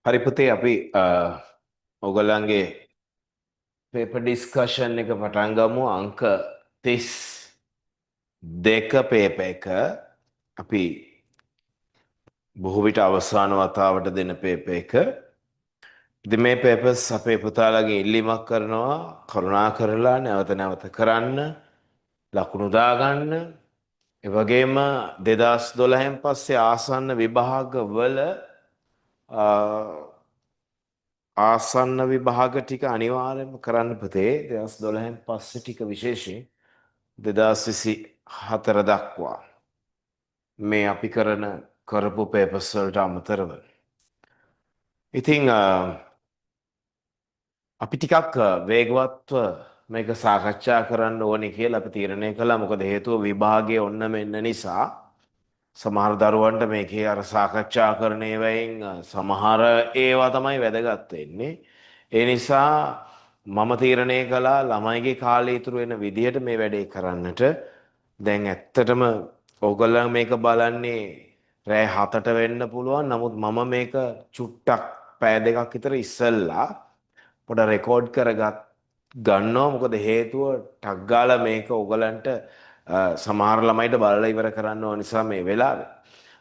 හරි පුතේ අපි ඔයගොල්ලන්ගේ පේපර් ඩිස්කෂන් එක පටන් ගමු අංක 32 පේපර් එක අපි බොහෝ විට අවසාන වතාවට දෙන පේපර් එක. ඉතින් මේ පේපර්ස් අපේ පුතාලගෙන් ඉල්ලීමක් කරනවා කරුණා කරලා නැවත නැවත කරන්න ලකුණු දාගන්න. ඒ වගේම 2012න් පස්සේ ආසන්න විභාගවල ආසන්න විභාග ටික අනිවාර්යයෙන්ම කරන්න පුතේ 2012න් පස්සේ ටික විශේෂයෙන් 2024 දක්වා මේ අපි කරපු පේපර්ස් වලට අමතරව ඉතින් අපි ටිකක් වේගවත්ව මේක සාකච්ඡා කරන්න ඕනේ කියලා අපි තීරණය කළා. මොකද හේතුව විභාගයේ ඔන්න මෙන්න නිසා සමහර දරුවන්ට මේකේ අර සාකච්ඡා කරන ඒවායින් සමහර ඒවා තමයි වැදගත් වෙන්නේ. ඒ නිසා මම තීරණය කළා ළමයිගේ කාලය ඉතුරු වෙන විදිහට මේ වැඩේ කරන්නට. දැන් ඇත්තටම ඕගොල්ලන් මේක බලන්නේ රෑ 7ට වෙන්න පුළුවන්. නමුත් මම මේක චුට්ටක් පැය දෙකක් විතර ඉස්සෙල්ලා පොඩ රෙකෝඩ් කරගත් ගන්නවා. මොකද හේතුව ටක් ගාලා මේක ඕගලන්ට සමහර ළමයිට බලලා ඉවර කරන්න ඕන නිසා මේ වෙලාවේ.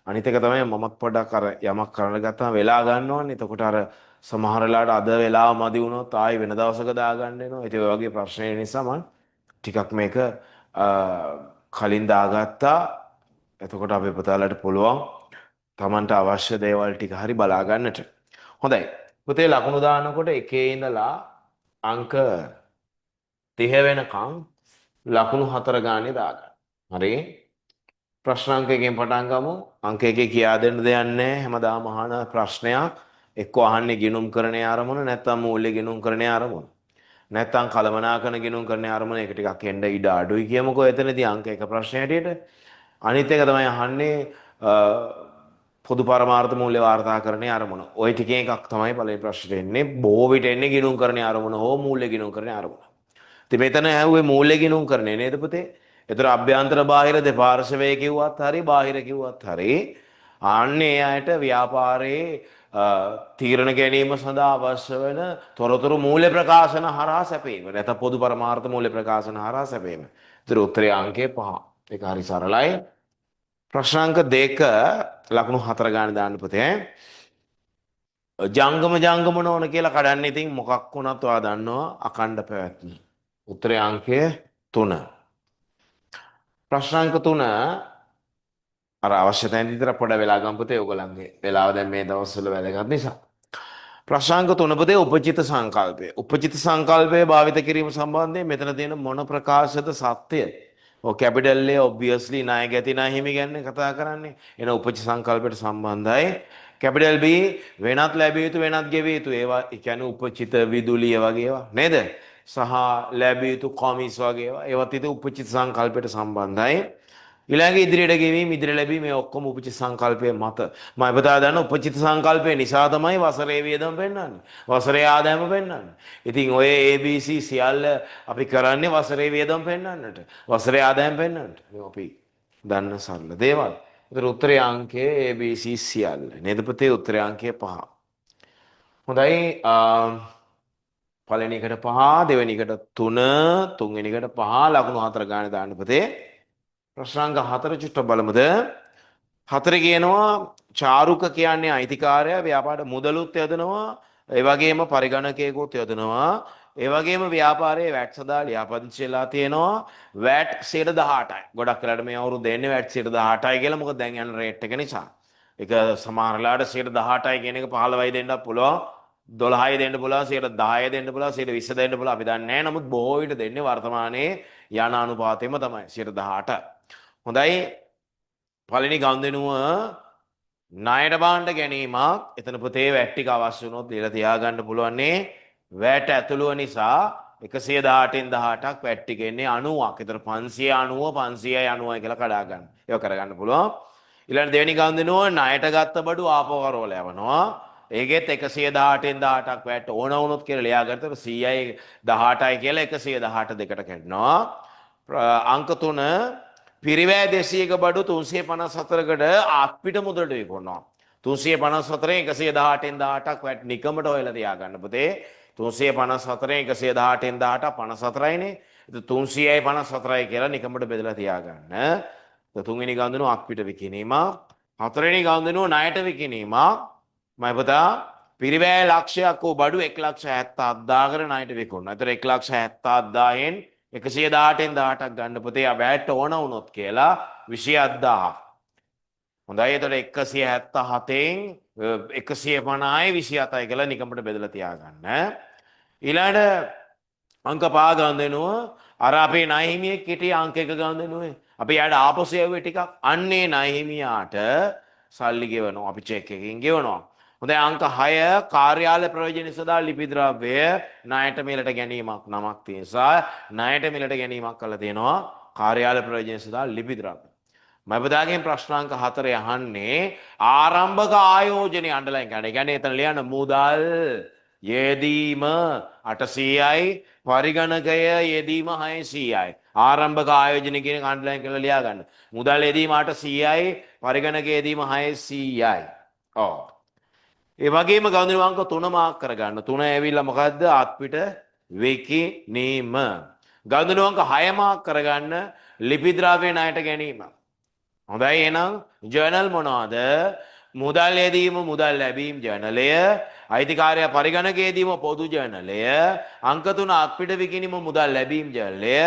අනිත් එක තමයි මමත් පොඩක් අර යමක් කරන්න ගත්තාම වෙලා ගන්න ඕනේ. එතකොට අර සමහර වෙලාවට අද වෙලාව මදි වුණොත් ආයි වෙන දවසක දාගන්න වෙනවා. ඉතින් ඔය වගේ ප්‍රශ්න නිසා මම ටිකක් මේක කලින් දාගත්තා. එතකොට අපේ පුතාලට පුළුවන් Tamanට අවශ්‍ය දේවල් ටික හරි බලා ගන්නට. හොඳයි. පුතේ ලකුණු දානකොට එකේ ඉඳලා අංක 30 වෙනකම් ලකුණු 4 ගානේ දාගන්න. හරි? ප්‍රශ්න අංක 1කින් පටන් ගමු. අංක 1 කියා දෙන්න දෙයක් නැහැ. හැමදාම අහන ප්‍රශ්නයක්. එක්ක අහන්නේ ගිණුම් කරන්නේ ආරමුණ නැත්නම් මූල්‍ය ගිණුම් කරන්නේ ආරමුණ. නැත්නම් කලමනාකරන ගිණුම් කරන්නේ ආරමුණ. ඒක ටිකක් එන්න ඉඩ අඩුයි කියමුකෝ එතනදී අංක 1 ප්‍රශ්නය හැටියට. අනිත් එක තමයි අහන්නේ පොදු පරමාර්ථ මූල්‍ය වාර්තාකරණයේ අරමුණ. ওই ටිකෙන් එකක් තමයි පළවෙනි ප්‍රශ්නේ එන්නේ. බොහෝ විට එන්නේ ගිණුම් කරන්නේ අරමුණ හෝ මූල්‍ය ගිණුම් කරන්නේ අරමුණ. ඉතින් මෙතන ඇහුවේ මූල්‍ය ගිණුම් කරන්නේ නේද පුතේ? ඒතර අභ්‍යන්තර බාහිර දෙපාර්ශවයේ කිව්වත් හරි බාහිර කිව්වත් හරි ආන්නේ අයට ව්‍යාපාරයේ තීරණ ගැනීම සඳහා අවශ්‍ය වෙන තොරතුරු මූල්‍ය ප්‍රකාශන හරහා සැපීම. නැත්නම් පොදු පරමාර්ථ මූල්‍ය ප්‍රකාශන හරහා සැපීම. ඒතර උත්තරේ අංකය 5. ඒක හරි සරලයි. ප්‍රශ්නාංක 2 ලකුණු 4 ගානේ දාන්න පුතේ. ජංගම නෝන කියලා කඩන්නේ ඉතින් මොකක් වුණත් ඔයා දන්නවා අඛණ්ඩ පැවැත්ම. උත්තරේ අංකය 3. ප්‍රශ්නාංක 3 අර අවශ්‍ය තැන් විතර පොඩ වෙලා ගන්න පුතේ ඔයගලන්ගේ වෙලාව දැන් මේ දවස්වල වැදගත් නිසා. ප්‍රශ්නාංක 3 පුතේ උපචිත සංකල්පය. උපචිත සංකල්පය භාවිත කිරීම සම්බන්ධයෙන් මෙතන තියෙන මොන ප්‍රකාශද සත්‍යය? ඔය කැපිටල් A obviously ණය ගැති ණය හිමි ගැන කතා කරන්නේ. එන උපචිත සංකල්පයට සම්බන්ධයි. කැපිටල් B වෙනත් ලැබිය යුතු වෙනත් ගෙවිය යුතු ඒවා කියන්නේ උපචිත විදුලිය වගේ ඒවා නේද? සහ ලැබිය යුතු කොමිස් වගේ ඒවා ඒවත් ඉතින් උපචිත සංකල්පයට සම්බන්ධයි. ඊළඟ ඉදිරියට ගෙවීම ඉදිරිය ලැබීම මේ ඔක්කොම උපචිත සංකල්පයේ මත මම පුතා දන්න උපචිත සංකල්පය නිසා තමයි වසරේ වියදම පෙන්වන්නේ වසරේ ආදායම පෙන්වන්නේ. ඉතින් ඔය ABC සියල්ල අපි කරන්නේ වසරේ වියදම පෙන්වන්නට වසරේ ආදායම පෙන්වන්නට. මේ අපි දන්න සරල දේවල්. ඒතර උත්තරේ අංකය ABC සියල්ල නේද පුතේ? උත්තරේ අංකය 5. හොඳයි. පළවෙනි එකට 5 දෙවෙනි එකට 3 තුන්වෙනි එකට 5 ලකුණු 4 ගානේ දාන්න පුතේ. ප්‍රශ්නාංග 4 චුට්ට බලමුද? 4 කියනවා චාරුක කියන්නේ අයිතිකාරයා ව්‍යාපාර මුදලුත් යදනවා ඒ වගේම පරිගණකයකුත් යදනවා ඒ වගේම ව්‍යාපාරයේ වැට් සදා ලියාපදිංචිලා තියෙනවා වැට් 18%යි. ගොඩක් වෙලාට මේ අවුරුද්ද එන්නේ වැට් 18%යි කියලා. මොකද දැන් යන රේට් එක නිසා. ඒක සමහරලාට 18%යි කියන එක 15යි දෙන්නත් පුළුවන් 12යි දෙන්න පුළුවන් 10යි දෙන්න පුළුවන් 20 දෙන්න පුළුවන්. අපි දන්නේ නැහැ. නමුත් බොහෝ විට දෙන්නේ වර්තමානයේ යන අනුපාතෙම තමයි 18%. හොඳයි. පළවෙනි ගනුදෙනුව ණයට බාණ්ඩ ගැනීමක්. එතන පුතේ වැට් ටික අවශ්‍ය වුණොත් දීලා තියාගන්න පුළුවන්නේ. වැට් ඇතුළුව නිසා 118න් 18ක් වැට් ටික එන්නේ 90ක්. ඒතර 590 590යි කියලා කඩා ගන්න. ඒක කරගන්න පුළුවන්. ඊළඟ දෙවෙනි ගනුදෙනුව ණයට ගත්ත බඩු ආපහු කරවල යවනවා. ඒකෙත් 118න් 18ක් වැට් ඕන වුණොත් කියලා ලියා ගන්නතර 100යි 18යි කියලා 118 දෙකට කැඩනවා. අංක 3 පිරිවෑ 200ක බඩු 354කට අත්පිට මුදලට විකුණනවා. 354 118 18ක් වැට් නිකමට හොයලා තියාගන්න පුතේ. 354 118 18 54යිනේ. ඒක 354යි කියලා නිකමට බෙදලා තියාගන්න. තුන්වෙනි ගාන්දනුව අක්පිට විකිණීම. හතරවෙනි ගාන්දනුව ණයට විකිණීම. මයිපතා පිරිවැය ලක්ෂයක් වූ බඩු 1,77,000කට ණයට විකුණනවා. ඒතර 1,77,000න් 118න් 18ක් ගන්න පුතේ. වැට ඕන වුණොත් කියලා 27,000. හොඳයි එතකොට 177න් 150යි 27යි කියලා නිකම්මට බෙදලා තියාගන්න. ඊළඟට අංක 5 ගන්න දෙනුව අර අපේ ණය හිමියෙක් හිටිය අංක 1 ගන්න දෙනුවේ. අපි යාට ආපසු යවුවේ ටිකක්. අන්නේ ණය හිමියාට සල්ලි ගෙවනවා. අපි චෙක් එකකින් ගෙවනවා. හොඳයි අංක 6 කාර්යාල ප්‍රයෝජන සඳහා ලිපි ද්‍රව්‍ය ණයට මිලට ගැනීමක් නමක් තියෙන නිසා ණයට මිලට ගැනීමක් කරලා තියෙනවා. කාර්යාල ප්‍රයෝජන සඳහා ලිපි ද්‍රව්‍ය මයිපදාගෙන් ප්‍රශ්නාංක 4 අහන්නේ ආරම්භක ආයෝජනය අන්ඩර්ලයින් කරන්න. ඒ කියන්නේ එතන ලියන්න මුදල් යෙදීම 800යි පරිගණකය යෙදීම 600යි. ආරම්භක ආයෝජනය කියන එක අන්ඩර්ලයින් කරලා ලියා ගන්න. මුදල් යෙදීම 800යි පරිගණක යෙදීම 600යි. ඔව්. ඒ වගේම ගණන් අංක 3 මාක් කරගන්න. 3 ඇවිල්ලා මොකද්ද? අත්පිට විකිණීම. ගණන් අංක 6 මාක් කරගන්න ලිපි ද්‍රව්‍ය ණයට ගැනීම. හොඳයි එහෙනම් ජර්නල් මොනවාද? මුදල් යෙදීම මුදල් ලැබීම් ජර්නලය, අයිතිකාරය පරිගණකයේදීම පොදු ජර්නලය, අංක 3 අත්පිට විකිණීම මුදල් ලැබීම් ජර්නලය,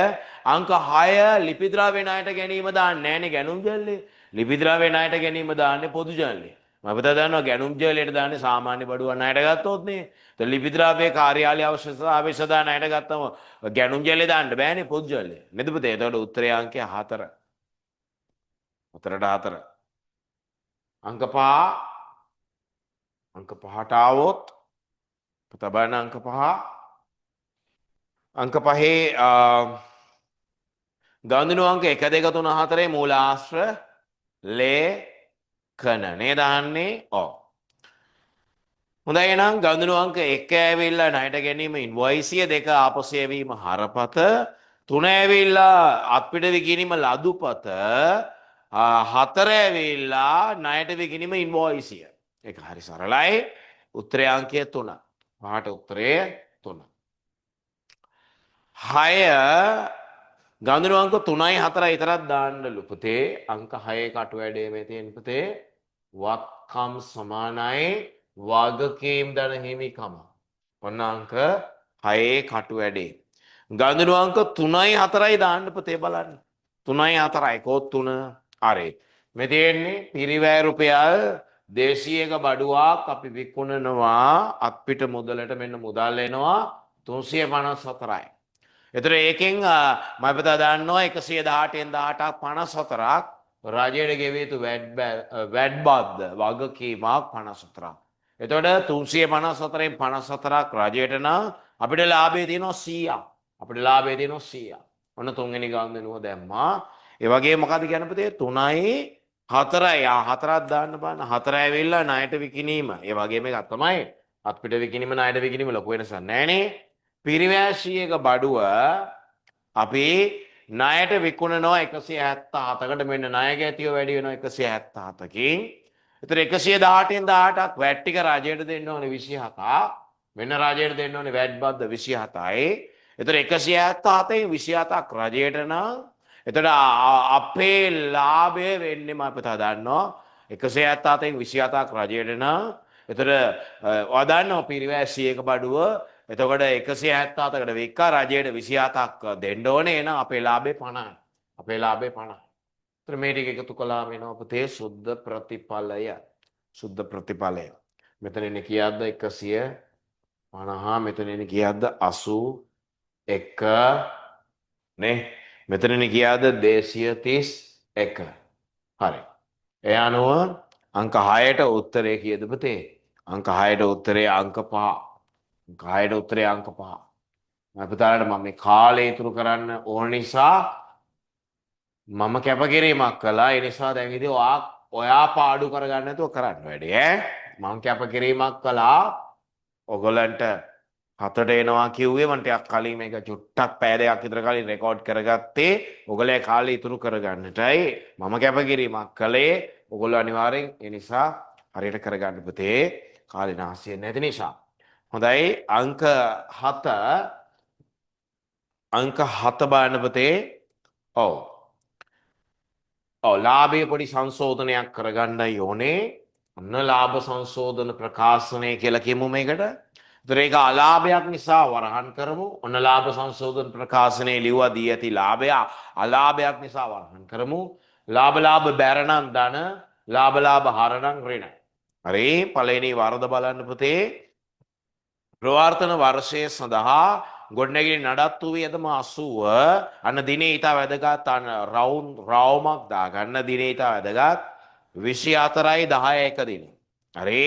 අංක 6 ලිපි ද්‍රව්‍ය ණයට ගැනීම දාන්නේ නැහනේ ගැනුම් ජර්නලය. ලිපි ද්‍රව්‍ය ණයට ගැනීම දාන්නේ පොදු ජර්නලය. මම පුතා දන්නවා ගැනුම් ජර්නලයට දාන්නේ සාමාන්‍ය බඩුවක් ණයට ගත්තොත් නේ. ඒත් ලිපි ද්‍රව්‍ය කාර්යාලය අවශ්‍යතාවය සදා ණයට ගත්තම ගැනුම් ජර්නලය දාන්න බෑනේ පොදු ජර්නලය. නේද පුතේ? එතකොට උත්තරේ අංකය 4. 4 අංක 5 අංක 5ට આવොත් තබන අංක 5 අංක 5 ගාන්ධිනු අංක 1 2 3 4 මූලාශ්‍ර ලේඛන නේද අහන්නේ? ඔව්. හොඳයි එහෙනම් ගාන්ධිනු අංක 1 ඇවිල්ලා ණයට ගැනීම ඉන්වොයිසිය, 2 ආපසු යැවීම හරපත, 3 ඇවිල්ලා අත්පිට විකිණීම ලදුපත, 4 ඇවිල්ලා ණයට විකිණීම ඉන්වොයිසිය. ඒක හරි සරලයි. උත්තරේ අංකය 3. පහට උත්තරය 3. 6 ගාන්ධිනු අංක 3යි 4යි විතරක් දාන්නලු පුතේ. අංක 6 කටු වැඩේ මේ තියෙන පුතේ. වත්කම් සමානයි වගකීම් දන හිමිකම. ඔන්න අංක 6 කටු වැඩේ. ගාන්ධිනු අංක 3යි 4යි දාන්න පුතේ බලන්න. 3යි 4යි කොත් 3 අරේ. මේ තියෙන්නේ පිරිවැය රුපියල් 200ක බඩුවක් අපි විකුණනවා. අත්පිට මුදලට මෙන්න මුදල් එනවා 354යි. එතකොට ඒකෙන් මම පුතා දන්නවා 118න් 18ක් 54ක් රජයට ගෙවිය යුතු වැඩ බද්ද වගකීමක් 54ක්. එතකොට 354න් 54ක් රජයට නම් අපිට ලාභය තියෙනවා 100ක්. අපිට ලාභය තියෙනවා 100ක්. ඔන්න තුන්වෙනි ගාන්ධිනුව දැම්මා. ඒ වගේ මොකද කියන්නේ පුතේ 3යි 4යි 4ක් දාන්න බලන්න. 4 ඇවිල්ලා ණයට විකිණීම. ඒ වගේම එකක් තමයි අත්පිට විකිණීම ණයට විකිණීම ලොකු වෙනසක් නැහනේ. පිරිවැයශීයක බඩුව අපි ණයට විකුණනවා 177කට. මෙන්න ණය ගැතිය වැඩි වෙනවා 177කින්. ඒතර 118න් 18ක් වැට් ටික රජයට දෙන්න ඕනේ 27ක්. මෙන්න රජයට දෙන්න ඕනේ වැට් බද්ද 27යි. ඒතර 177න් 27ක් රජයට නම් එතකොට අපේ ලාභය වෙන්නේ මම පුතා දන්නවා 177න් 27ක් රජයට නම් එතකොට ඔයා දන්නවා පිරිවැයශීයක බඩුව එතකොට 177කට වික්ක රජයට 27ක් දෙන්න ඕනේ. එහෙනම් අපේ ලාභය 50යි. අපේ ලාභය 50යි. ඒතර මේ ටික එකතු කළාම එනවා පුතේ සුද්ධ ප්‍රතිඵලය. සුද්ධ ප්‍රතිඵලය. මෙතන ඉන්නේ කීයක්ද 150. මෙතන ඉන්නේ කීයක්ද 81 නේ. මෙතන ඉන්නේ කීයක්ද 231. හරි. ඒ අනුව අංක 6ට උත්තරය කීයද පුතේ? අංක 6ට උත්තරය අංක 5. ගායන උත්තරේ අංක 5. මම පුතාලට මම මේ කාලය ඉතුරු කරන්න ඕන නිසා මම කැපකිරීමක් කළා. ඒ නිසා දැන් ඉතින් ඔයා පාඩු කරගන්න නැතුව කරන්න වැඩි ඈ. මම කැපකිරීමක් කළා. ඔයගලන්ට 7ට එනවා කිව්වේ. මම ටිකක් කලින් මේක චුට්ටක් පැය දෙකක් විතර කලින් රෙකෝඩ් කරගත්තේ. ඔයගලේ කාලය ඉතුරු කරගන්නටයි මම කැපකිරීමක් කළේ. ඔයගොල්ලෝ අනිවාර්යෙන් ඒ නිසා හරියට කරගන්න පුතේ කාලෙනාසිය නැති නිසා. හොඳයි අංක 7 බලන්න පුතේ. ඔව්. ඔව් ලාභයේ පොඩි සංශෝධනයක් කරගන්නයි ඕනේ. අන්න ලාභ සංශෝධන ප්‍රකාශනය කියලා කියමු මේකට. ඒතර ඒක අලාභයක් නිසා වරහන් කරමු. ඔන්න ලාභ සංශෝධන ප්‍රකාශනයේ ලිව්වා දී ඇති ලාභය අලාභයක් නිසා වරහන් කරමු. ලාභ බැරනම් ධන, ලාභ හරනම් ඍණ. හරි පළවෙනි වරද බලන්න පුතේ. ප්‍රවර්තන වර්ෂය සඳහා ගොඩනැගිලි නඩත්තු වියදම 80 අන්න දිනේ ඊට වැදගත් රවුමක් දාගන්න දිනේ ඊට වැදගත් 24යි 10 එක දින. හරි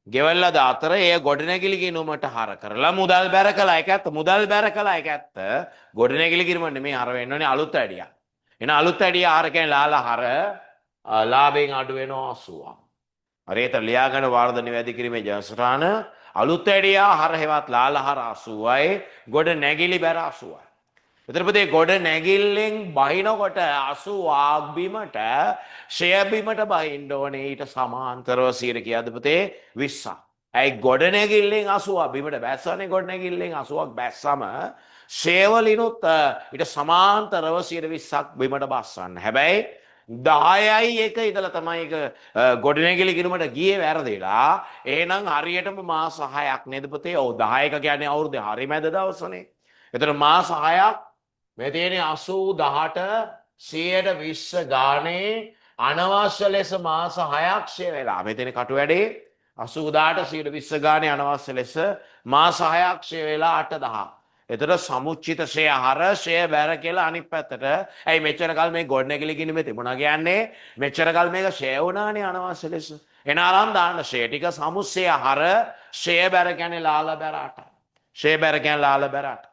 ගෙවල් ලද අතර එය ගොඩනැගිලි ගිණුමට හර කරලා මුදල් බැර කළා. ඒක ඇත්ත. මුදල් බැර කළා. ඒක ඇත්ත. ගොඩනැගිලි ගිණුම නෙමෙයි හර වෙන්න ඕනේ අලුත් ඇඩියක්. එන අලුත් ඇඩිය හර කියන්නේ ලාලා හර ලාභයෙන් අඩු වෙනවා 80ක්. හරියට ලියාගෙන වාර්ද නිවැරදි කිරීමේ ජයසටහන අලුත් ඇඩියා හර හෙවත් ලාලහර 80යි ගොඩ නැගිලි බැර 80යි. එතන පුතේ ගොඩ නැගිල්ලෙන් බහිනකොට 80 බිමට ෂෙයා බිමට බහින්න ඕනේ ඊට සමාන්තරව 100 කියද්ද පුතේ 20ක්. ඇයි ගොඩ නැගිල්ලෙන් 80 බිමට බැස්සනේ ගොඩ නැගිල්ලෙන් 80ක් බැස්සම ෂෙයා වලිනුත් ඊට සමාන්තරව 120ක් බිමට බස්සන්න. හැබැයි 10යි එක ඉඳලා තමයි ඒක ගොඩනැගිලි ගිණුමට ගියේ වැරදිලා. එහෙනම් හරියටම මාස 6ක් නේද පුතේ? ඔව් 10ක කියන්නේ අවුරුද්දේ හරි මැද දවසනේ. එතන මාස 6ක් මේ තියෙන්නේ 80 18 120 ගානේ අනවශ්‍ය ලෙස මාස 6ක් ෂේ වෙලා. මෙතන කටු වැඩේ 80 120 ගානේ අනවශ්‍ය ලෙස මාස 6ක් ෂේ වෙලා 8 10. එතකොට සමුච්චිත ෂය හර ෂය බැර කියලා අනිත් පැත්තට. ඇයි මෙච්චර කල් මේ ගොඩනැගිලි ගිණුමේ තිබුණා කියන්නේ මෙච්චර කල් මේක ෂය වුණානේ අනවශ්‍ය ලෙස. එන අරන් දාන්න ෂය ටික සමුස්සය හර ෂය බැර කියන්නේ ලාල බැර 8. ෂය බැර කියන්නේ ලාල බැර 8.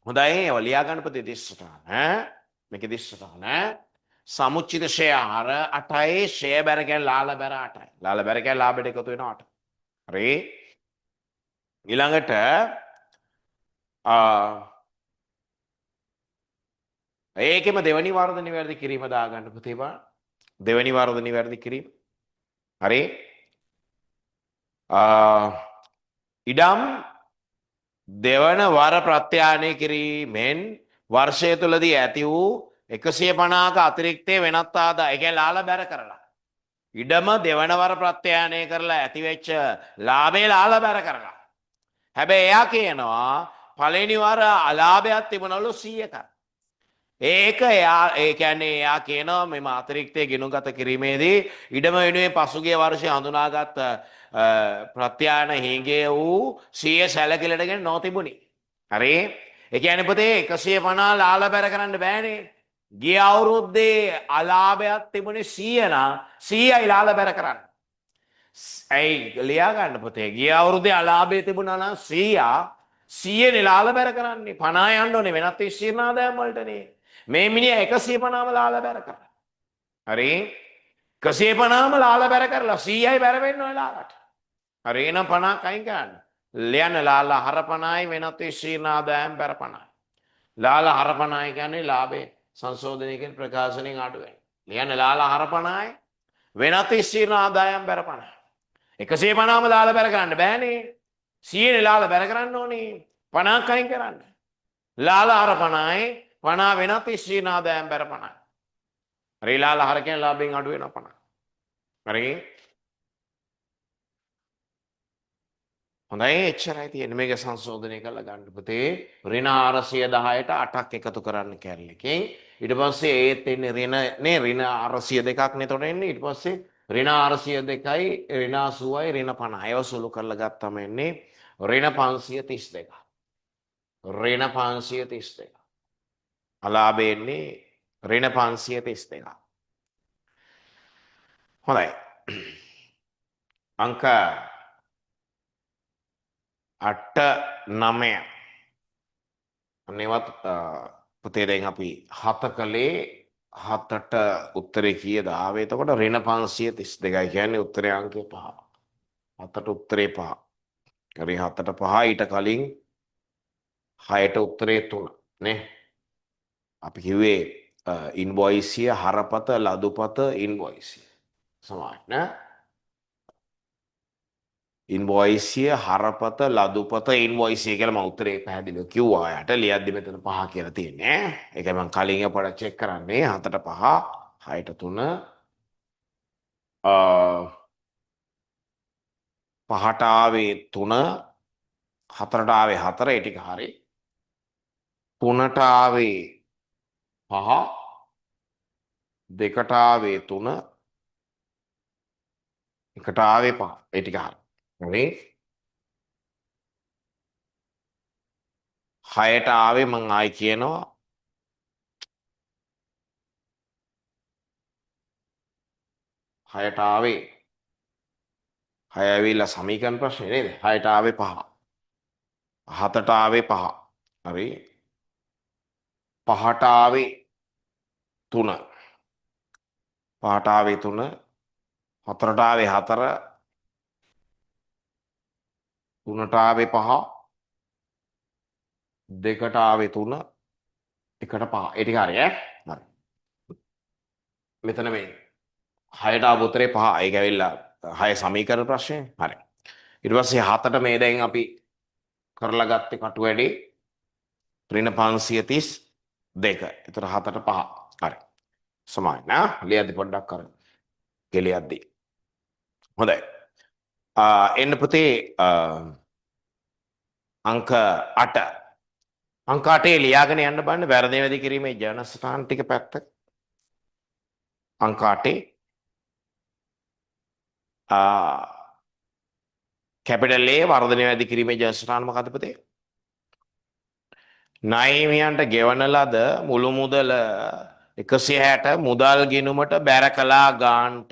හොඳයි ඒව ලියා ගන්න පුතේ දිස්සට ඈ මේකේ දිස්සට ඈ සමුච්චිත ෂය හර 8යි ෂය බැර කියන්නේ ලාල බැර 8යි. ලාල බැර කියන්නේ ලාභයට එකතු වෙන 8. හරි ඊළඟට ඒකෙම දෙවනි වරද නිවැරදි කිරීම දාගන්න පුතේ බලන්න. දෙවනි වරද නිවැරදි කිරීම. හරි. ඉඩම් දෙවන වර ප්‍රත්‍යායනය කිරීමෙන් වර්ෂය තුලදී ඇති වූ 150ක අතිරික්තයේ වෙනත් ආදාය. ඒ කියන්නේ ලාල බැර කරලා. ඉඩම දෙවන වර ප්‍රත්‍යායනය කරලා ඇති වෙච්ච ලාභේ ලාල බැර කරලා. හැබැයි එයා කියනවා පළවෙනි වර අලාභයක් තිබුණලු 100ක. ඒක ඒ කියන්නේ එයා කියනවා මෙම අතිරික්තය ගිණුම්ගත කිරීමේදී ඉඩම වෙනුවෙන් පසුගිය වර්ෂයේ හඳුනාගත් ප්‍රත්‍යායන හීගේ වූ 100 සැලකිලිටගෙන නොතිබුණි. හරි? ඒ කියන්නේ පුතේ 150 ලාල බැර කරන්න බෑනේ. ගිය අවුරුද්දේ අලාභයක් තිබුණේ 100 නම් 100යි ලාල බැර කරන්න. ඇයි ලියා ගන්න පුතේ ගිය අවුරුද්දේ අලාභය තිබුණා නම් 100 නේ ලාල බැර කරන්නේ 50 යන්න ඕනේ වෙනත් විශ්ීර්ණ ආදායම් වලටනේ. මේ මිනිහා 150ම ලාල බැර කරා. හරි 150ම ලාල බැර කරලා 100යි බැර වෙන්න ඕනේ ලාලට. හරි එහෙනම් 50ක් අයින් කරන්න. ලියන්න ලාල හර 50යි වෙනත් විශ්ීර්ණ ආදායම් බැර 50යි. ලාල හර 50යි කියන්නේ ලාභේ සංශෝධනයකින් ප්‍රකාශනයෙන් අඩු වෙන. ලියන්න ලාල හර 50යි වෙනත් විශ්ීර්ණ ආදායම් බැර 50යි. 150ම ලාල බැර කරන්න බෑනේ. 100 ලාල බැර කරන්න ඕනේ 50ක් අයින් කරන්න. ලාල හර 50යි 50 වෙනත් විශ්ීර්ණ ආදායම් බැර 50යි. හරි ලාල හර කියන ලාභයෙන් අඩු වෙනවා 50. හරි හොඳයි එච්චරයි තියෙන්නේ මේක සංශෝධනය කරලා ගන්න පුතේ ඍණ 410ට 8ක් එකතු කරන්න කැරලකින් ඊට පස්සේ ඒත් එන්නේ ඍණ 402ක් නේතොට එන්නේ ඊට පස්සේ ඍණ 402යි ඍණ 80යි ඍණ 50 ඒව සුළු කරලා ගත්තම එන්නේ ඍණ 532ක් ඍණ 532ක් අලාභය එන්නේ ඍණ 532ක් හොඳයි අංක 8 9 අනේවත් පුතේ දැන් අපි 7 කලේ 7ට උත්තරේ කීයද ආවේ එතකොට ඍණ 532යි කියන්නේ උත්තරේ අංකය 5 7ට උත්තරේ 5 හරි 7ට 5 ඊට කලින් 6ට උත්තරේ 3 නේ අපි කිව්වේ ඉන්වොයිසිය හරපත ලදුපත ඉන්වොයිසිය සමාන නේ ඉන්වොයිසිය හරපත ලදුපත ඉන්වොයිසිය කියලා මම උත්තරේ පැහැදිලිව කිව්වා ඔයාට. ලියද්දි මෙතන 5 කියලා තියෙන්නේ. ඒකයි මම කලින් පොඩක් චෙක් කරන්නේ. 7ට 5 6ට 3 5ට ආවේ 3 4ට ආවේ 4 ඒ ටික හරි. 3ට ආවේ 5 2ට ආවේ 3 1ට ආවේ 5 ඒ ටික හරි. හරි. 6ට ආවේ මං ආයි කියනවා 6ට ආවේ 6 ඇවිල්ලා සමීකරණ ප්‍රශ්නේ නේද? 6ට ආවේ 5 7ට ආවේ 5 හරි. 5ට ආවේ 3 5ට ආවේ 3 4ට ආවේ 4 3ට ආවේ 5 2ට ආවේ 3 1ට 5 ඒ ටික හරි ඈ හරි. මෙතන මේ 6ට ආව උත්තරේ 5 ඒක ඇවිල්ලා 6 සමීකරණ ප්‍රශ්නේ හරි. ඊට පස්සේ 7ට මේ දැන් අපි කරලා ගත්තේ කටු වැඩි ඍණ 532. ඒතර 7ට 5 හරි. සමාන නා ලියද්දි පොඩ්ඩක් කරමු. ගෙලියද්දි. හොඳයි. එන්න පුතේ අංක 8 අංක 8 ලියාගෙන යන්න බලන්න වැරදි වැඩි කිරීමේ ජනස්ථාන ටික පැත්තක අංක 8 කැපිටල් A වර්ධනය වැඩි කිරීමේ ජනස්ථාන මොකද්ද පුතේ? ණයමියන්ට ගෙවන ලද මුළු මුදල 160 මුදල් ගිණුමට බැර කළා ගාන්ට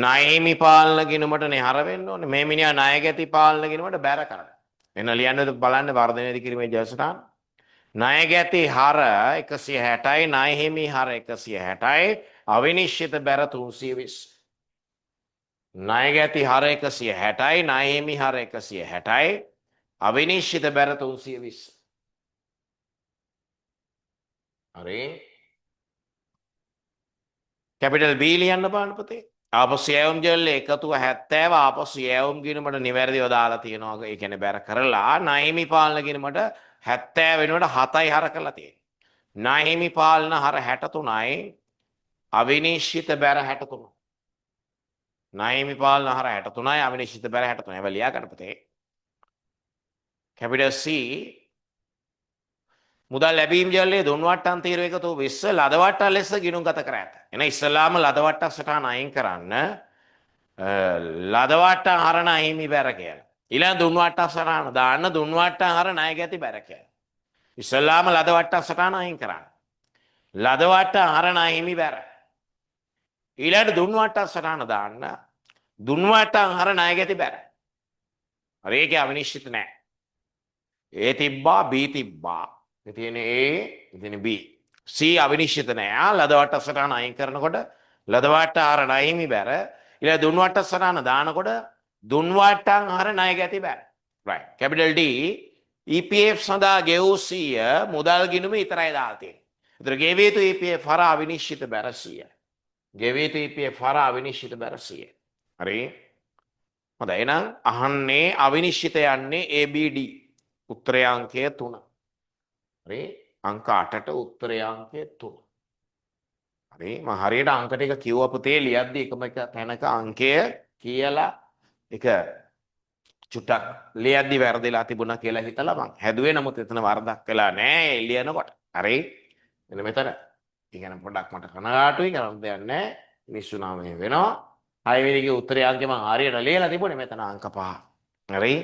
ණයමි පාලන ගිණුමට නෙහර වෙන්න ඕනේ. මේ මිනිහා ණය ගැති පාලන ගිණුමට බැර කරනවා. එන්න ලියන්නද බලන්න වර්ධනය වැඩි කිරීමේ ජනස්ථාන. ණය ගැති හර 160යි ණය හිමි හර 160යි අවිනිශ්චිත බැර 320. ණය ගැති හර 160යි ණය හිමි හර 160යි අවිනිශ්චිත බැර 320. හරි. කැපිටල් B ලියන්න බලන්න පුතේ. ආපසු යැවුම් ජල්ල එකතුව 70 ආපසු යැවුම් ගිණුමට නිවැරදිව දාලා තියෙනවා. ඒ කියන්නේ බැර කරලා ණයමි පාලන ගිණුමට 70 වෙනුවට 7යි හර කරලා තියෙනවා. ණයමි පාලන හර 63යි අවිනිශ්චිත බැර 63. ණයමි පාලන හර 63යි අවිනිශ්චිත බැර 63. ඒවා ලියා ගන්න පුතේ. කැපිටල් C මුදල් ලැබීම් ජල්ලේ දුන් වට්ටම් තීරුව එකතු 20 ලද වට්ටම් ලෙස ගිණුම් ගත කර ඇත. එන ඉස්සලාම ලද වට්ටම් සටහන අයින් කරන්න ලද වට්ටම් හර ණය හිමි බැර කියලා. ඊළඟ දුන් වට්ටම් සටහන දාන්න දුන් වට්ටම් හර ණය ගැති බැර කියලා. ඉස්සලාම ලද වට්ටම් සටහන අයින් කරන්න. ලද වට්ටම් හර ණය හිමි බැර. ඊළඟ දුන් වට්ටම් සටහන දාන්න දුන් වට්ටම් හර ණය ගැති බැර. හරි ඒකේ අවිනිශ්චිත නැහැ. A තිබ්බා B තිබ්බා. තියෙන A තියෙන B C අවිනිශ්චිත නෑ. ලද වට්ටම් සටහන අයින් කරනකොට ලද වට්ටම් හර ණය හිමි බැර ඊළඟ දුන් වට්ටම් සටහන දානකොට දුන් වට්ටම් හර ණය ගැති බැර. right. කැපිටල් D EPF සඳහා ගෙවූ 100 මුදල් ගිණුම විතරයි දාලා තියෙන්නේ. ඒතර ගෙවිය යුතු EPF හර අවිනිශ්චිත බැර 100. ගෙවිය යුතු EPF හර අවිනිශ්චිත බැර 100. හරි. හොඳයි. එහෙනම් අහන්නේ අවිනිශ්චිත යන්නේ ABD. උත්තරය අංකය 3. හරි. අංක 8ට උත්තරය අංකය 3. හරි. මම හරියට අංක ටික කිව්ව පුතේ ලියද්දි එකම එක තැනක අංකය කියලා එක චුට්ටක් ලියද්දි වැරදිලා තිබුණා කියලා හිතලා මං හැදුවේ. නමුත් එතන වරදක් වෙලා නැහැ ලියනකොට. හරි. එන්න මෙතන. ඒ කියන්නේ පොඩ්ඩක් මට කනගාටුයි කරන්න දෙයක් නැහැ. මිනිස්සු නාම වෙනවා. 6 වෙනිගේ උත්තරය අංකය මං හරියට ලියලා තිබුණේ මෙතන අංක 5. හරි.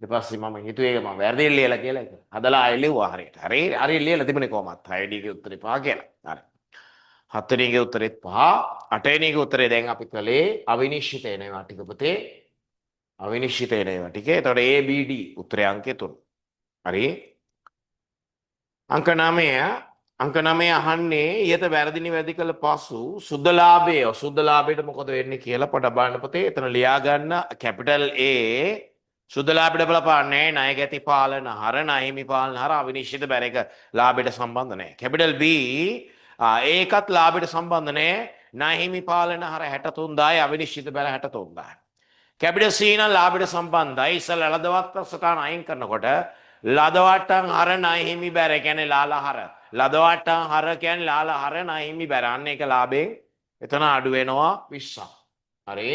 ඊට පස්සේ මම හිතුවේ මම වැරදි ලියලා කියලා ඒක. හදලා ආයෙ ලිව්වා හරියට. හරි හරියට ලියලා තිබුණේ කොහමත් 6 වෙනිගේ උත්තරේ 5 කියලා. හරි. 7 වෙනිගේ උත්තරෙත් 5. 8 වෙනිගේ උත්තරේ දැන් අපි කළේ අවිනිශ්චිත එනවා ටික පුතේ. අවිනිශ්චිත එනවා ටික. එතකොට ABD උත්තරය අංකය 3. හරි. අංක 9 අහන්නේ ඊට වැරදි නිවැරදි කළ පසු සුද්ධ ලාභයට මොකද වෙන්නේ කියලා පොඩ්ඩක් බලන්න පුතේ. එතන ලියා ගන්න කැපිටල් A සුද්ධ ලාභයට බලපාන්නේ ණය ගැති පාලන හර ණය හිමි පාලන හර අවිනිශ්චිත බැර එක ලාභයට සම්බන්ධ නැහැ. කැපිටල් B ඒකත් ලාභයට සම්බන්ධ නැහැ. ණය හිමි පාලන හර 63000යි අවිනිශ්චිත බැර 63000යි. කැපිටල් C නම් ලාභයට සම්බන්ධයි. ඉස්සෙල්ලා ලදවත්ත සටහන අයින් කරනකොට ලදවට්ටම් හර ණය හිමි බැර කියන්නේ ලාලහර. ලදවට්ටම් හර කියන්නේ ලාලහර ණය හිමි බැර. අන්න ඒක ලාභයෙන් එතන අඩු වෙනවා 20ක්. හරි.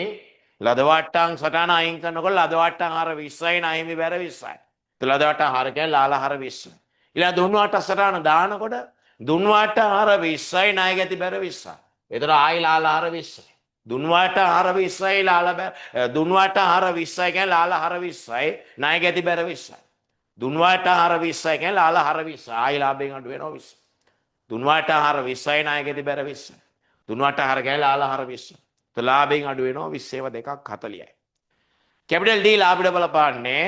ලදවට්ටම් සටහන අයින් කරනකොට ලදවට්ටම් හර 20යි ණය හිමි බැර 20යි. ලදවට්ටම් හර කියන්නේ ලාලහර 20යි. ඊළඟ දුන්නාට සටහන දානකොට දුන්වාට්ටම් හර 20යි ණය ගැති බැර 20යි. එතන ආයි ලාලහර 20යි. දුන්වාට හර 20යි ලාල දුන්වාට හර 20යි කියන්නේ ලාල හර 20යි ණය ගැති බැර 20යි. දුන්වාට හර 20යි කියන්නේ ලාල හර 20යි ආයි ලාභයෙන් අඩු වෙනවා 20. දුන්වාට හර 20යි ණය ගැති බැර 20යි. දුන්වාට හර කියන්නේ ලාල හර 20යි. તો ලාභයෙන් අඩු වෙනවා 20 ඒවා දෙකක් 40යි. කැපිටල් D ලාභයට බලපාන්නේ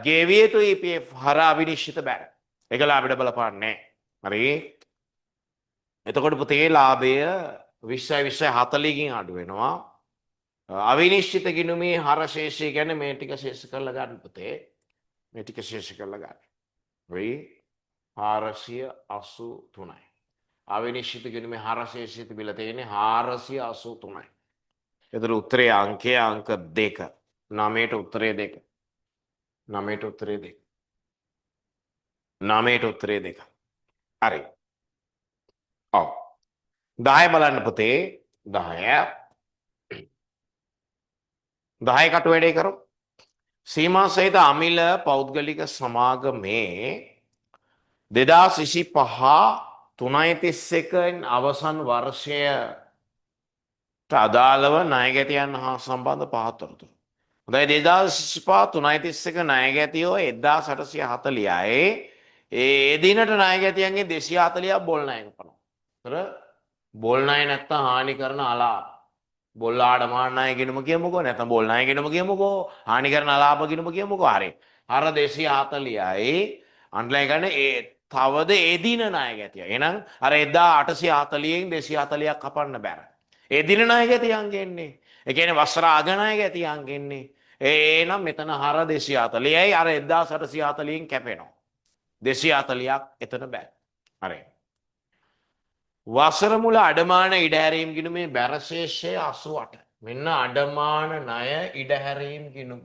ගෙවිය යුතු EPF හර අවිනිශ්චිත බැර. ඒක ලාභයට බලපාන්නේ. හරි. එතකොට පුතේ ලාභය 20 40කින් අඩු වෙනවා. අවිනිශ්චිත ගිණුමේ හර ශේෂය කියන්නේ මේ ටික ශේෂ කරලා ගන්න පුතේ. මේ ටික ශේෂ කරලා ගන්න. හරි 483යි. අවිනිශ්චිත ගිණුමේ හර ශේෂය තිබිලා තියෙන්නේ 483යි. එතන උත්තරයේ අංකය අංක 2. 9ට උත්තරය 2. 9ට උත්තරය 2. 9ට උත්තරය 2. හරි. ඔව්. 10 බලන්න පුතේ 10 කට වැඩේ කරමු. සීමා සහිත අමිල පෞද්ගලික සමාගමේ 2025 3.31 අවසන් වර්ෂයට අදාළව ණයගැතියන් හා සම්බන්ධ පහතොරතුරු. හොඳයි 2025 3.31 ණයගැතියෝ 1840යි. ඒ දිනට ණයගැතියන්ගේ 240ක් බොල් ණය කරනවා. ඒතර බොල් ණය නැත්තම් හානි කරන අලාභ බොල් ආඩමාන ණය ගිණුම කියමුකෝ නැත්නම් බොල් ණය ගිණුම කියමුකෝ හානි කරන අලාභ ගිණුම කියමුකෝ හරි අර 240යි අන්ඩර්ලයින් ගන්න ඒ තවද ඒ දින ණය ගැතිය. එහෙනම් අර 1840න් 240ක් කපන්න බෑ. ඒ දින ණය ගැතියන් ගෙන්නේ. ඒ කියන්නේ වසර අග ණය ගැතියන් ගෙන්නේ. එහෙනම් මෙතන හර 240යි අර 1840න් කැපෙනවා. 240ක් එතන බෑ. හරි. වසර මුල අඩමාන ඉඩහැරීම් ගිණුමේ බැරශේෂය 88. මෙන්න අඩමාන ණය ඉඩහැරීම් ගිණුම.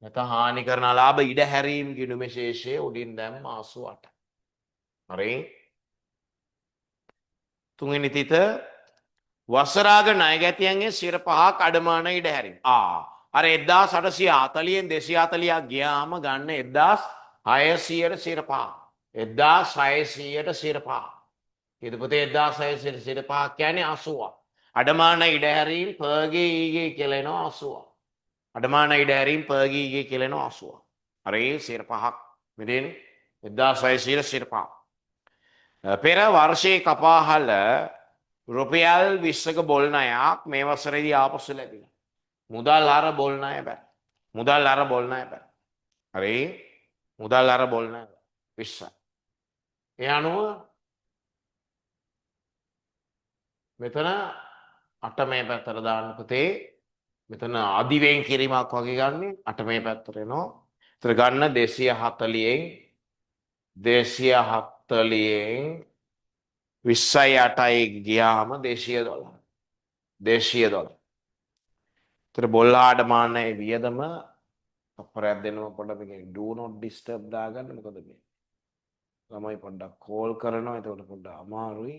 නැත්නම් හානි කරන ලාභ ඉඩහැරීම් ගිණුමේ ශේෂය උඩින් දැම්ම 88. හරි. තුන්වෙනි තිත වසරාග ණය ගැතියන්ගේ 5ක් අඩමාන ඉඩහැරීම්. අර 1840න් 240ක් ගියාම ගන්න 1600ට 5. 1600ට 5. இது පුතේ 1600 කියන්නේ 80. අඩමාන ඉඩහැරීම් පර්ගේ ඊගේ කියලා එනවා 80. අඩමාන ඉඩහැරීම් පර්ගේ ඊගේ කියලා එනවා 80. හරි 5ක් මෙතෙන් 1600 5. පෙර වර්ෂයේ කපාහල රුපියල් 20ක බොල් ණයක් මේ වසරේදී ආපසු ලැබිලා. මුදල් අර බොල් ණය බෑ. මුදල් අර බොල් ණය බෑ. හරි මුදල් අර බොල් ණය 20. ඒ අනුව මෙතන 8 මේ පැත්තට දාන්න පුතේ. මෙතන අදිවෙන් කිරීමක් වගේ ගන්න 8 මේ පැත්තට එනවා. ඒතර ගන්න 240න් 20යි ගියාම 200 ඩොලර්. 200 ඩොලර්. ඒතර බොල් ආඩමානයේ වියදම අපරයක් දෙන්නම පොඩ්ඩක් මේක do not disturb දාගන්න. මොකද මේ ළමයි පොඩ්ඩක් කෝල් කරනවා. ඒකට පොඩ්ඩක් අමාරුයි.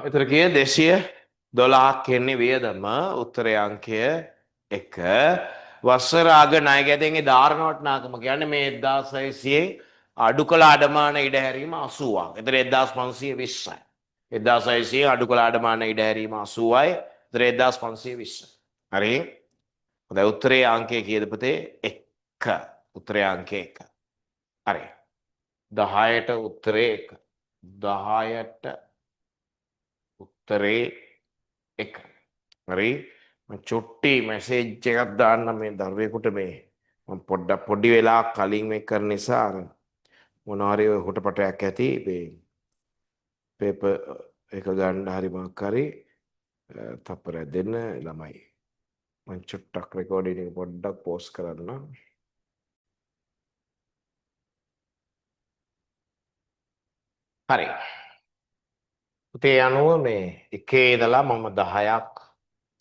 එතර කිය 212ක් කියන්නේ වියදම උත්තරය අංකය 1 වසර අග ණය ගැතියන්ගේ ධාරණ වටිනාකම කියන්නේ මේ 1600 අඩු කළ අඩමාන ඉඩහැරීම 80ක්. එතන 1520යි. 1600 අඩු කළ අඩමාන ඉඩහැරීම 80යි. එතන 1520. හරි. හොඳයි උත්තරේ අංකය කීයද පුතේ? 1. උත්තරේ අංකය 1. හරි. 10ට උත්තරේ 1. 10ට උත්තරේ 1. හරි. මම චුට්ටි මැසේජ් එකක් දාන්න මේ දරුවෙකුට මේ මම පොඩි වෙලාවක් කලින් මේක කරන නිසා මොනවා හරි හොටපටයක් ඇති මේ පේපර් එක ගන්න හරි මොකක් හරි තප්පරයක් දෙන්න ළමයි. මං චුට්ටක් රෙකෝඩින් එක පොඩ්ඩක් පෝස්ට් කරන්න. හරි. පුතේ අනුව මේ එකේ ඉඳලා මම 10ක්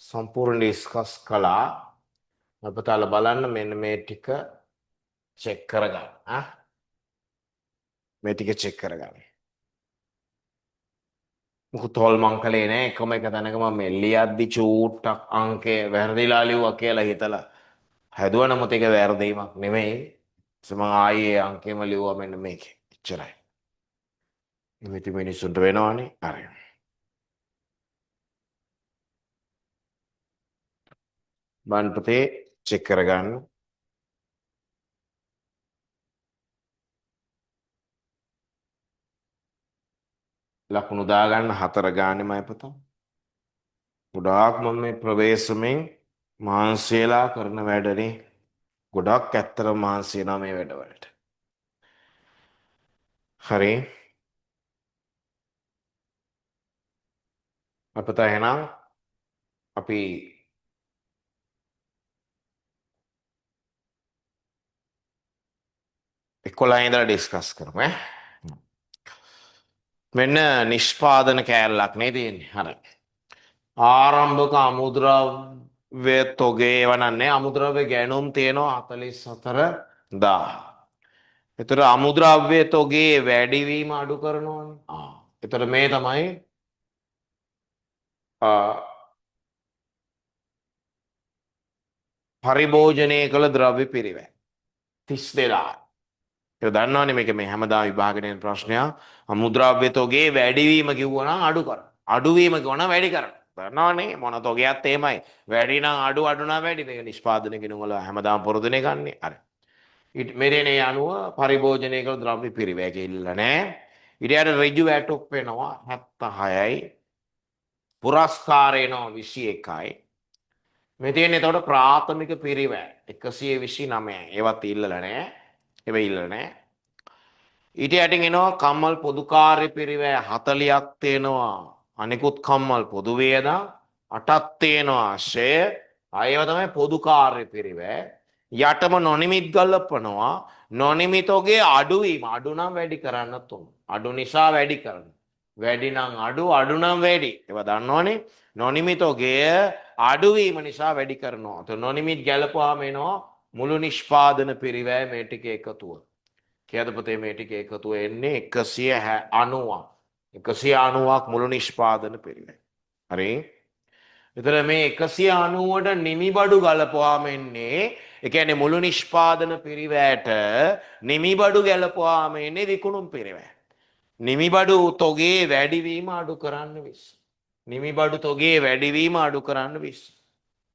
සම්පූර්ණ ඩිස්කස් කළා. අපතාල බලන්න මෙන්න මේ ටික චෙක් කරගන්න. මේ ටික චෙක් කරගන්න. මුකුත් හොල්මන් කළේ නෑ. එකම එක තැනක මම ලියද්දි චූට්ටක් අංකේ වැරදිලා ලිව්වා කියලා හිතලා හැදුවා. නමුත් ඒක වැරදීමක් නෙමෙයි. මම ආයේ අංකෙම ලිව්වා මෙන්න මේකේ. එච්චරයි. ඉතින් මිනිස්සුන්ට වෙනවනේ. හරි. බලන්න පුතේ චෙක් කරගන්න. ලකුණු දාගන්න 4 ගානෙමයි පුතා. ගොඩාක් මම මේ ප්‍රවේශමෙන් මහන්සියලා කරන වැඩනේ. ගොඩක් ඇත්තටම මහන්සි වෙනවා මේ වැඩවලට. හරි. අපිට එහෙනම් අපි 11 ඉඳලා ඩිස්කස් කරමු ඈ. මෙන්න නිෂ්පාදන කෑල්ලක් නේ තියෙන්නේ. හරි. ආරම්භක අමුද්‍රව්‍ය තොගේ වනන්නේ අමුද්‍රව්‍ය ගැනුම් තියෙනවා 44000. එතකොට අමුද්‍රව්‍ය තොගේ වැඩිවීම අඩු කරනවානේ. එතකොට මේ තමයි පරිභෝජනය කළ ද්‍රව්‍ය පිරිවැය 32000. ඒක දන්නවනේ මේක මේ හැමදාම විභාගයෙන් ප්‍රශ්නයක්. අමුද්‍රව්‍ය තොගේ වැඩිවීම කිව්වනම් අඩු කරන්න. අඩුවීම කිව්වනම් වැඩි කරන්න. දන්නවනේ මොන තොගයක්ත් එහෙමයි. වැඩි නම් අඩු අඩු නම් වැඩි. මේක නිෂ්පාදනය කිනුම් වල හැමදාම පොරොදුනේ ගන්නෙ. හරි. මෙරේනේ අනුව පරිභෝජනය කළ ද්‍රව්‍ය පිරිවැය කියලා නෑ. ඊට ඍජු වැටුප් වෙනවා 76යි. පුරස්කාර එනවා 21යි. මේ තියෙන්නේ එතකොට ප්‍රාථමික පිරිවැය 129යි. ඒවත් ඉල්ලලා නෑ. හැබැයි ඉල්ලලා නෑ. ඊට යටින් එනවා කම්මල් පොදු කාර්ය පිරිවැය 40ක් තියෙනවා. අනිකුත් කම්මල් පොදු වේදා 8ක් තියෙනවා. ෂය අයව තමයි පොදු කාර්ය පිරිවැය. යටම නොනිමිත් ගලපනවා. නොනිමිතෝගේ අඩුවීම අඩු නම් වැඩි කරන්නත් උන්. අඩු නිසා වැඩි කරන්න. වැඩි නම් අඩු අඩු නම් වැඩි. ඒවා දන්නවනේ. නොනිමිතෝගේ අඩුවීම නිසා වැඩි කරනවා. તો නොනිමිත් ගැලපුවාම එනවා මුළු නිෂ්පාදන පිරිවැය මේ ටික එකතුව. කියද පුතේ මේ ටික එකතුව එන්නේ 190ක්. 190ක් මුළු නිෂ්පාදන පිරිවැය. හරි. එතන මේ 190ට නිමිබඩු ගලපුවාම එන්නේ ඒ කියන්නේ මුළු නිෂ්පාදන පිරිවැයට නිමිබඩු ගැලපුවාම එන්නේ විකුණුම් පිරිවැය. නිමිබඩු තොගේ වැඩිවීම අඩු කරන්න විශ්ස. නිමිබඩු තොගේ වැඩිවීම අඩු කරන්න විශ්ස.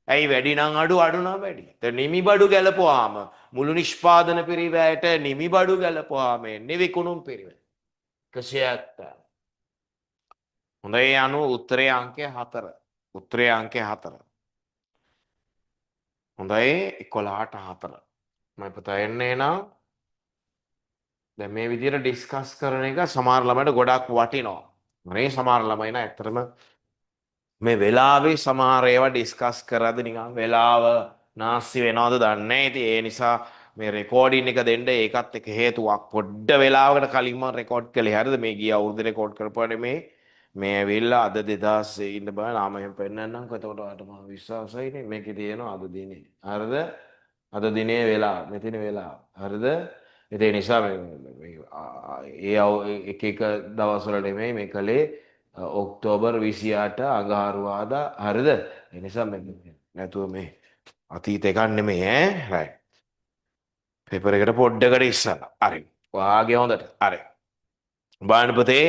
ඇයි වැඩි නම් අඩු අඩු නම් වැඩි. දැන් නිමිබඩු ගැලපුවාම මුළු නිෂ්පාදන පිරිවැයට නිමිබඩු ගැලපුවාම එන්නේ විකුණුම් පිරිවැය. 170. හොඳයි අනුව උත්තරේ අංකය 4. උත්තරේ අංකය 4. හොඳයි 11ට 4. මම පුතා එන්නේ නම් දැන් මේ විදිහට ඩිස්කස් කරන එක සමහර ළමයිට ගොඩක් වටිනවා. මේ සමහර ළමයි නා ඇත්තටම මේ වෙලාවේ සමහර ඒවා ඩිස්කස් කරද්ද නිකන් වෙලාව නාස්ති වෙනවද දන්නේ නැහැ. ඉතින් ඒ නිසා මේ රෙකෝඩින් එක දෙන්න ඒකත් එක හේතුවක්. පොඩ්ඩ වෙලාවකට කලින් මම රෙකෝඩ් කළේ. හරිද? මේ ගිය අවුරුද්දේ රෙකෝඩ් කරපුවා නෙමේ. මේ ඇවිල්ලා අද 2000 ඉන්න බෑ නාමයෙන් පෙන්නන්නම්. එතකොට ඔයාලට මම විශ්වාසයිනේ මේකේ තියෙනවා අද දිනේ. හරිද? අද දිනේ වෙලාව. මෙතන වෙලාව. හරිද? ඒ නිසා ඒ එක එක දවස්වල නෙමෙයි මේ කලේ ඔක්තෝබර් 28 අඟහරුවාදා. හරිද? ඒ නිසා නැතුව මේ අතීත එකක් නෙමෙයි ඈ. රයිට්. පේපර් එකට පොඩ්ඩකට ඉස්සලා. හරි. වාගේ හොඳට. හරි. බලන්න පුතේ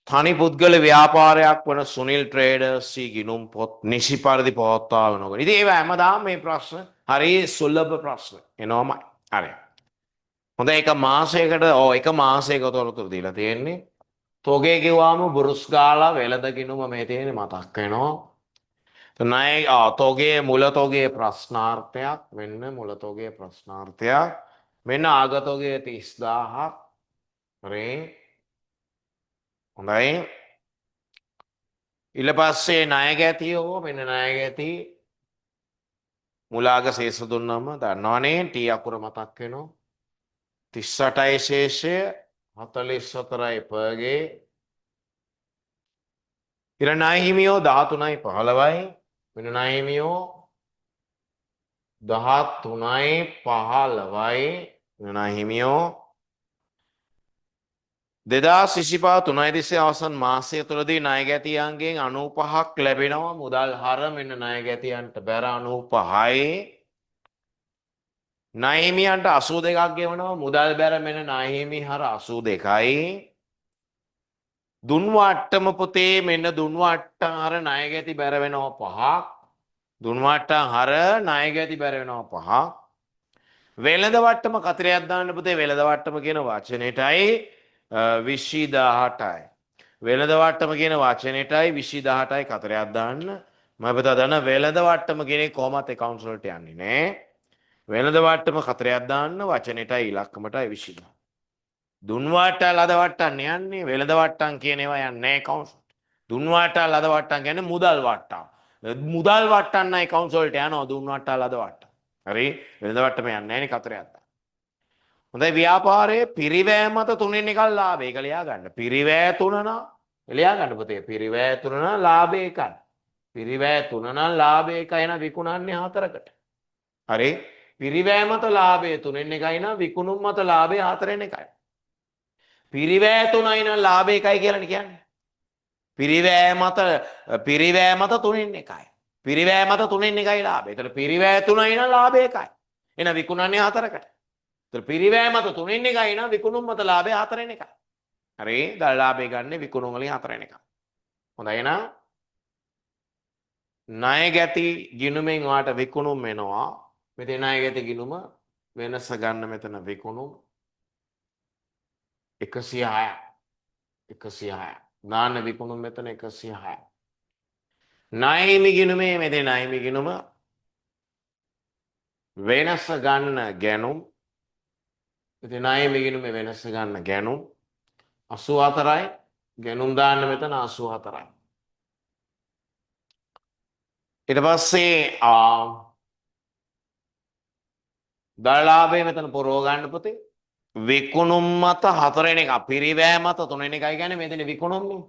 තනි පුද්ගල ව්‍යාපාරයක් වන සුනිල් ට්‍රේඩර්ස්ී ගිනුම් පොත් නිසි පරිදි පවත්වා වනකොට. ඉතින් ඒවා හැමදාම මේ ප්‍රශ්න හරි සුලභ ප්‍රශ්න එනවාමයි. හරි. හොඳ එක මාසයකට එක මාසයක තොරතුරු දීලා තියෙන්නේ. තොගේ කිව්වාම බුරුස් ගාලා වෙළඳ ගිණුම මේ තියෙන්නේ මතක් වෙනවා. ණය තොගේ මුල තොගේ ප්‍රශ්නාර්ථයක් මෙන්න මුල තොගේ ප්‍රශ්නාර්ථයක් මෙන්න ආගතොගේ 30000ක් හරි හොඳයි ඊට පස්සේ ණය ගැතියෝ මෙන්න ණය ගැති මුලාග ශේෂ දුන්නම දන්නවනේ T අකුර මතක් වෙනවා 38යි ශේෂය 44යි පගේ ඉර ණය හිමියෝ 13යි 15යි මෙන්න ණය හිමියෝ 13යි 15යි මෙන්න ණය හිමියෝ 2025 3 දිස්සේ අවසන් මාසය තුළදී ණය ගැතියන්ගෙන් 95ක් ලැබෙනවා මුදල් හර මෙන්න ණය ගැතියන්ට බැර 95යි ණය හිමියන්ට 82ක් ගෙවනවා මුදල් බැර මෙන්න ණය හිමි හර 82යි දුන් වට්ටම පොතේ මෙන්න දුන් වට්ටම් හර ණය ගැති බැර වෙනවා 5ක් දුන් වට්ටම් හර ණය ගැති බැර වෙනවා 5ක් වෙළඳ වට්ටම කතරයක් දාන්න පුතේ වෙළඳ වට්ටම කියන වචනෙටයි 218යි වෙළඳ වට්ටම කියන වචනෙටයි 218යි කතරයක් දාන්න මම පුතා දන්න වෙළඳ වට්ටම කෙනෙක් කොහොමත් accounts වලට යන්නේ නේ වෙළඳ වට්ටම කතරයක් දාන්න වචනෙටයි ඉලක්කමටයි 218 දුන් වට්ටම් ලද වට්ටම් යන්නේ වෙළඳ වට්ටම් කියන ඒවා යන්නේ නැහැ accounts දුන් වට්ටම් ලද වට්ටම් කියන්නේ මුදල් වට්ටම් මුදල් වට්ටම් නයි accounts වලට යනවා දුන් වට්ටම් ලද වට්ටම් හරි වෙළඳ වට්ටම යන්නේ නැහැ නේ කතරයක් දාන්න හොඳයි ව්‍යාපාරයේ පිරිවෑ මත තුනෙන් එකක් ලාභ ඒක ලියා ගන්න. පිරිවෑ තුන නම් ලියා ගන්න පුතේ. පිරිවෑ තුන නම් ලාභ එකයි. පිරිවෑ තුන නම් ලාභ එකයි නම් විකුණන්නේ හතරකට. හරි. පිරිවෑ මත ලාභය තුනෙන් එකයි නම් විකුණුම් මත ලාභය හතරෙන් එකයි. පිරිවෑ තුනයි නම් ලාභ එකයි කියලා කියන්නේ. පිරිවෑ මත තුනෙන් එකයි. පිරිවෑ මත තුනෙන් එකයි ලාභය. ඒතර පිරිවෑ තුනයි නම් ලාභ එකයි. එහෙනම් විකුණන්නේ හතරකට. පිරිවෑ මත තුනෙන් එකයි නම් විකුණුම් මත ලාභය හතරෙන් එකයි. හරි දල ලාභය ගන්න විකුණුම් වලින් හතරෙන් එකයි. හොඳයි එහෙනම් ණය ගැති ගිණුමෙන් වාට විකුණුම් වෙනවා. මෙතන ණය ගැති ගිණුම වෙනස ගන්න මෙතන විකුණුම් 106ක් 106ක් දාන්න විකුණුම් මෙතන 106ක් ණය හිමි ගිණුමේ මෙතන ණය හිමි ගිණුම වෙනස ගන්න ගැනුම් ඉතින් ණය මිගිනුමේ වෙනස ගන්න ගැනුම් 84යි ගැනුම් දාන්න මෙතන 84යි ඊට පස්සේ දරලාභය මෙතන පුරව ගන්න පුතේ විකුණුම් මත හතරෙන් එක පිරිවෑ මත තුනෙන් එකයි කියන්නේ මෙතන විකුණුම්නේ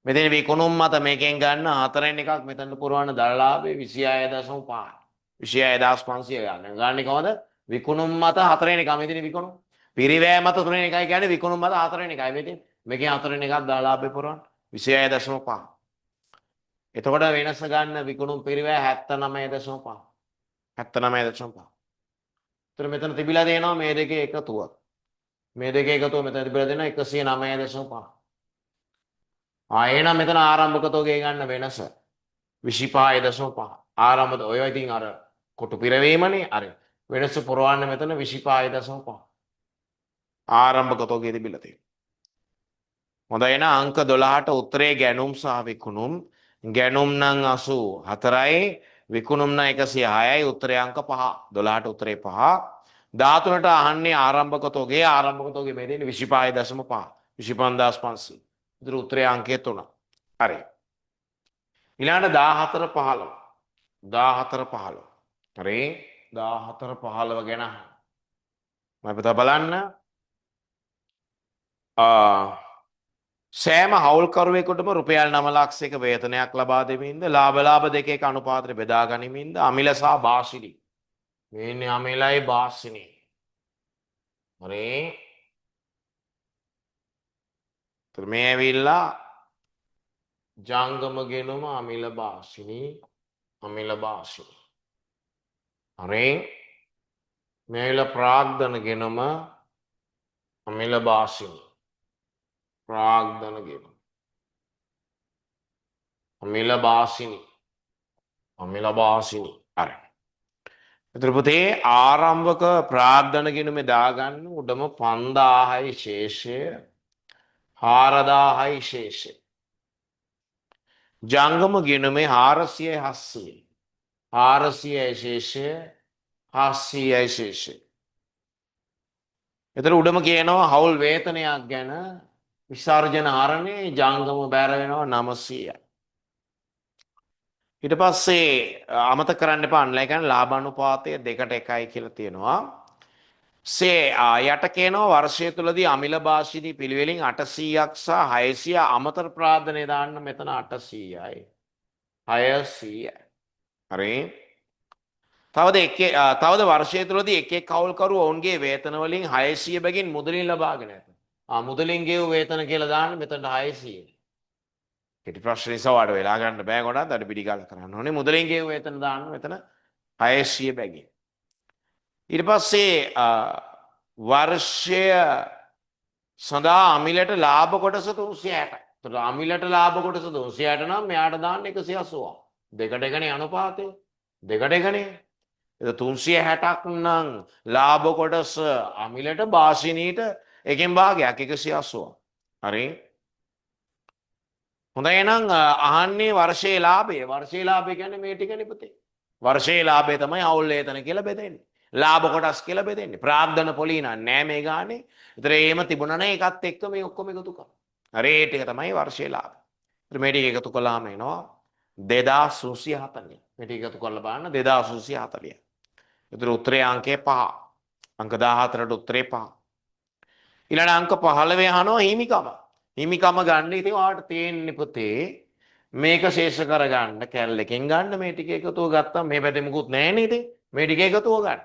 මෙතන විකුණුම් මත මේකෙන් ගන්න හතරෙන් එකක් මෙතන පුරවන දරලාභය 26.5 26500 ගන්න කොහොමද විකුණුම් මත හතරෙන් එක මෙතන විකුණුම් පිරිවෑ මත තුනෙන් එකයි කියන්නේ විකුණුම් මත හතරෙන් එකයි මෙතන මේකෙන් හතරෙන් එකක් දාලාභේ පුරවන්න 26.5 එතකොට වෙනස ගන්න විකුණුම් පිරිවෑ 79.5 79.5 එතන මෙතන තිබිලා දෙනවා මේ දෙකේ එකතුව මේ දෙකේ එකතුව මෙතන තිබිලා දෙනවා 109.5 එහෙනම් මෙතන ආරම්භක තෝගේ ගන්න වෙනස 25.5 ආරම්භක ඔය ඉතින් අර කොටු පිරවීමනේ අර වෙනස පුරවන්න මෙතන 25.5 ආරම්භක තෝගේ තිබිලා තියෙනවා. හොඳයි එහෙනම් අංක 12ට උත්තරේ ගැනුම් සහ විකුණුම් ගැනුම් නම් 84යි විකුණුම් නම් 106යි උත්තරේ අංක 5 12ට උත්තරේ 5 13ට අහන්නේ ආරම්භක තෝගේ මේ දෙන්නේ 25.5 25500 ඉතින් උත්තරේ අංකය 3 හරි ඊළඟට 14 15 14 15 හරි 14 15 ගැන මම පුතා බලන්න සෑම හවුල්කරුවෙකුටම රුපියල් 9 ලක්ෂයක වේතනයක් ලබා දෙමින්ද ලාභ දෙකක අනුපාතය බෙදා ගනිමින්ද අමිල සහ වාසිනී මේ අමිලයි වාසිනී හරි මේ ඇවිල්ලා ජංගම ගෙනුම අමිල වාසිනී හරි මේල ප්‍රාග්ධන ගෙනුම අමිල වාසිනී ප්‍රාග්ධන ගෙනුම අමිල වාසිනී හරි එතකොට පුතේ ආරම්භක ප්‍රාග්ධන ගෙනුමේ දාගන්න උඩම 5000යි ශේෂය 4000යි ශේෂය ජංගම ගෙනුමේ 400යි 700යි 400යි ශේෂය 700යි ශේෂය එතන උඩම කියනවා හවුල් වේතනයක් ගැන විසර්ජන හරණේ ජංගම බැර වෙනවා 900යි. ඊට පස්සේ අමතක කරන්න එපා අන්ලයි කියන්නේ ලාභානුපාතය 2:1යි කියලා තියෙනවා. යට කියනවා වර්ෂය තුලදී අමිල භාෂිනී පිළිවෙලින් 800ක් සහ 600 අමතර ප්‍රාර්ථනය දාන්න මෙතන 800යි 600යි. හරි. තවද වර්ෂය තුලදී එක් කවුල්කරුවෝ ඔවුන්ගේ වේතන වලින් 600 බැගින් මුදලින් ලබාගෙන ඇත. මුදලින් ගෙවු වේතන කියලා දාන්න මෙතනට 600. කෙටි ප්‍රශ්න නිසා වාට වෙලා ගන්න බෑ ගොඩක් අඩ පිටි ගාලා කරන්න ඕනේ. මුදලින් ගෙවු වේතන දාන්න මෙතන 600 බැගින්. ඊට පස්සේ වර්ෂය සඳහා අමිලට ලාභ කොටස 360යි. එතකොට අමිලට ලාභ කොටස 360 නම් මෙයාට දාන්න 180. දෙකට එකනේ අනුපාතය. දෙකට එකනේ. එතකොට 360ක් නම් ලාභ කොටස අමිලට භාෂිනීට එකෙන් භාගයක් 180. හරි. හොඳයි එහෙනම් අහන්නේ වර්ෂයේ ලාභය. වර්ෂයේ ලාභය කියන්නේ මේ ටිකනේ පුතේ. වර්ෂයේ ලාභය තමයි අවුල් වේතන කියලා බෙදෙන්නේ. ලාභ කොටස් කියලා බෙදෙන්නේ. ප්‍රාග්ධන පොලී නෑ මේ ගානේ. ඒතර එහෙම තිබුණා නේ ඒකත් එක්ක මේ ඔක්කොම එකතු කරා. හරි ඒ ටික තමයි වර්ෂයේ ලාභය. ඒතර මේ ටික එකතු කළාම එනවා 2840. මේ ටික එකතු කරලා බලන්න 2840. ඒතර උත්තරේ අංකය 5. අංක 14ට උත්තරේ 5. ඊළඟ අංක 15 අහනවා හිමිකම. හිමිකම ගන්න ඉතින් ඔයාලට තේන්නේ පුතේ මේක ශේෂ කරගන්න කැලලකින් ගන්න මේ ටික එකතුව ගත්තම මේ පැත්තේ මුකුත් නැහැ නේද මේ ටික එකතුව ගන්න.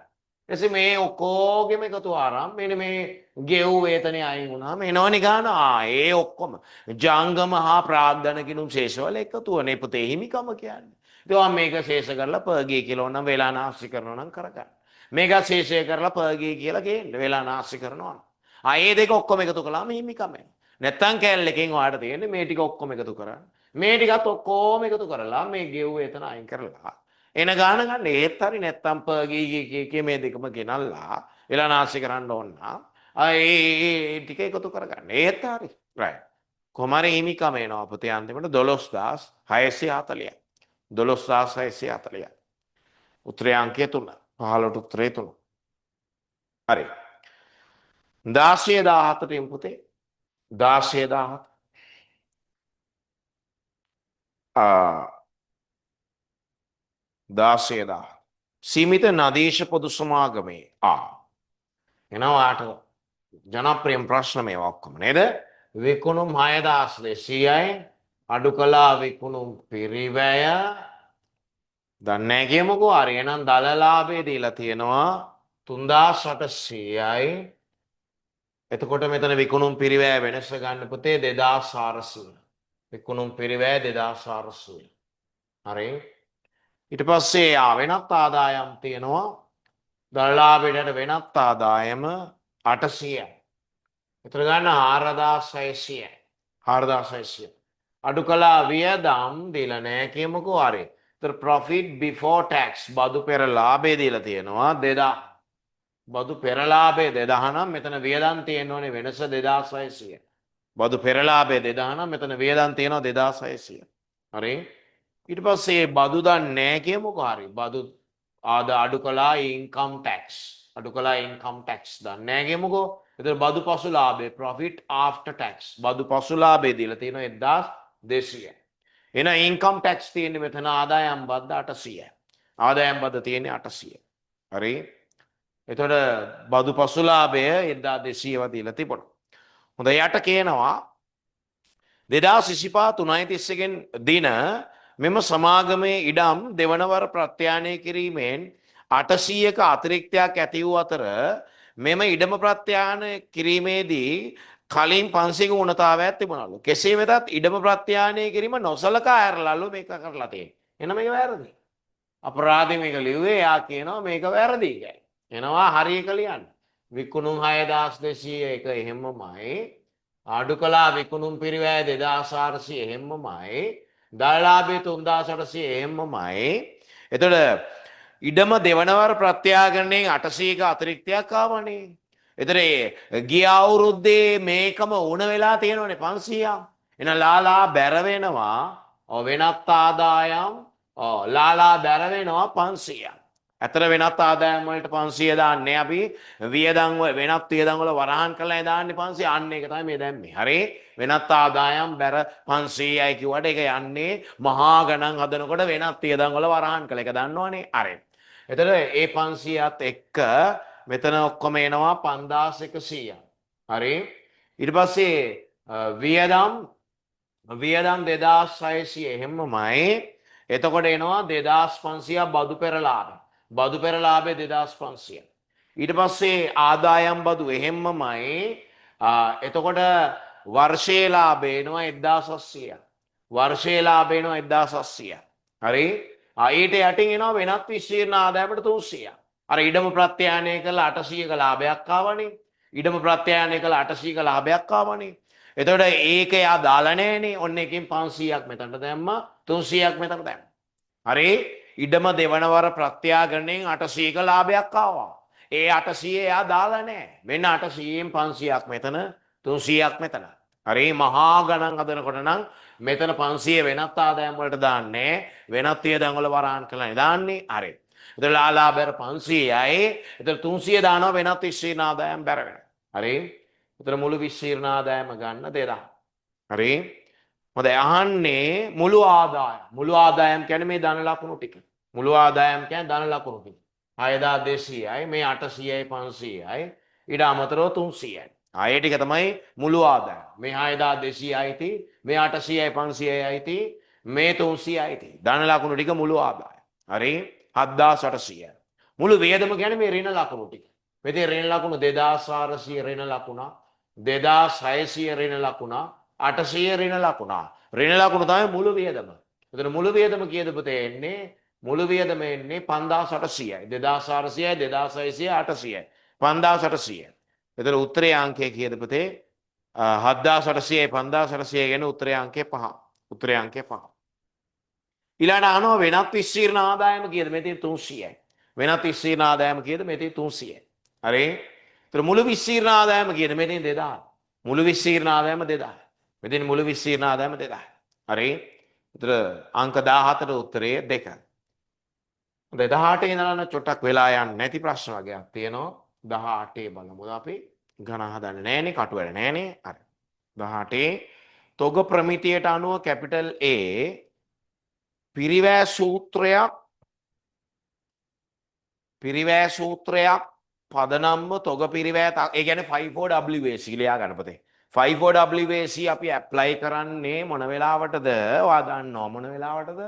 ඊටසේ මේ ඔක්කොගෙම එකතුව ආරම් මෙන්න මේ ගෙව් වේතනේ අයින් වුණාම එනවනේ ගන්න ඒ ඔක්කොම ජංගම හා ප්‍රාග්ධන කිනුම් ශේෂවල එකතුවනේ පුතේ හිමිකම කියන්නේ. ඉතින් මේක ශේෂ කරලා පර්ගී කියලා නම් වෙලා නාස්ති කරනවා නම් කරගන්න. මේක ශේෂය කරලා පර්ගී කියලා ගේන්න වෙලා නාස්ති කරනවා. ඒ දෙක ඔක්කොම එකතු කළාම හිමිකම එනවා. නැත්තම් කැලලකින් ඔයාලට තියෙන්නේ මේ ටික ඔක්කොම එකතු කරන්න. මේ ටිකත් ඔක්කොම එකතු කරලා මේ ගෙව් වේතන අයින් කරලා එන ගාන ගන්න ඒත් හරි නැත්තම් පර්ගී මේ දෙකම ගෙනල්ලා වෙලා නාස්ති කරන්න ඕන නම් ඒ ටික එකතු කරගන්න. ඒත් හරි. right. කොමාරේ හිමිකම එනවා පුතේ අන්තිමට 12640. 12640. උත්තරේ අංකය 3. 15ට උත්තරේ 3. හරි. 16017 පුතේ 16017 16 සීමිත නදීශ පොදු සමාගමේ එනවාට ජනප්‍රියම් ප්‍රශ්න මේවා ඔක්කොම නේද විකුණුම් 6200යි අඩු කළා විකුණුම් පිරිවැය දන්නේ නැහැ කියමුකෝ හරි එහෙනම් දල ලාභය දීලා තියෙනවා 3800යි එතකොට මෙතන විකුණුම් පිරිවැය වෙනස ගන්න පුතේ 2400 විකුණුම් පිරිවැය 2400 හරි ඊට පස්සේ වෙනත් ආදායම් තියෙනවා දළලාභයට වෙනත් ආදායම 800යි. එතන ගන්න 4600යි. 4600. අඩු කළා වියදම් දීලා නැහැ කියමුකෝ හරි. ඒතර profit before tax බදු පෙර ලාභය දීලා තියෙනවා 2000. බදු පෙර ලාභය 2000 නම් මෙතන වියදම් තියෙන්න ඕනේ වෙනස 2600. බදු පෙර ලාභය 2000 නම් මෙතන වියදම් තියෙනවා 2600. හරි. ඊට පස්සේ බදු දන්නේ නැහැ කියමුකෝ හරි බදු අඩු කළා ඉන්කම් ටැක්ස් අඩු කළා ඉන්කම් ටැක්ස් දන්නේ නැහැ කියමුකෝ එතන බදු පසු ලාභය profit after tax බදු පසු ලාභය දීලා තියෙනවා 1200යි එන ඉන්කම් ටැක්ස් තියෙන්නේ මෙතන ආදායම් බද්ද 800යි ආදායම් බද්ද තියෙන්නේ 800යි හරි එතකොට බදු පසු ලාභය 1200ව දීලා තිබුණා හොඳ යට කියනවා 2025 3.31 ගෙන් දින මෙම සමාගමේ ඉඩම් දෙවනවර ප්‍රත්‍යානය කිරීමෙන් 800ක අතිරික්තයක් ඇති වූ අතර මෙම ඉඩම ප්‍රත්‍යානය කිරීමේදී කලින් 500ක උණතාවයක් තිබුණලු. කෙසේ වෙතත් ඉඩම ප්‍රත්‍යානය කිරීම නොසලකා ඇරලාලු මේක කරලා තියෙන්නේ. එහෙනම් මේක වැරදි. අපරාධي මේක ලිව්වේ යා කියනවා මේක වැරදි කියලා. එනවා හරි එක ලියන්න. විකුණුම් 6200 එක එහෙමමයි. අඩු කළා විකුණුම් පිරිවැය 2400 එහෙමමයි. දළලාභය 3800 එහෙමමයි. එතකොට ඉඩම දෙවනවර ප්‍රත්‍යාගණයෙන් 800ක අතිරික්තයක් ආවනේ. එතකොට ගිය අවුරුද්දේ මේකම උණ වෙලා තියෙනවනේ 500ක්. එන ලාලා බැර වෙනවා වෙනත් ආදායම් ලාලා බැර වෙනවා 500ක්. ඇතර වෙනත් ආදායම් වලට 500 දාන්නේ අපි වියදම් වෙනත් වියදම් වල වරහන් කරලා දාන්නේ 500 අන්න ඒක තමයි මේ දැම්මේ. හරි වෙනත් ආදායම් බැර 500යි කිව්වට ඒක යන්නේ මහා ගණන් හදනකොට වෙනත් වියදම් වල වරහන් කළ එක දන්නවනේ. හරි. එතකොට ඒ 500ත් එක්ක මෙතන ඔක්කොම එනවා 5100. හරි. ඊට පස්සේ වියදම් 2600 එහෙමමයි. එතකොට එනවා 2500 බදු පෙරලාභය. බදු පෙරලාභය 2500. ඊට පස්සේ ආදායම් බදු එහෙමමයි. එතකොට වර්ෂයේ ලාභය එනවා 1700. වර්ෂයේ ලාභය එනවා 1700. හරි? ඊට යටින් එනවා වෙනත් විස්තීර්ණ ආදායමට 300. අර ඉඩම ප්‍රත්‍යායනය කළා 800ක ලාභයක් ආවනේ. ඉඩම ප්‍රත්‍යායනය කළා 800ක ලාභයක් ආවනේ. එතකොට ඒක එයා දාලා නැහනේ. ඔන්න එකකින් 500ක් මෙතනට දැම්මා 300ක් මෙතනට දැම්මා. හරි ඉඩම දෙවනවර ප්‍රත්‍යාගණයෙන් 800ක ලාභයක් ආවා. ඒ 800 එයා දාලා නැහැ. මෙන්න 800න් 500ක් මෙතන 300ක් මෙතන. හරි මහා ගණන් හදනකොට නම් මෙතන 500 වෙනත් ආදායම් වලට දාන්නේ වෙනත් වියදම් වල වරහන් කරලා දාන්නේ. හරි. එතන ලාභය 500යි. එතන 300 දානවා වෙනත් විශ්ීර්ණ ආදායම් බැර වෙනවා. හරි එතන මුළු විශ්ීර්ණ ආදායම ගන්න 2000. හරි මොකද අහන්නේ මුළු ආදායම. මුළු ආදායම් කියන්නේ මේ ධන ලකුණු ටික. මුළු ආදායම් කියන්නේ ධන ලකුණු ටික. 6200යි මේ 800යි 500යි ඊට අමතරව 300යි. ඒ ටික තමයි මුළු ආදායම. මේ 6200යි අයිති මේ 800යි 500යි අයිති මේ 300යි අයිති. ධන ලකුණු ටික මුළු ආදායම. හරි 7800යි. මුළු වියදම කියන්නේ මේ ඍණ ලකුණු ටික. මෙතේ ඍණ ලකුණු 2400 ඍණ ලකුණ 2600 ඍණ ලකුණ 800 ඍණ ලකුණ. ඍණ ලකුණු තමයි මුළු වියදම. එතන මුළු වියදම කීයද පුතේ එන්නේ? මුළු වියදම එන්නේ 5800යි. 2400යි 2600යි 800යි. 5800යි. එතන උත්තරේ අංකය කීයද පුතේ? 7800යි 5800 ගැන උත්තරේ අංකය 5. උත්තරේ අංකය 5. ඊළඟට අහනවා වෙනත් විස්තීර්ණ ආදායම කීයද? මෙතේ 300යි. වෙනත් විස්තීර්ණ ආදායම කීයද? මෙතේ 300යි. හරි? එතන මුළු විස්තීර්ණ ආදායම කීයද? මෙතේ 2000. මුළු විස්තීර්ණ ආදායම 2000. මෙතන මුළු විස්තීර්ණ ආදායම 2000. හරි? එතන අංක 17ට උත්තරය 2. 18 ඉඳලා චොට්ටක් වෙලා යන්නේ නැති ප්‍රශ්න වගේක් තියෙනවා. 18 බලමු අපි. ගණන් හදන්නේ නැහනේ, කටු වැඩ නැහනේ. හරි. 18 තොග ප්‍රමිතියට අනුව කැපිටල් A පිරිවැය සූත්‍රයක් පදනම්ව තොග පිරිවැය ඒ කියන්නේ 54WAC ලියා ගන්න පුතේ. 54WAC අපි ඇප්ලයි කරන්නේ මොන වෙලාවටද? ඔයා දන්නවා මොන වෙලාවටද?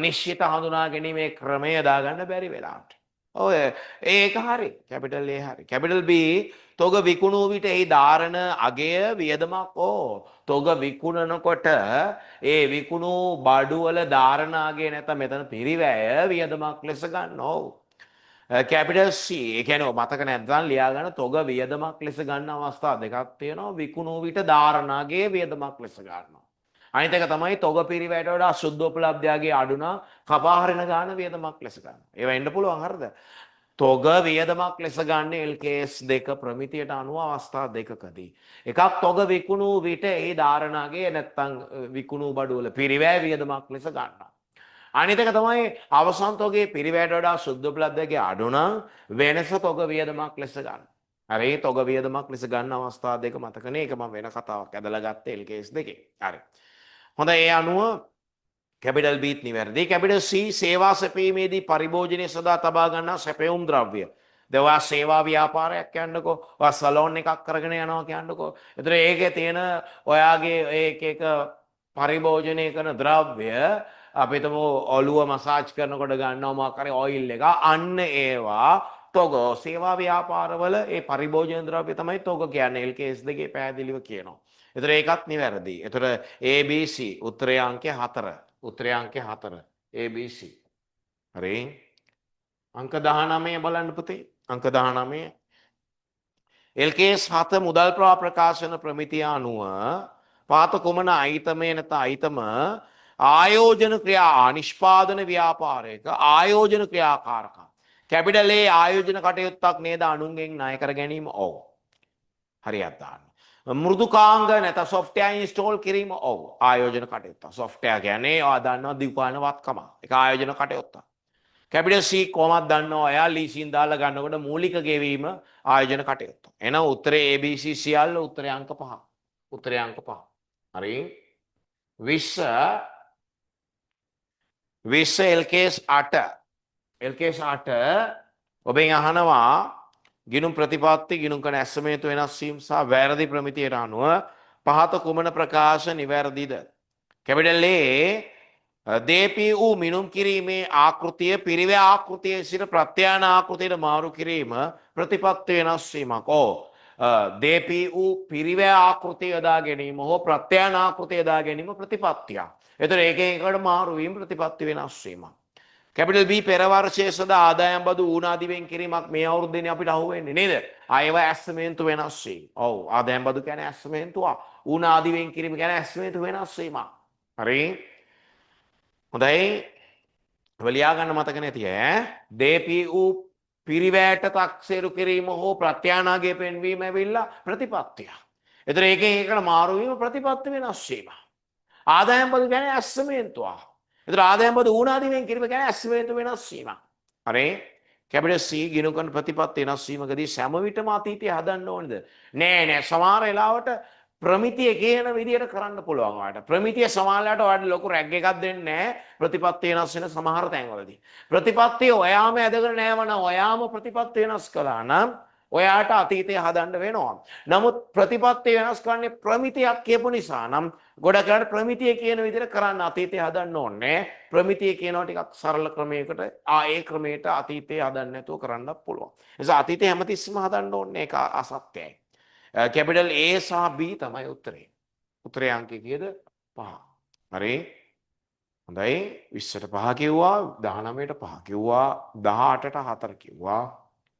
නිශ්චිත හඳුනා ගැනීමේ ක්‍රමය දාගන්න බැරි වෙලාවට. ඔය ඒක හරි. කැපිටල් A හරි. කැපිටල් B තොග විකුණු විට ඒ ධාරණ අගය වියදමක් තොග විකුණනකොට ඒ විකුණු බඩු වල ධාරණ අගය නැත්නම් මෙතන පිරිවැය වියදමක් ලෙස ගන්න. ඔව්. කැපිටල් C ඒ කියන්නේ මතක නැත්නම් ලියා ගන්න තොග වියදමක් ලෙස ගන්න අවස්ථා දෙකක් තියෙනවා. විකුණු විට ධාරණ අගය වියදමක් ලෙස ගන්නවා. අනිත් එක තමයි තොග පිරිවැයට වඩා සුද්ධෝපලබ්ධයාගේ අඩු නම් කපා හරින ගාන වියදමක් ලෙස ගන්න. ඒවා එන්න පුළුවන් හරිද? තොග වියදමක් ලෙස ගන්න LKS 2 ප්‍රමිතියට අනුව අවස්ථා දෙකකදී. එකක් තොග විකුණු විට ඒ ධාරණාගේ නැත්තම් විකුණු බඩුවල පිරිවැය වියදමක් ලෙස ගන්නවා. අනිත් එක තමයි අවසන් තොගේ පිරිවැයට වඩා සුද්ධෝපලබ්ධයාගේ අඩු නම් වෙනස තොග වියදමක් ලෙස ගන්න. හරි තොග වියදමක් ලෙස ගන්න අවස්ථා දෙක මතකනේ. ඒක මම වෙන කතාවක් ඇදලා ගත්තේ LKS 2. හරි. හොඳ ඒ අනුව කැපිටල් B නිවැරදි. කැපිටල් C සේවා සැපීමේදී පරිභෝජනය සඳහා තබා ගන්නා සැපයුම් ද්‍රව්‍ය. දැන් ඔයා සේවා ව්‍යාපාරයක් කියන්නකෝ. ඔයා සලෝන් එකක් කරගෙන යනවා කියන්නකෝ. ඒතර ඒකේ තියෙන ඔයාගේ ඒක එක පරිභෝජනය කරන ද්‍රව්‍ය අපි හිතමු ඔළුව මසාජ් කරනකොට ගන්නවා මොකක් හරි ඔයිල් එක. අන්න ඒවා තොග සේවා ව්‍යාපාරවල ඒ පරිභෝජන ද්‍රව්‍ය තමයි තොග කියන්නේ. LKS 2 පැහැදිලිව කියනවා. එතකොට ඒකත් නිවැරදි. එතකොට ABC උත්තරේ අංකය 4. උත්තරේ අංකය 4. ABC. හරි. අංක 19 බලන්න පුතේ. අංක 19. LKS 7 මුදල් ප්‍රවාහ ප්‍රකාශන ප්‍රමිතිය අනුව පාත කුමන අයිතමේ නැත අයිතම ආයෝජන ක්‍රියා නිෂ්පාදන ව්‍යාපාරයක ආයෝජන ක්‍රියාකාරකම්. කැපිටල් A ආයෝජන කටයුත්තක් නේද අනුන්ගෙන් ණය කර ගැනීම. ඔව්. හරියට දාන්න. මෘදුකාංග නැත software install කිරීම. ඔව්. ආයෝජන කටයුත්ත. software කියන්නේ ඔයා දන්නවා දීපාන වත්කම. ඒක ආයෝජන කටයුත්ත. කැපිටල් C කොහොමද දන්නවා? එයා ලීසින් දාලා ගන්නකොට මූලික ගෙවීම ආයෝජන කටයුත්ත. එහෙනම් උත්තරේ ABC සියල්ල උත්තරේ අංක 5. උත්තරේ අංක 5. හරි. 20 LKS 8 LKS 8 ඔබෙන් අහනවා ගිණුම් ප්‍රතිපත්ති ගිණුම් කරන ඇස්තමේන්තු වෙනස් වීම සහ වැරදි ප්‍රමිතියට අනුව පහත කුමන ප්‍රකාශ නිවැරදිද? කැපිටල් A දේපී වූ මිනුම් කිරීමේ ආකෘතිය පිරිවැ ආකෘතියේ සිට ප්‍රත්‍යාන ආකෘතියට මාරු කිරීම ප්‍රතිපත්ති වෙනස් වීමක්. දේපී වූ පිරිවැ ආකෘතිය යොදා ගැනීම හෝ ප්‍රත්‍යාන ආකෘතිය යොදා ගැනීම ප්‍රතිපත්තියක්. එතකොට එකකින් එකට මාරු වීම ප්‍රතිපත්ති වෙනස් වීමක්. කැපිටල් B පෙර වර්ෂයේ සදා ආදායම් බදු ඌනාදි වෙන් කිරීමක් මේ අවුරුද්දේනේ අපිට අහුවෙන්නේ නේද? ඒව ඇස්තමේන්තු වෙනස් වීම. ඔව් ආදායම් බදු කියන්නේ ඇස්තමේන්තුව. ඌනාදි වෙන් කිරීම කියන්නේ ඇස්තමේන්තු වෙනස් වීමක්. හරි. හොඳයි. වලියා ගන්න මතක නැති ඈ. දේපී වූ පිරිවැයට තක්සේරු කිරීම හෝ ප්‍රත්‍යානාගේ පෙන්වීම ඇවිල්ලා ප්‍රතිපත්තිය. ඒතර ඒකෙන් එකට මාරු වීම ප්‍රතිපත්ති වෙනස් වීම. ආදායම් බදු කියන්නේ ඇස්තමේන්තුව. එතකොට ආදායම් බදු ඌනාදි වෙන් කිරීම කියන්නේ ඇස්තමේන්තු වෙනස් වීම. හරි. කැපිටල් C ගිණුම් කරන ප්‍රතිපත්ති වෙනස් වීමකදී සෑම විටම අතීතය හදන්න ඕනද? නෑ සමහර වෙලාවට ප්‍රමිතිය කියන විදියට කරන්න පුළුවන් ඔයාලට. ප්‍රමිතිය සමහරලාට ඔයාලට ලොකු රැග් එකක් දෙන්නේ නැහැ ප්‍රතිපත්ති වෙනස් වෙන සමහර තැන්වලදී. ප්‍රතිපත්තිය ඔයාම ඇදගෙන නෑවනම් ඔයාම ප්‍රතිපත්ති වෙනස් කළා නම් ඔයාට අතීතය හදන්න වෙනවා. නමුත් ප්‍රතිපත්ති වෙනස් කරන්නේ ප්‍රමිතියක් කියපු නිසා නම් ගොඩක් වෙලාවට ප්‍රමිතිය කියන විදිහට කරන්න අතීතය හදන්න ඕනේ. ප්‍රමිතිය කියනවා ටිකක් සරල ක්‍රමයකට ඒ ක්‍රමයට අතීතය හදන්න නැතුව කරන්නත් පුළුවන්. ඒ නිසා අතීතය හැමතිස්සෙම හදන්න ඕනේ ඒක අසත්‍යයි. කැපිටල් A සහ B තමයි උත්තරේ. උත්තරේ අංකය කීයද? 5. හරි. හොඳයි 20ට 5 කිව්වා 19ට 5 කිව්වා 18ට 4 කිව්වා.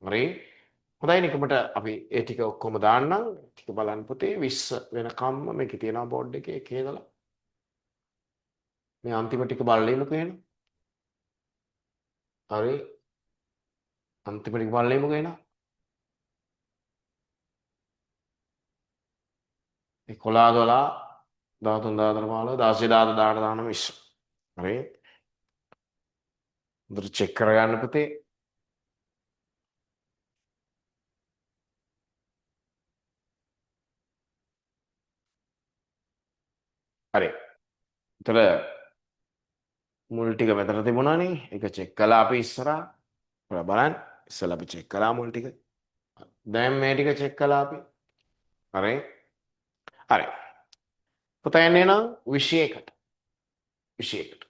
හරි. හොඳයි නිකමට අපි ඒ ටික ඔක්කොම දාන්නම්. ටික බලන්න පුතේ 20 වෙනකම්ම මේකේ තියෙනවා බෝඩ් එකේ කියලා. මේ අන්තිම ටික බලලා ඉන්නකෝ එහෙනම්. හරි. අන්තිම ටික බලලා ඉමුකෝ එහෙනම්. 11 12 13 14 15 16 17 18 19 20. හරි. හොඳට චෙක් කරගන්න පුතේ. හරි. ඒතර මුල් ටික මෙතන තිබුණානේ. ඒක චෙක් කළා අපි ඉස්සරහා. ඔයාලා බලන්න. ඉස්සෙල්ලා අපි චෙක් කළා මුල් ටික. දැන් මේ ටික චෙක් කළා අපි. හරි. හරි. පුතා එන්නේ නම් 21ට. 21ට.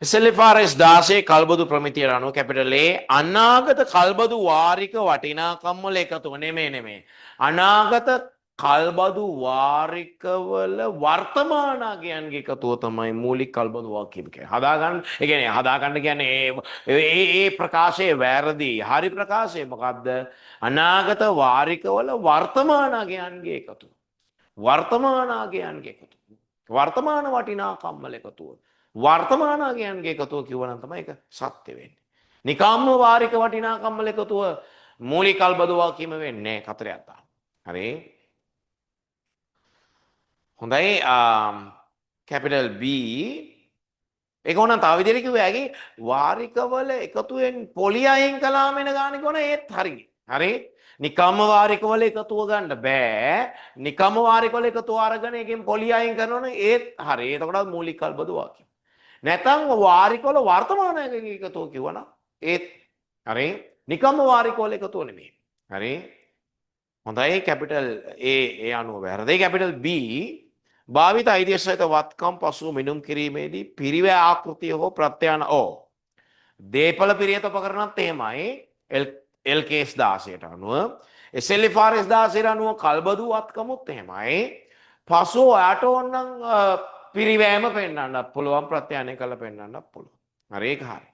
SLFRS 16 කල්බදු ප්‍රමිතියට අනුව කැපිටල් A අනාගත කල්බදු වාරික වටිනාකම් වල එකතුව නෙමෙයි. අනාගත කල්බදු වාරිකවල වර්තමානාගයන්ගේ එකතුව තමයි මූලික කල්බදු වාක්‍යය කියන්නේ. හදාගන්න කියන්නේ ඒ ප්‍රකාශයේ වැරදි. හරි ප්‍රකාශය මොකද්ද? අනාගත වාරිකවල වර්තමානාගයන්ගේ එකතුව. වර්තමානාගයන්ගේ එකතුව. වර්තමාන වටිනාකම් වල එකතුව. වර්තමානාගයන්ගේ එකතුව කිව්වනම් තමයි ඒක සත්‍ය වෙන්නේ. නිකම්ම වාරික වටිනාකම් වල එකතුව මූලික කල්බදු වාක්‍යෙම වෙන්නේ කතරයක් දාන්න. හරි. හොඳයි කැපිටල් B ඒක ඕනනම් තව විදිහට කිව්ව හැකි වාරිකවල එකතුවෙන් පොලි අයින් කළාම එන ගාන කොන ඒත් හරියි. හරි. නිකම්ම වාරිකවල එකතුව ගන්න බෑ. නිකම්ම වාරිකවල එකතුව අරගෙන එකෙන් පොලි අයින් කරනවනේ ඒත් හරි. එතකොට මූලික කල්බදු වාක්‍ය. නැත්නම් වාරිකවල වර්තමානයේ එකතුව කිව්වනම් ඒත් හරි. නිකම්ම වාරිකවල එකතුව නෙමෙයි. හරි. හොඳයි කැපිටල් A ඒ අනුව වැරදි. කැපිටල් B භාවිත අයිතිය සහිත වත්කම් පසුව මිනුම් කිරීමේදී පිරිවැ ආකෘතිය හෝ ප්‍රත්‍යාන දේපල පිරියත උපකරණත් එහෙමයි LKS 16ට අනුව SLFRS 16ට අනුව කල්බදු වත්කමුත් එහෙමයි. පසුව ඔයාට ඕනනම් පිරිවැයම පෙන්වන්නත් පුළුවන් ප්‍රත්‍යානය කරලා පෙන්වන්නත් පුළුවන්. හරි ඒක හරි.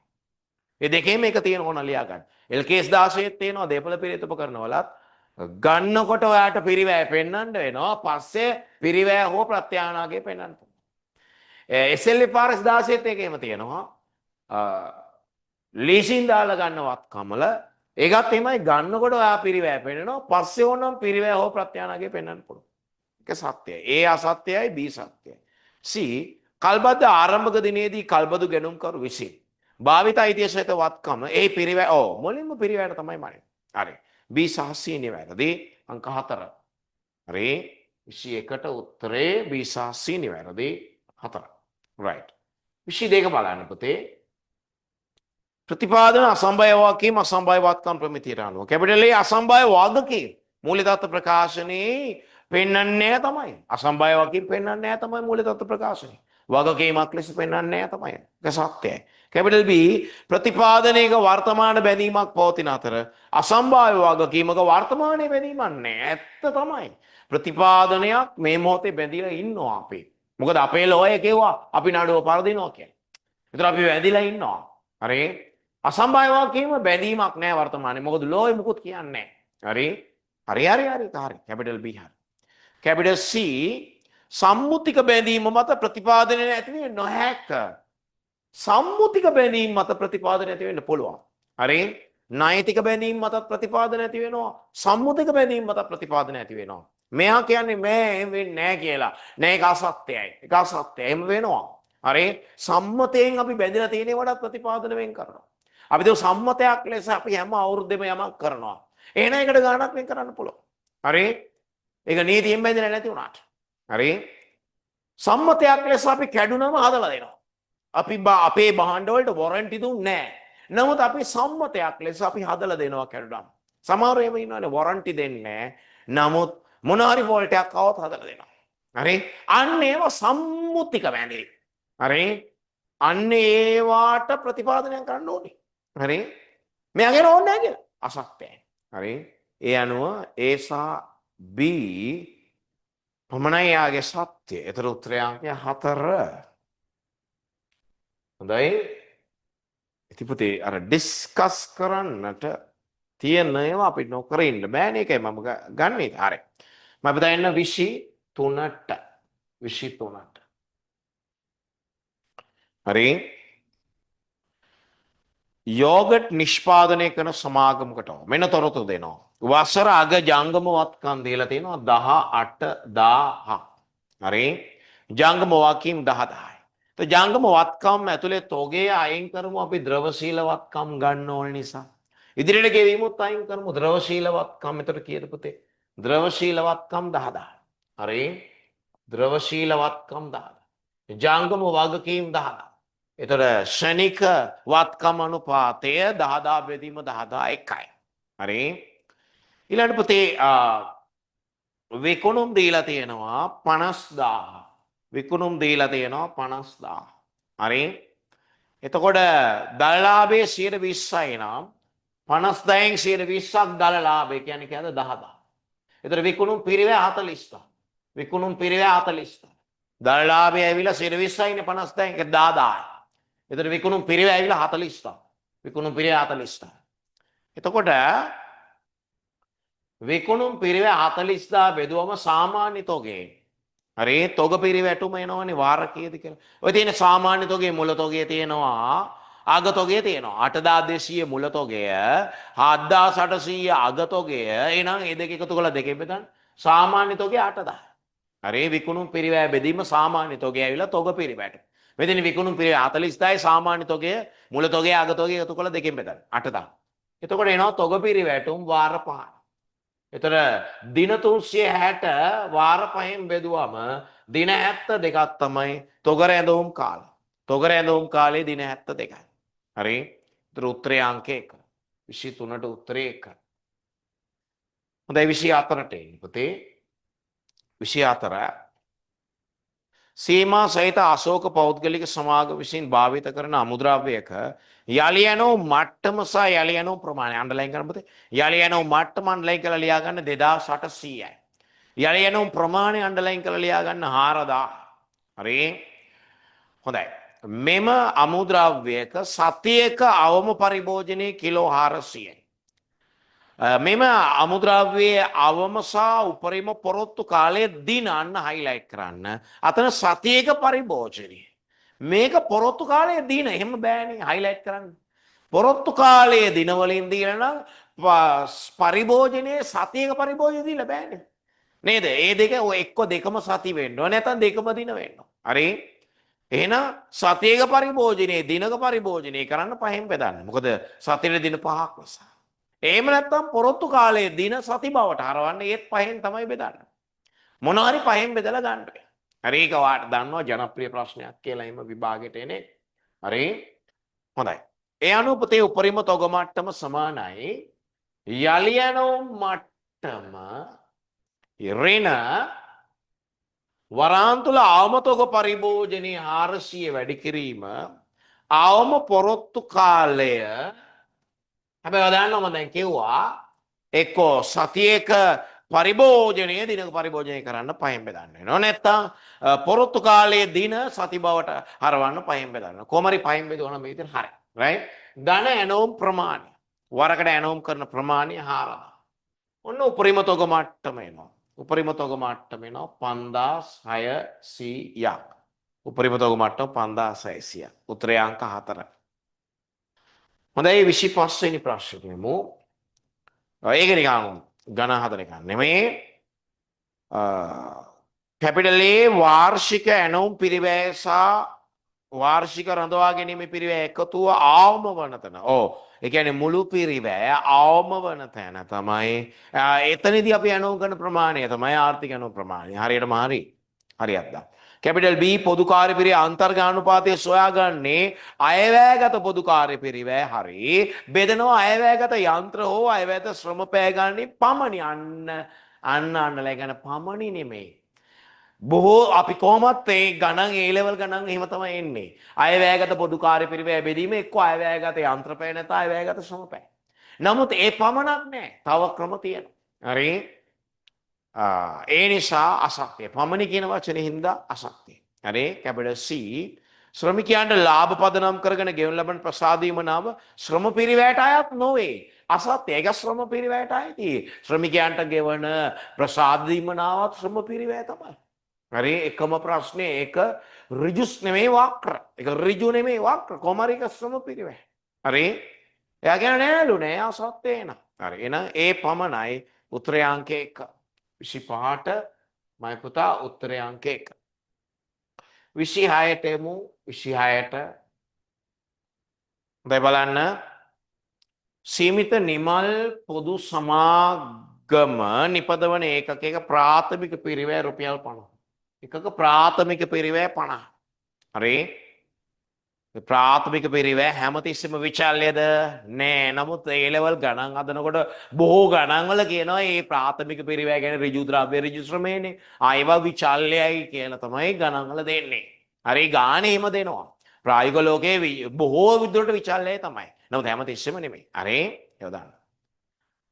මේ දෙකේම එක තියෙන ඕන ලියා ගන්න. LKS 16ත් තියෙනවා දේපල පිරියත උපකරණවලත් ගන්නකොට ඔයාට පිරිවැය පෙන්වන්න වෙනවා. පස්සේ පිරිවැය හෝ ප්‍රත්‍යානාගේ පෙන්වන්න පුළුවන්. SLFRS 16ත් එකේම තියෙනවා. ලීසින් දාලා ගන්නවත් කමල ඒකත් එහෙමයි ගන්නකොට ඔයා පිරිවැය පෙන්වනවා. පස්සේ ඕනම් පිරිවැය හෝ ප්‍රත්‍යානාගේ පෙන්වන්න පුළුවන්. ඒක සත්‍යයි. A අසත්‍යයි B සත්‍යයි. C කල්බද්ද ආරම්භක දිනේදී කල්බදු ගැනුම්කරු විසින් භාවිත අයිතිය සහිත වත්කම ඒ පිරිවැය මුලින්ම පිරිවැයට තමයි මනේ. හරි. B සහ C නිවැරදි. අංක 4. හරි. 21ට උත්තරේ B සහ C නිවැරදි 4. right. 22 බලන්න පුතේ. ප්‍රතිපාදන අසම්භය වගකීම් අසම්භය වත්කම් ප්‍රමිතියට අනුව කැපිටල් A අසම්භය වගකීම් මූලික තත්ත්ව ප්‍රකාශනයේ පෙන්වන්නේ තමයි. අසම්භය වගකීම් පෙන්වන්නේ තමයි මූලික තත්ත්ව ප්‍රකාශනයේ. වගකීමක් ලෙස පෙන්වන්නේ තමයි. ඒක සත්‍යයි. කැපිටල් B ප්‍රතිපාදනයක වර්තමාන බැඳීමක් පවතින අතර අසම්භාව්‍ය වගකීමක වර්තමානයේ බැඳීමක් නැහැ. ඇත්ත තමයි. ප්‍රතිපාදනයක් මේ මොහොතේ බැඳිලා ඉන්නවා අපි. මොකද අපේ ලෝය කිව්වා අපි නඩුව පරදිනවා කියලා. ඒතර අපි බැඳිලා ඉන්නවා. හරි? අසම්භාව්‍ය වගකීම බැඳීමක් නැහැ වර්තමානයේ. මොකද ලෝය මුකුත් කියන්නේ නැහැ. හරි. කැපිටල් B හරි. කැපිටල් C සම්මුතික බැඳීම මත ප්‍රතිපාදනය ඇති වෙන්නේ නොහැක. සම්මුතික බැඳීම් මත ප්‍රතිපාදනය ඇති වෙන්න පුළුවන්. හරි? නෛතික බැඳීම් මත ප්‍රතිපාදනය ඇති වෙනවා. සම්මුතික බැඳීම් මත ප්‍රතිපාදනය ඇති වෙනවා. මෙයා කියන්නේ මේ එහෙම වෙන්නේ නැහැ කියලා. නෑ ඒක අසත්‍යයි. ඒක අසත්‍යයි. එහෙම වෙනවා. හරි? සම්මතයෙන් අපි බැඳලා තියෙනේ වඩා ප්‍රතිපාදන වෙන් කරනවා. අපි දෝ සම්මතයක් ලෙස අපි හැම අවුරුද්දෙම යමක් කරනවා. එහෙනම් ඒකට ගාණක් වෙන් කරන්න පුළුවන්. හරි? ඒක නීතියෙන් බැඳලා නැති වුණාට. හරි? සම්මතයක් ලෙස අපි කැඩුනම හදලා දෙනවා. අපි අපේ භාණ්ඩ වලට වොරන්ටි දුන්නේ නැහැ. නමුත් අපි සම්මතයක් ලෙස අපි හදලා දෙනවා කැඩුනම. සමහරව එහෙම ඉන්නවනේ වොරන්ටි දෙන්නේ නැහැ. නමුත් මොන හරි ෆෝල්ට් එකක් આવත් හදලා දෙනවා. හරි? අන්න ඒව සම්මුතික බැඳීම්. හරි? අන්න ඒවාට ප්‍රතිපාදනය කරන්න ඕනේ. හරි? මෙයාගෙන ඕනේ නැහැ කියලා. අසත්‍යයි. හරි? ඒ අනුව A සහ B පමණයි යාගේ සත්‍ය. ඒතර උත්තරය අංකය 4. හොඳයි. ඉතින් පුතේ අර ඩිස්කස් කරන්නට තියෙන ඒවා අපි නොකර ඉන්න බෑනේ. ඒකයි මම ගන්නෙ. හරි. මම බෙදන්න 23ට. 23ට. හරි. යෝගට් නිෂ්පාදනය කරන සමාගමකට මෙන්න තොරතුරු දෙනවා. වසර අග ජංගම වත්කම් දීලා තියෙනවා 18000. හරි. ජංගම වගකීම් 10000යි. તો ජංගම වත්කම් ඇතුලේ තොගේ අයින් කරමු අපි ද්‍රවශීල වත්කම් ගන්න ඕන නිසා. ඉදිරියට ගෙවීමුත් අයින් කරමු ද්‍රවශීල වත්කම්. එතකොට කීයද පුතේ? ද්‍රවශීල වත්කම් 10000. හරි. ද්‍රවශීල වත්කම් 10000. ජංගම වගකීම් 10000. එතකොට ශනික වත්කම් අනුපාතය 10000 බෙදීම 10000 එකයි. හරි. ඊළඟට පුතේ විකුණුම් දීලා තියෙනවා 50000. විකුණුම් දීලා තියෙනවා 50000. හරි. එතකොට දල ලාභයේ 120යි නම් 50000න් 120ක් දල ලාභය කියන්නේ කෑද 10000. එතකොට විකුණුම් පිරිවැය 40ක්. විකුණුම් පිරිවැය 40ක්. දල ලාභය ඇවිල්ලා 120යිනේ 50000න් ඒක 10000යි. එතකොට විකුණුම් පිරිවැය ඇවිල්ලා 40ක්. විකුණුම් පිරිවැය 40ක්. එතකොට විකුණුම් පිරිවැය 40000 බෙදුවම සාමාන්‍ය තොගේ. හරි තොග පිරිවැටුම එනවනේ වාර කීයද කියලා. ඔය තියෙන සාමාන්‍ය තොගේ මුල තොගේ තියෙනවා අග තොගේ තියෙනවා. 8200 මුල තොගය 7800 අග තොගය. එහෙනම් මේ දෙක එකතු කරලා දෙකෙන් බෙදන්න. සාමාන්‍ය තොගේ 8000. හරි විකුණුම් පිරිවැය බෙදීම සාමාන්‍ය තොගේ ඇවිල්ලා තොග පිරිවැට. මෙතන විකුණුම් පිරිවැය 40000යි සාමාන්‍ය තොගේ මුල තොගේ අග තොගේ එකතු කරලා දෙකෙන් බෙදන්න. 8000. එතකොට එනවා තොග පිරිවැටුම් වාර 5. එතන දින 360 වාර 5න් බෙදුවම දින 72ක් තමයි තොගර ඇඳවුම් කාලය. තොගර ඇඳවුම් කාලේ දින 72යි. හරි. ඒතර උත්තරේ අංක 1. 23ට උත්තරේ 1. හොඳයි 24ට එන්න පුතේ. 24 සීමා සහිත අශෝක පෞද්ගලික සමාගම විසින් භාවිත කරන අමුද්‍රව්‍යයක යලි යනෝ මට්ටම සහ යලි යනෝ ප්‍රමාණය අන්ඩර්ලයින් කරන්න පුතේ. යලි යනෝ මට්ටම අන්ඩර්ලයින් කරලා ලියා ගන්න 2800යි. යලි යනෝ ප්‍රමාණය අන්ඩර්ලයින් කරලා ලියා ගන්න 4000. හරි. හොඳයි. මෙම අමුද්‍රව්‍යයක සතියක අවම පරිභෝජනයේ කිලෝ 400යි. මෙම අමුද්‍රව්‍යයේ අවම සහ උපරිම පොරොත්තු කාලය දින අන්න හයිලයිට් කරන්න. අතන සතියක පරිභෝජනය. මේක පොරොත්තු කාලයේ දින එහෙම බෑනේ හයිලයිට් කරන්න. පොරොත්තු කාලයේ දිනවලින් දීලා නම් පරිභෝජනයේ සතියක පරිභෝජනය දීලා බෑනේ. නේද? ඒ දෙක ඔය එක්ක දෙකම සති වෙන්න ඕන නැත්නම් දෙකම දින වෙන්න ඕන. හරි? එහෙනම් සතියක පරිභෝජනයේ දිනක පරිභෝජනය කරන්න පහෙන් බෙදන්න. මොකද සතියේ දින 5ක් නිසා. එහෙම නැත්නම් පොරොත්තු කාලයේ දින සති බවට හරවන්න ඒත් පහෙන් තමයි බෙදන්නේ. මොනවා හරි පහෙන් බෙදලා ගන්න ඕනේ. හරි ඒක වාට දන්නවා ජනප්‍රිය ප්‍රශ්නයක් කියලා එහෙම විභාගෙට එන්නේ. හරි හොඳයි. ඒ අනුව පුතේ උපරිම තොග මට්ටම සමානයි යලි යනෝ මට්ටම ඍණ වරාන් තුල අවම තොග පරිභෝජනයේ 400 වැඩි කිරීම අවම පොරොත්තු කාලය හැබැයි ඔයාලම දැන් කිව්වා එක්කෝ සතියක පරිභෝජනය දිනක පරිභෝජනය කරන්න පහෙන් බෙදන්න වෙනවා නැත්නම් පොරොත්තු කාලයේ දින සති බවට හරවන්න පහෙන් බෙදන්න. කොහමරි පහෙන් බෙදුවා නම් මේ විදිහට හරි. රයිට්? ඝන ඇනෝම් ප්‍රමාණය. වරකට ඇනෝම් කරන ප්‍රමාණය 4000. ඔන්න උපරිම තොග මට්ටම එනවා. උපරිම තොග මට්ටම එනවා 5600ක්. උපරිම තොග මට්ටම 5600ක්. උත්තරය අංක 4. හොඳයි 25 වෙනි ප්‍රශ්නෙමු. ඒක නිකන් ඝන හදන එක නෙමෙයි. කැපිටල් A වාර්ෂික ඇනෝම් පිරිවැය සහ වාර්ෂික රඳවා ගැනීම පිරිවැය එකතුව අවම වන තැන. ඒ කියන්නේ මුළු පිරිවැය අවම වන තැන තමයි එතනදී අපි ඇනෝම් කරන ප්‍රමාණය තමයි ආර්ථික ඇනෝම් ප්‍රමාණය. හරියටම හරි. හරියක්ද? කැපිටල් B පොදු කාර්ය පිරිවැය අන්තර්ගානුපාතය සොයාගන්නේ අයවැයගත පොදු කාර්ය පිරිවැය හරි බෙදනවා අයවැයගත යන්ත්‍ර හෝ අයවැයගත ශ්‍රම පෑගන්නේ පමණි. අන්නලා කියන පමණි නෙමෙයි. බොහෝ අපි කොහොමත් ඒ ගණන් ඒ ලෙවල් ගණන් එහෙම තමයි එන්නේ. අයවැයගත පොදු කාර්ය පිරිවැය බෙදීම එක්ක අයවැයගත යන්ත්‍රපෑ නැත්නම් අයවැයගත ශ්‍රමපෑ. නමුත් ඒ පමණක් නෑ. තව ක්‍රම තියෙනවා. හරි? ඒ නිසා අසත්‍ය. පමණි කියන වචනේ හින්දා අසත්‍ය. හරි? කැපිටල් C ශ්‍රමිකයන්ට ලාභ පදනම් කරගෙන ගෙවන ලබන ප්‍රසාදීම නාම ශ්‍රම පිරිවැයට අයත් නොවේ. අසත්‍ය. ඒක ශ්‍රම පිරිවැයට අයති. ශ්‍රමිකයන්ට ගෙවන ප්‍රසාදීම නාවත් ශ්‍රම පිරිවැය තමයි. හරි එකම ප්‍රශ්නේ ඒක ඍජුස් නෙමෙයි වක්‍ර. ඒක ඍජු නෙමෙයි වක්‍ර. කොහමරි එක ශ්‍රම පිරිවැය. හරි? එයා කියන්නේ නෑලු නෑ අසත්‍ය එන. හරි. එහෙනම් ඒ පමණයි උත්තරය අංක 1. 25ට මයි පුතා උත්තරය අංක 1. 26ට එමු 26ට. දැන් බලන්න සීමිත නිමල් පොදු සමාගම නිපදවන ඒකකයක ප්‍රාථමික පිරිවැය රුපියල් 50. එකක ප්‍රාථමික පිරිවැය 50. හරි? ප්‍රාථමික පිරිවැය හැමතිස්සෙම විචල්‍යද නෑ. නමුත් ඒ ලෙවල් ගණන් හදනකොට බොහෝ ගණන් වල කියනවා මේ ප්‍රාථමික පිරිවැය ගැන ඍජු ද්‍රව්‍ය ඍජු ශ්‍රමයනේ. ඒවා විචල්‍යයි කියලා තමයි ගණන් වල දෙන්නේ. හරි ගානේ එහෙම දෙනවා. ප්‍රායෝගික ලෝකයේ බොහෝ විදුරට විචල්‍යයි තමයි. නමුත් හැමතිස්සෙම නෙමෙයි. හරි? ඒක දාන්න.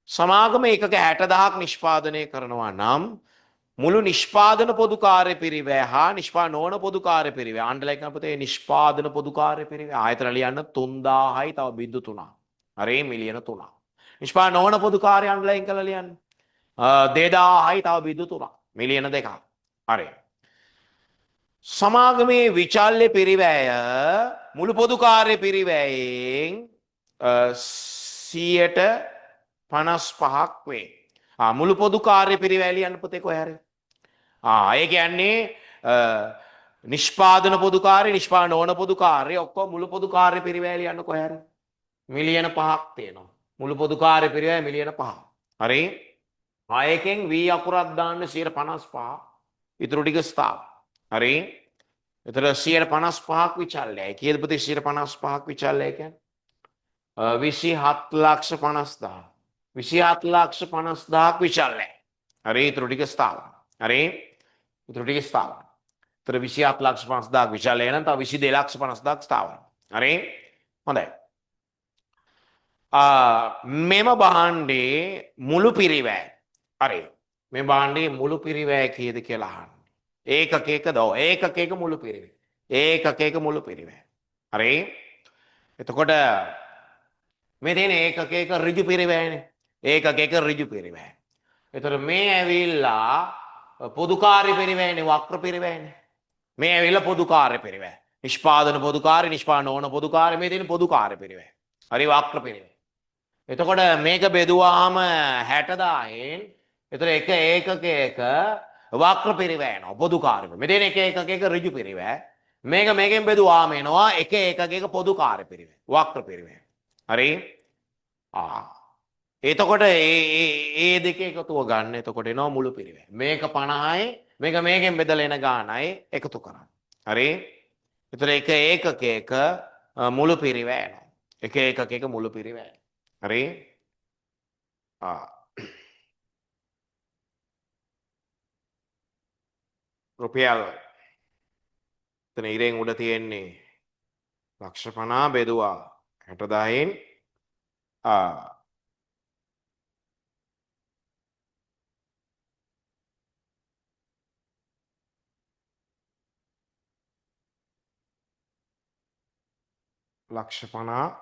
සමාගම ඒකක 60000ක් නිෂ්පාදනය කරනවා නම් මුළු නිෂ්පාදන පොදු කාර්ය පිරිවැය හා නිෂ්පාදන නොවන පොදු කාර්ය පිරිවැය අන්ඩර්ලයින් කරන පුතේ නිෂ්පාදන පොදු කාර්ය පිරිවැය ආයතන ලියන්න 3000යි තව බිඳු 3ක්. හරි මිලියන 3ක්. නිෂ්පාදන නොවන පොදු කාර්ය අන්ඩර්ලයින් කරලා ලියන්න 2000යි තව බිඳු 3ක්. මිලියන 2ක්. හරි. සමාගමේ විචල්්‍ය පිරිවැය මුළු පොදු කාර්ය පිරිවැයෙන් 55% වේ. මුළු පොදු කාර්ය පිරිවැය ලියන්න පුතේ කොහේ හරි. ඒ කියන්නේ නිෂ්පාදන පොදු කාර්ය නිෂ්පාදන නොවන පොදු කාර්ය ඔක්කොම මුළු පොදු කාර්ය පිරිවැය ලියන්න කොහේ හරි. මිලියන 5ක් තියෙනවා. මුළු පොදු කාර්ය පිරිවැය මිලියන 5. හරි? ආයකෙන් V අකුරක් දාන්න 55. ඊටු ටික ස්ථාවර. හරි? එතන 55ක් විචල්‍යයි. කීයද පුතේ 55ක් විචල්‍යය කියන්නේ? 27,50,000. 27,50,000ක් විචල්‍යයි. හරි? ඊටු ටික ස්ථාවර. හරි? ඊටු ටික ස්ථාවර. ඒතර 27,50,000ක් විචල්‍යය නම් තව 22,50,000ක් ස්ථාවර. හරි? හොඳයි. මෙම භාණ්ඩේ මුළු පිරිවැය. හරි. මේ භාණ්ඩේ මුළු පිරිවැය කීයද කියලා අහන්න. ඒකකයක දෝ ඒකකයක මුළු පිරිවැය. ඒකකයක මුළු පිරිවැය. හරි? එතකොට මේ තියෙන ඒකකයක ඍජු පිරිවැයනේ. ඒකකයක ඍජු පිරිවැය. එතකොට මේ ඇවිල්ලා පොදු කාර්ය පිරිවැයනේ වක්‍ර පිරිවැයනේ. මේ ඇවිල්ලා පොදු කාර්ය පිරිවැය. නිෂ්පාදන පොදු කාර්ය නිෂ්පාදන නොවන පොදු කාර්ය මේ තියෙන පොදු කාර්ය පිරිවැය. හරි වක්‍ර පිරිවැය. එතකොට මේක බෙදුවාම 60,000න් එතකොට එක ඒකකයක වක්‍ර පිරිවැය යනවා පොදු කාර්ය. මෙතන එක ඒකකයක ඍජු පිරිවැය. මේකෙන් බෙදුවාම එනවා එක එකක පොදු කාර්ය පිරිවෙන් වක්‍ර පිරිවෙන්. හරි? එතකොට ඒ දෙක එකතුව ගන්න. එතකොට එනවා මුළු පිරිවෙන්. මේක 50යි මේකෙන් බෙදලා එන ගානයි එකතු කරන්න. හරි? ඒතර එක ඒකකයක මුළු පිරිවෙන් එනවා. එක ඒකකයක මුළු පිරිවෙන්. හරි? රුපියල් එතන ඉරෙන් උඩ තියෙන්නේ ලක්ෂ 50 බෙදුවා 60,000න් ලක්ෂ 50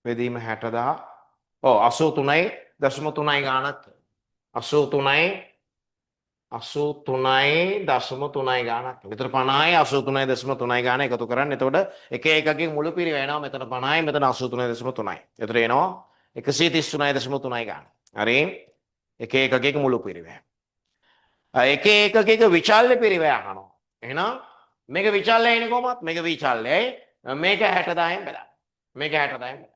බෙදීම 60,000 ඔව් 83.3යි ගාණක් 83.3යි ගාණක්. මෙතන 50යි 83.3යි ගාණ එකතු කරන්න. එතකොට එක එකකින් මුළු පිරිවෙන් එනවා. මෙතන 50යි මෙතන 83.3යි. එතකොට එනවා 133.3යි ගාණ. හරි? එක එකකින් මුළු පිරිවෙන්. එක එකකික විචල්්‍ය පිරිවෙන් අහනවා. එහෙනම් මේක විචල්්‍යය එන්නේ කොහොමද? මේක විචල්්‍යයි. මේක 60,000න් බෙදන්න. මේක 60,000න් බෙදන්න.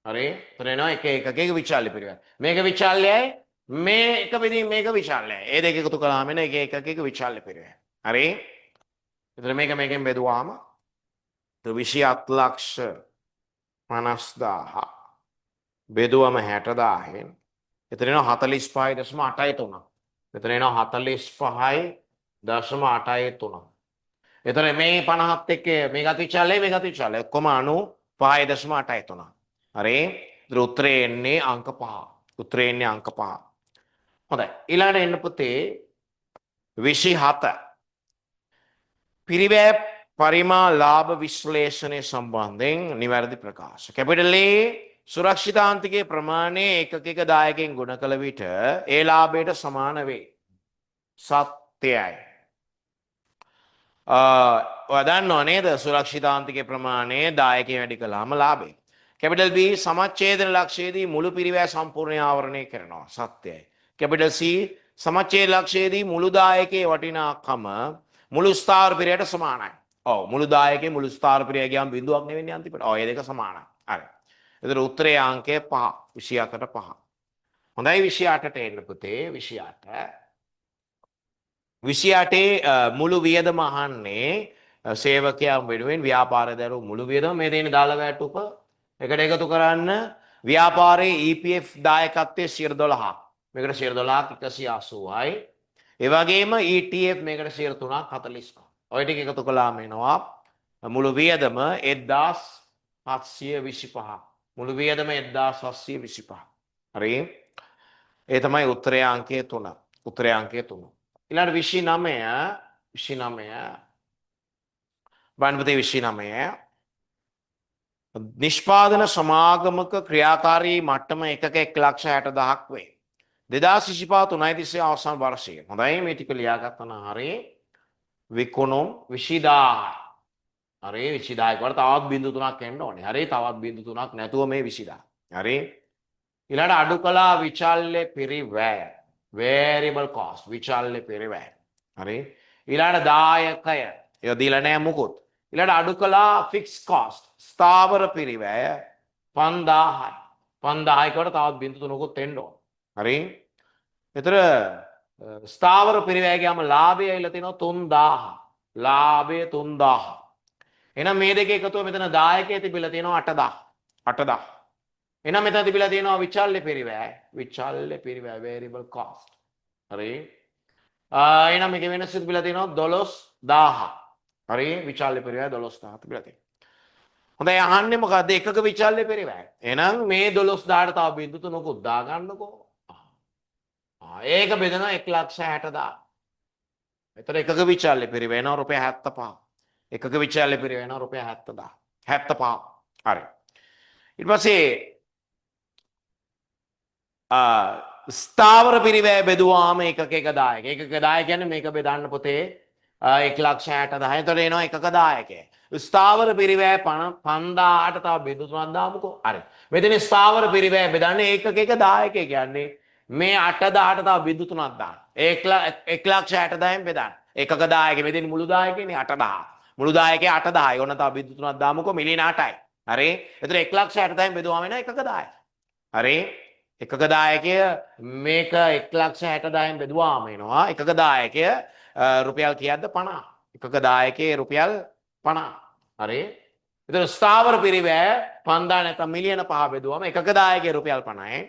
හරි? එතන එනවා එක එකකික විචල්්‍ය පිරිවෙන්. මේක විචල්්‍යයි මේ එක බෙදීම මේක විචල්්‍යයි. ඒ දෙක එකතු කළාම එන එක එකකික විචල්්‍ය පිරිවෙන්. හරි? එතන මේකෙන් බෙදුවාම 27,50,000 බෙදුවම 60,000න් එතන එනවා 45.83. මෙතන එනවා 45.83. එතන මේ 50ත් එක්ක මේකත් විචල්්‍යයි ඔක්කොම 95.83. හරි? ඒතර උත්තරේ එන්නේ අංක 5. උත්තරේ එන්නේ අංක 5. හොඳයි. ඊළඟට එන්න පුතේ 27. පිරිවැය පරිමා ලාභ විශ්ලේෂණය සම්බන්ධයෙන් නිවැරදි ප්‍රකාශ. කැපිටල් A සුරක්ෂිතාන්තිකයේ ප්‍රමාණය ඒකකයක දායකයෙන් ගුණ කළ විට ඒ ලාභයට සමාන වේ. සත්‍යයි. ඔයා දන්නව නේද සුරක්ෂිතාන්තිකයේ ප්‍රමාණය දායකයෙන් වැඩි කළාම ලාභය. කැපිටල් B සමච්ඡේදන ලක්ෂයේදී මුළු පිරිවැය සම්පූර්ණ ආවරණය කරනවා. සත්‍යයි. කැපිටල් C සමච්ඡේද ලක්ෂයේදී මුළු දායකයේ වටිනාකම මුළු ස්ථාවර පිරියට සමානයි. ඔව් මුළු දායකයේ මුළු ස්ථාවර පිරිය ගියාම බිඳුවක් නෙවෙන්නේ අන්තිමට. ඔව් ඒ දෙක සමානයි. හරි. එතන උත්තරේ අංකය 5. 27ට 5. හොඳයි 28ට එන්න පුතේ 28. 28 මුළු වියදම අහන්නේ සේවකයන් වෙනුවෙන් ව්‍යාපාරය දරු මුළු වියදම මේ දෙන්නේ දාලා වැටුප එකට එකතු කරන්න ව්‍යාපාරයේ EPF දායකත්වයේ 12ක්. මේකට 12ක් 180යි. ඒ වගේම ETF මේකට 3ක් 45. ඔය ටික එකතු කළාම එනවා මුළු වියදම 1725. මුළු වියදම 1725. හරි? ඒ තමයි උත්තරේ අංකය 3. උත්තරේ අංකය 3. ඊළඟ 29 බණ්ඩපති 29 නිෂ්පාදන සමාගමක ක්‍රියාකාරී මට්ටම එකක 1,60,000ක් වේ. 2025 3 අවසන් වර්ෂයේ. හොඳයි මේ ටික ලියාගත්තා නම් හරි. විකුණුම් 20000. හරි 20000 කට තවත් බිංදු 3ක් එන්න ඕනේ. හරි තවත් බිංදු 3ක් නැතුව මේ 20000. හරි. ඊළඟ අඩු කළා විචල්්‍ය පිරිවැය. variable cost විචල්්‍ය පිරිවැය. හරි. ඊළඟ දායකය. ඒක දීලා නැහැ මුකුත්. ඊළඟ අඩු කළා fixed cost ස්ථාවර පිරිවැය 5000යි. 5000 කට තවත් බිංදු 3කුත් එන්න ඕනේ. හරි. එතන ස්ථාවර පිරිවැය ගියාම ලාභය ඇවිල්ලා තිනවා 3000. ලාභය 3000. එහෙනම් මේ දෙක එකතුව මෙතන දායකයේ තිබිලා තියෙනවා 8000. 8000. එහෙනම් මෙතන තිබිලා තියෙනවා විචල්්‍ය පිරිවැය. විචල්්‍ය පිරිවැය variable cost. හරි. එහෙනම් මේකේ වෙනස තිබිලා තියෙනවා 12000. හරි විචල්්‍ය පිරිවැය 12000 තිබිලා තියෙනවා. හොඳයි අහන්නේ මොකද්ද එකක විචල්්‍ය පිරිවැය. එහෙනම් මේ 12000ට තව බිංදු 3කුත් දාගන්නකෝ. ඒක බෙදනවා 1,60,000. එතන එකක විචල්්‍ය පිරිවැය වෙනවා රුපියල් 75. එකක විචල්්‍ය පිරිවැය වෙනවා රුපියල් 70,000. 75. හරි. ඊට පස්සේ ස්ථාවර පිරිවැය බෙදුවාම එකක දායක. එකක දායක කියන්නේ මේක බෙදන්න පොතේ 1,60,000. එතකොට එනවා එකක දායකය. ස්ථාවර පිරිවැය 5000ට තව බිංදු 3ක් දාමුකෝ. හරි. මෙතන ස්ථාවර පිරිවැය බෙදන්නේ එකක දායකය කියන්නේ මේ 8000ට තව බිංදු 3ක් දාන්න. 1,60,000න් බෙදන්න. එකක දායකයේ මෙතන මුළු දායකයනේ 8000. මුළු දායකයේ 8000යි. ඔන්න තව බිඳු තුනක් දාමුකෝ මිලියන 8යි. හරි. එතන 1,60,000න් බෙදුවාම එන එකක දායක. හරි. එකක දායකය මේක 1,60,000න් බෙදුවාම එනවා. එකක දායකය රුපියල් කීයක්ද 50. එකක දායකයේ රුපියල් 50. හරි. එතන ස්ථාවර පිරිවැය 5000 නැත්නම් මිලියන 5 බෙදුවම එකක දායකයේ රුපියල් 50යි.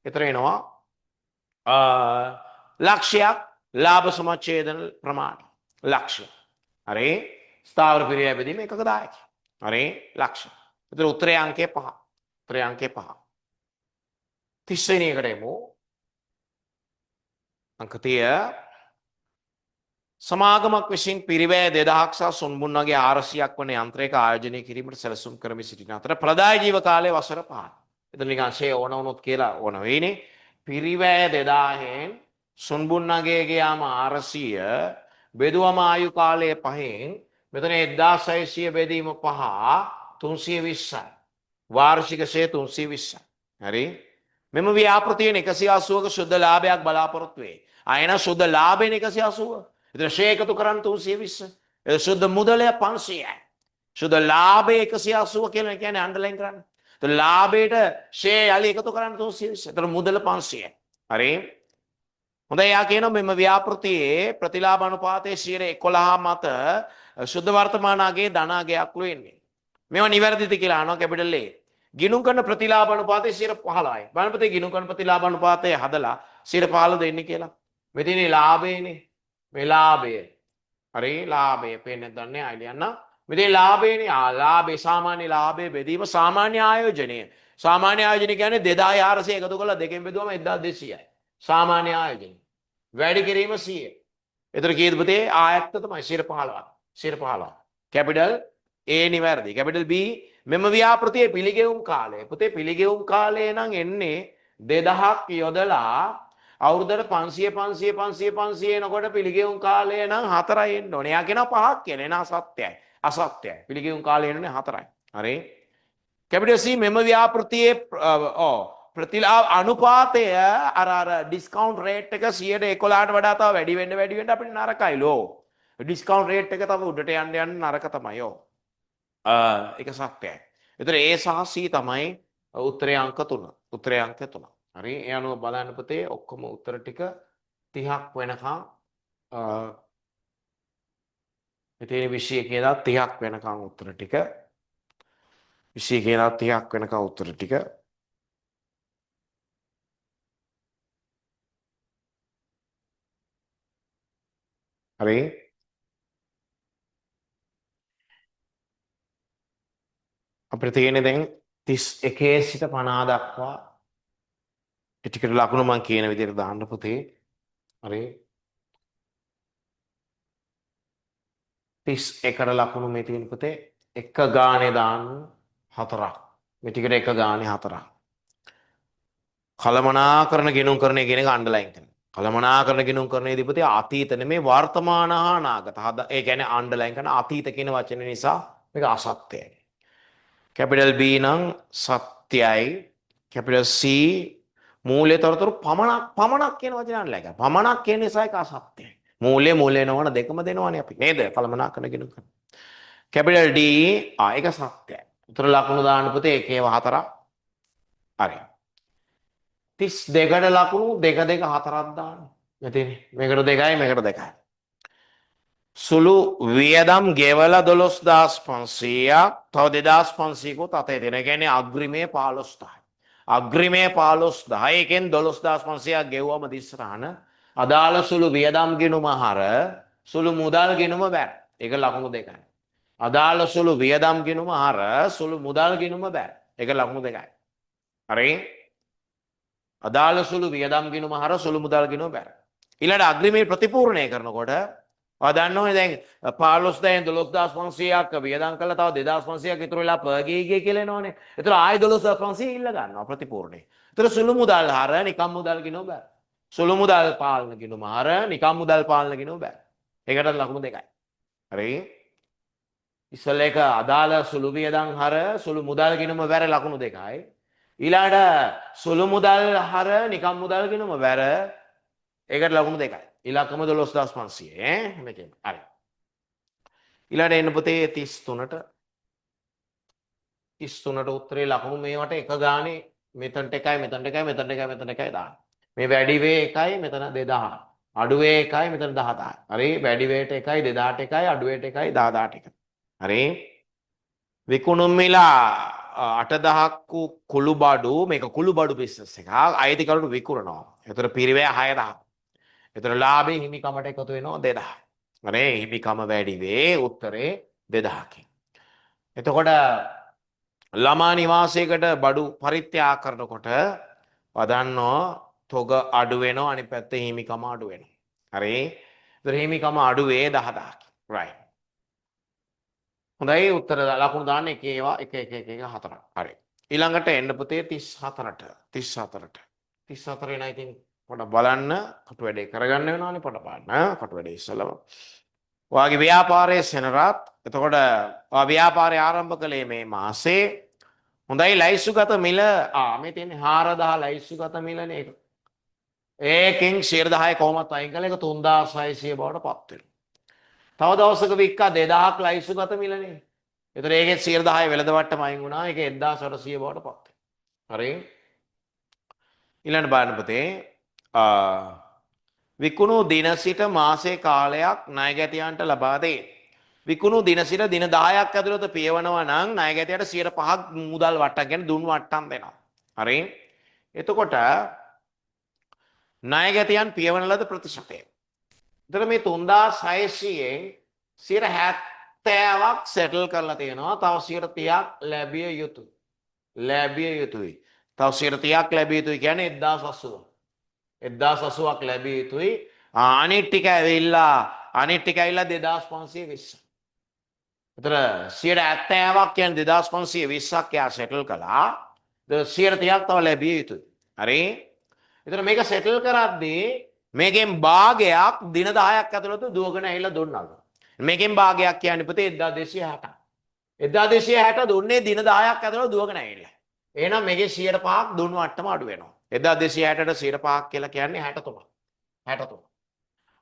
එතන එනවා ලක්ෂයක් ලාභ සමුච්ඡේදන ප්‍රමාණය. ලක්ෂය. හරි. ස්ථාවර පිරිවැය බෙදීම එකක දායකය. හරි. ලක්ෂය. එතන උත්තරේ අංකය 5. උත්තරේ අංකය 5. 30 වෙනි එකට එමු. අංක 30 සමාගමක් විසින් පිරිවැය 2000ක් සහ සොන්බුන්නගේ 400ක් වන යන්ත්‍රයක ආයෝජනය කිරීමට සැලසුම් කරමින් සිටින අතර ප්‍රදාය ජීව කාලය වසර 5ක්. එතන නිකන් ෂේ ඕන වුණොත් කියලා ඕන වෙයිනේ. පිරිවැය 2000න් සොන්බුන්නගේ ගියාම 400 බෙදුවම ආයු කාලය 5න් මෙතන 1600 බෙදීම 5 320යි. වාර්ෂික ෂේ 320යි. හරි. මෙම ව්‍යාපෘතියෙන් 180ක ශුද්ධ ලාභයක් බලාපොරොත්තු වේ. අයන ශුද්ධ ලාභයෙන් 180. එතන ෂේ එකතු කරන් 320. ඒ ශුද්ධ මුදලය 500යි. ශුද්ධ ලාභය 180 කියලා කියන්නේ අන්ඩර්ලයින් කරන්න. එතන ලාභයට ෂේ යලි එකතු කරන් 320. එතන මුදල 500යි. හරි. හොඳයි යා කියනවා මෙම ව්‍යාපෘතියේ ප්‍රතිලාභ අනුපාතයේ 11 මත ශුද්ධ වර්තමාන අගයේ ධන අගයක් වෙන්නේ. මේවා නිවැරදිද කියලා අහනවා කැපිටල් A. ගිණුම් කරන ප්‍රතිලාභ අනුපාතය 15යි. බලන්න පුතේ ගිණුම් කරන ප්‍රතිලාභ අනුපාතය හදලා 15 දෙන්නේ කියලා. මෙතන ලාභයනේ. මේ ලාභය. හරි ලාභය පේන්නේ නැද්දන්නේ ආයෙ ලියන්න. මෙතන ලාභයනේ. ලාභේ සාමාන්‍ය ලාභයේ බෙදීම සාමාන්‍ය ආයෝජනය. සාමාන්‍ය ආයෝජනය කියන්නේ 2400 එකතු කරලා දෙකෙන් බෙදුවම 1200යි. සාමාන්‍ය ආයෝජනය. වැඩි කිරීම 100. එතන කීයද පුතේ? ආයත්ත තමයි 15. 15. කැපිටල් A නිවැරදි. කැපිටල් B මෙම ව්‍යාපෘතියේ පිළිගෙවුම් කාලය. පුතේ පිළිගෙවුම් කාලය නම් එන්නේ 2000ක් යොදලා අවුරුද්දට 500 500 500 500 එනකොට පිළිගෙවුම් කාලය නම් 4යි එන්න ඕනේ. එයා කියනවා 5ක් කියලා. එන අසත්‍යයි. අසත්‍යයි. පිළිගෙවුම් කාලය එන්නේ 4යි. හරි. කැපිටල් C මෙම ව්‍යාපෘතියේ ප්‍රතිලාභ අනුපාතය අර ඩිස්කවුන්ට් රේට් එක 111ට වඩා තව වැඩි වෙන්න අපිට නරකයි ලෝ. ඩිස්කවුන්ට් රේට් එක තව උඩට යන්න නරක තමයි යෝ. ඒක සත්‍යයි. එතන A සහ C තමයි උත්තරේ අංක 3. උත්තරේ අංක 3. හරි. ඒ අනුව බලන්න පුතේ ඔක්කොම උත්තර ටික 30ක් වෙනකන් මෙතන 21 ඉඳලා 30ක් වෙනකන් උත්තර ටික 21 ඉඳලා 30ක් වෙනකන් උත්තර ටික හරි. අපිට තියෙන්නේ දැන් 31 සිට 50 දක්වා ටිකට ලකුණු මම කියන විදිහට දාන්න පුතේ. හරි. 31ට ලකුණු මේ තියෙන පුතේ එක ගානේ දාන්න 4ක්. මේ ටිකට එක ගානේ 4ක්. කලමනාකරන ගිණුම් කරන කියන එක අන්ඩර්ලයින් කරන්න. කලමනාකරන ගිණුම් කරනේදී පුතේ අතීත නෙමේ වර්තමාන හා අනාගත. ඒ කියන්නේ අන්ඩර්ලයින් කරන අතීත කියන වචනේ නිසා මේක අසත්‍යයි. කැපිටල් B නම් සත්‍යයි. කැපිටල් C මූල්‍ය තොරතුරු පමණක් කියන වචනේ අන්ඩර්ලයින් කරන්න. පමණක් කියන නිසා ඒක අසත්‍යයි. මූල්‍ය නොවන දෙකම දෙනවනේ අපි. නේද? කලමනාකරන ගිණුම් කරන. කැපිටල් D ඒක සත්‍යයි. උතර ලකුණු දාන්න පුතේ එකේව 4ක්. හරි. 32ට ලකුණු 2 2 4ක් දාන්න. මෙතන මේකට 2යි මේකට 2යි. සුළු වියදම් ගෙවලා 12500ක් තව 2500කුත් අතේ දෙන. ඒ කියන්නේ අග්‍රිමේ 15000යි. අග්‍රිමේ 15000 එකෙන් 12500ක් ගෙවුවම දිස්සරහන අදාළ සුළු වියදම් ගිණුම හර සුළු මුදල් ගිණුම බැර. ඒක ලකුණු 2යි. අදාළ සුළු වියදම් ගිණුම හර සුළු මුදල් ගිණුම බැර. ඒක ලකුණු 2යි. හරි. අදාළ සුළු වියදම් ගිණුම හර සුළු මුදල් ගිණුම බැර. ඊළඟ අග්‍රිමේ ප්‍රතිපූර්ණය කරනකොට ඔයා දන්නවනේ දැන් 15000න් 12500ක් වියදම් කළා තව 2500ක් ඉතුරු වෙලා per ගියේ කියලා එනවනේ. ඒතර ආයෙ 12500 ඉල්ල ගන්නවා ප්‍රතිපූර්ණේ. ඒතර සුළු මුදල් හර නිකම් මුදල් ගිණුම බැර. සුළු මුදල් පාලන ගිණුම හර නිකම් මුදල් පාලන ගිණුම බැර. ඒකට ලකුණු 2යි. හරි. ඉස්සෙල්ලා එක අදාළ සුළු වියදම් හර සුළු මුදල් ගිණුම බැර ලකුණු 2යි. ඊළඟට සුළු මුදල් හර නිකම් මුදල් ගිණුම බැර ඒකට ලකුණු 2යි. ඉලක්කම 12500 ඈ මේකෙන්. හරි. ඊළඟට එන්න පුතේ 33ට 33ට උත්තරේ ලකුණු මේවට එක ගානේ මෙතනට එකයි මෙතනට එකයි මෙතනට එකයි මෙතනට එකයි දාන්න. මේ වැඩි වේ එකයි මෙතන 2000. අඩු වේ එකයි මෙතන 10000. හරි වැඩි වේට එකයි 2000ට එකයි අඩු වේට එකයි 10000ට එකයි. හරි විකුණුම් මිල 8000ක් කුළු බඩු මේක කුළු බඩු බිස්නස් එකක් අයිතිකරුට විකුණනවා. ඒතර පිරිවැය 6000. ඒතර ලාභේ හිමිකමට එකතු වෙනවා 2000. හරි හිමිකම වැඩි වේ උත්තරේ 2000කින්. එතකොට ළමා නිවාසයකට බඩු පරිත්‍යාග කරනකොට වදන්නෝ තොග අඩු වෙනවා අනිත් පැත්තේ හිමිකම අඩු වෙනවා. හරි. ඒතර හිමිකම අඩු වේ 10000කින්. right. හොඳයි උත්තර ලකුණු දාන්න එක ඒවා එක හතරක්. හරි. ඊළඟට එන්න පුතේ 34ට 34 එන ඉතින් පොඩ බලන්න කට වැඩේ කරගන්න වෙනවානේ පොඩ බලන්න කට වැඩේ ඉස්සලම. ඔයාගේ ව්‍යාපාරයේ සෙනරත් එතකොට ඔයා ව්‍යාපාරය ආරම්භ කළේ මේ මාසේ. හොඳයි ලයිස්තුගත මිල මේ තියෙන්නේ 4000 ලයිස්තුගත මිලනේ ඒක. ඒකෙන් 10% කොහොමත් අයින් කළා ඒක 3600 බවට පත් වෙනවා. තව දවසක වික්කා 2000ක් ලයිස්තුගත මිලනේ. ඒතර ඒකේ 10% වෙළඳ වට්ටම අයින් වුණා. ඒක 1800 බවට පත් වෙනවා. හරි. ඊළඟ බලන්න පුතේ විකුණු දින සිට මාසේ කාලයක් ණයගැතියන්ට ලබා දේ. විකුණු දින සිට දින 10ක් ඇතුළත පියවනවා නම් ණයගැතියට 5% මුදල් වට්ටම් කියන්නේ දුන් වට්ටම් දෙනවා. හරි. එතකොට ණයගැතියන් පියවන ලද ප්‍රතිශතය. එතකොට මේ 3600න් 70ක් සෙටල් කරලා තියෙනවා. තව 30ක් ලැබිය යුතුයි. තව 30ක් ලැබිය යුතුයි කියන්නේ 1080. 1080ක් ලැබිය යුතුයි. අනිත් ටික ඇවිල්ලා 2520. එතන 70ක් කියන්නේ 2520ක් යා සෙටල් කළා. 130ක් තව ලැබිය යුතුයි. හරි. එතන මේක සෙටල් කරද්දී මේකෙන් භාගයක් දින 10ක් ඇතුළත දුවගෙන ඇවිල්ලා දුන්නා. මේකෙන් භාගයක් කියන්නේ පුතේ 1260. 1260 දුන්නේ දින 10ක් ඇතුළත දුවගෙන ඇවිල්ලා. එහෙනම් මේකේ 100%ක් දුන්නු වට්ටම අඩු වෙනවා. 1260ට 100%ක් කියලා කියන්නේ 63. 63.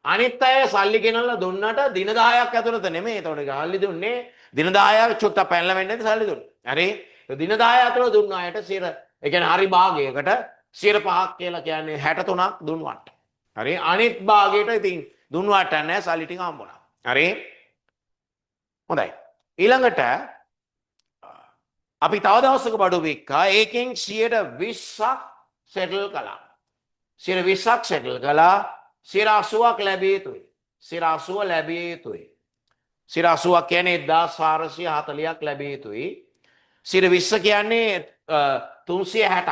අනිත් අය සල්ලි ගෙනල්ලා දුන්නට දින 10ක් ඇතුළත නෙමෙයි. ඒතකොට ගාල්ලි දුන්නේ දින 10ක් චුට්ටක් පැනලා වෙන්නේ සල්ලි දුන්නේ. හරි. දින 10 ඇතුළත දුන්න අයට 100 ඒ කියන්නේ හරි භාගයකට 100%ක් කියලා කියන්නේ 63ක් දුන්නු වට්ටම. හරි. අනිත් භාගයට ඉතින් දුන්නු වට්ටම් නැහැ සල්ලි ටික හම්බුණා. හරි. හොඳයි. ඊළඟට අපි තව දවසක බඩු වික්කා ඒකෙන් 120ක් සෙටල් කළා. 120ක් සෙටල් කළා 80ක් ලැබිය යුතුයි. 80 ලැබිය යුතුයි. 80ක් කියන්නේ 1440ක් ලැබිය යුතුයි. 120 කියන්නේ 360ක්.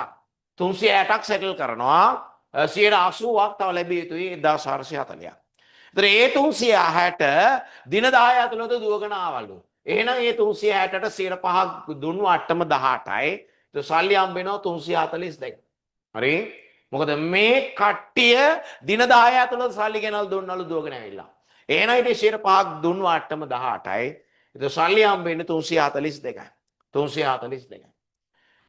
360ක් සෙටල් කරනවා 80ක් තව ලැබිය යුතුයි 1440ක්. ඒතර ඒ 360 දින 10 ඇතුළත දුවගෙන ආවලු. එහෙනම් ඒ 360ට 105ක් දුන්නු අට්ටම 18යි. ඒ සල්ලි හම්බ වෙනවා 342. හරි? මොකද මේ කට්ටිය දින 10 ඇතුළත සල්ලි ගෙනල් දුන්නලු දුවගෙන ඇවිල්ලා. එහෙනම් ඊට 105ක් දුන්නු අට්ටම 18යි. ඒ සල්ලි හම්බ වෙන්නේ 342යි. 342යි.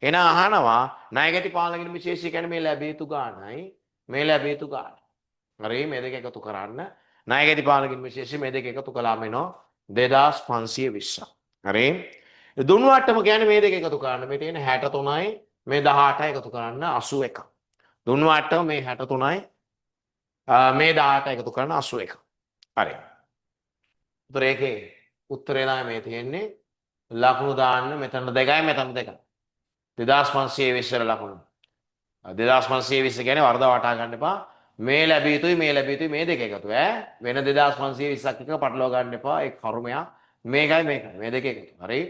එහෙනම් අහනවා ණයගැටි පාලන විශේෂය කියන්නේ මේ ලැබිය යුතු ගාණයි මේ ලැබිය යුතු ගාණ. හරි මේ දෙක එකතු කරන්න. ණයගැටි පාලන විශේෂය මේ දෙක එකතු කළාම එනවා 2520. හරි. දුන්නු අට්ටම කියන්නේ මේ දෙක එකතු කරන්න. මේ තියෙන 63යි මේ 18යි එකතු කරන්න 81. දුන්නු අට්ටම මේ 63යි මේ 18යි එකතු කරන්න 81. හරි. උත්තර ඒකේ උත්තරේ තමයි මේ තියෙන්නේ. ලකුණු දාන්න මෙතන 2යි මෙතන 2යි. 2520 ලකුණු. 2520 කියන්නේ වර්ධව වටා ගන්න එපා. මේ ලැබිය යුතුයි මේ ලැබිය යුතුයි මේ දෙක එකතු ඈ වෙන 2520ක් එක පටලවා ගන්න එපා ඒ කර්මයක් මේකයි මේ දෙක එකතු හරි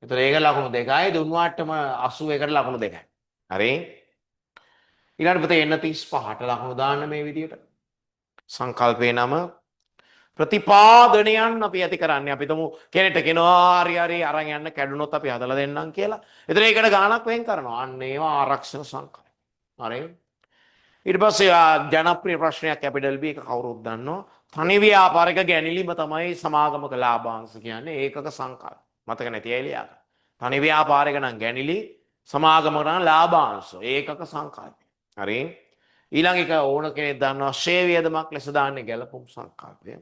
ඒතර ඒක ලකුණු දෙකයි දුන්නාටම 81කට ලකුණු දෙකයි හරි ඊළඟට පුතේ එන්න 35ට ලකුණු දාන්න මේ විදියට සංකල්පේ නම ප්‍රතිපාදනයන් අපි ඇති කරන්නේ අපි තමු කෙනෙක්ට කෙනවා හරි අරන් යන්න කැඩුනොත් අපි හදලා දෙන්නම් කියලා ඒතර ඒකට ගාණක් වෙන් කරනවා අන්න ඒවා ආරක්ෂණ සංකල්ප හරි ඊට පස්සේ ජනප්‍රිය ප්‍රශ්නයක් කැපිටල් බී එක කවුරුත් දන්නවා තනි ව්‍යාපාරික ගැනිලිම තමයි සමාගමක ලාභාංශ කියන්නේ ඒකක සංකල්ප මතක නැති අය ලියා ගන්න. තනි ව්‍යාපාරික නම් ගැනිලි සමාගමක නම් ලාභාංශ ඒකක සංකල්ප. හරි. ඊළඟ එක ඕන කෙනෙක් දන්නවා ෂේ වියදමක් ලෙස දාන්නේ ගැලපුම් සංකල්පය.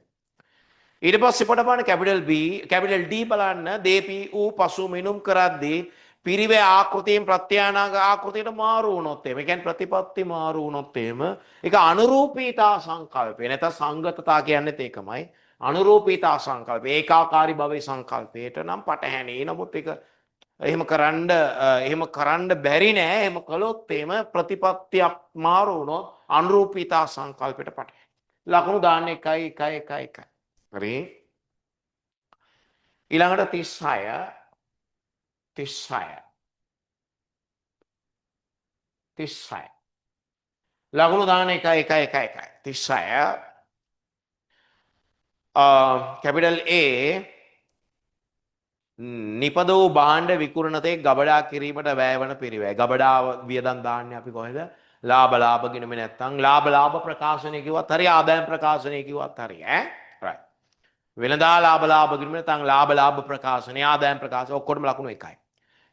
ඊට පස්සේ පොඩ බලන්න කැපිටල් B කැපිටල් D බලන්න දීපි ඌ පසු මිනුම් කරද්දී පිරිවේ ආකෘතියෙන් ප්‍රත්‍යානාග ආකෘතියට මාරු වුණොත් එහෙම. ඒ කියන්නේ ප්‍රතිපත්ති මාරු වුණොත් එහෙම ඒක අනුරූපීතා සංකල්පය. නැත්නම් සංගතතා කියන්නේත් ඒකමයි. අනුරූපීතා සංකල්පය. ඒකාකාරී භවයේ සංකල්පයට නම් පටහැනි. නමුත් ඒක එහෙම කරන්න බැරි නෑ. එහෙම කළොත් එහෙම ප්‍රතිපත්තියක් මාරු වුණොත් අනුරූපීතා සංකල්පයට පටහැනි. ලකුණු දාන්න 1 1 1 1. හරි. ඊළඟට 36 ලකුණු දාන 1 1 1 1 36 කැපිටල් A නිපද වූ භාණ්ඩ විකුණනතේ ගබඩා කිරීමට වැයවන පිරිවැය. ගබඩාව වියදම් දාන්නේ අපි කොහෙද? ලාභ ගිණුම නැත්තම් ලාභ ප්‍රකාශනය කිව්වත් හරි ආදායම් ප්‍රකාශනය කිව්වත් හරි ඈ right. වෙනදා ලාභ ගිණුම නැත්තම් ලාභ ප්‍රකාශනය ආදායම් ප්‍රකාශන ඔක්කොටම ලකුණු 1යි.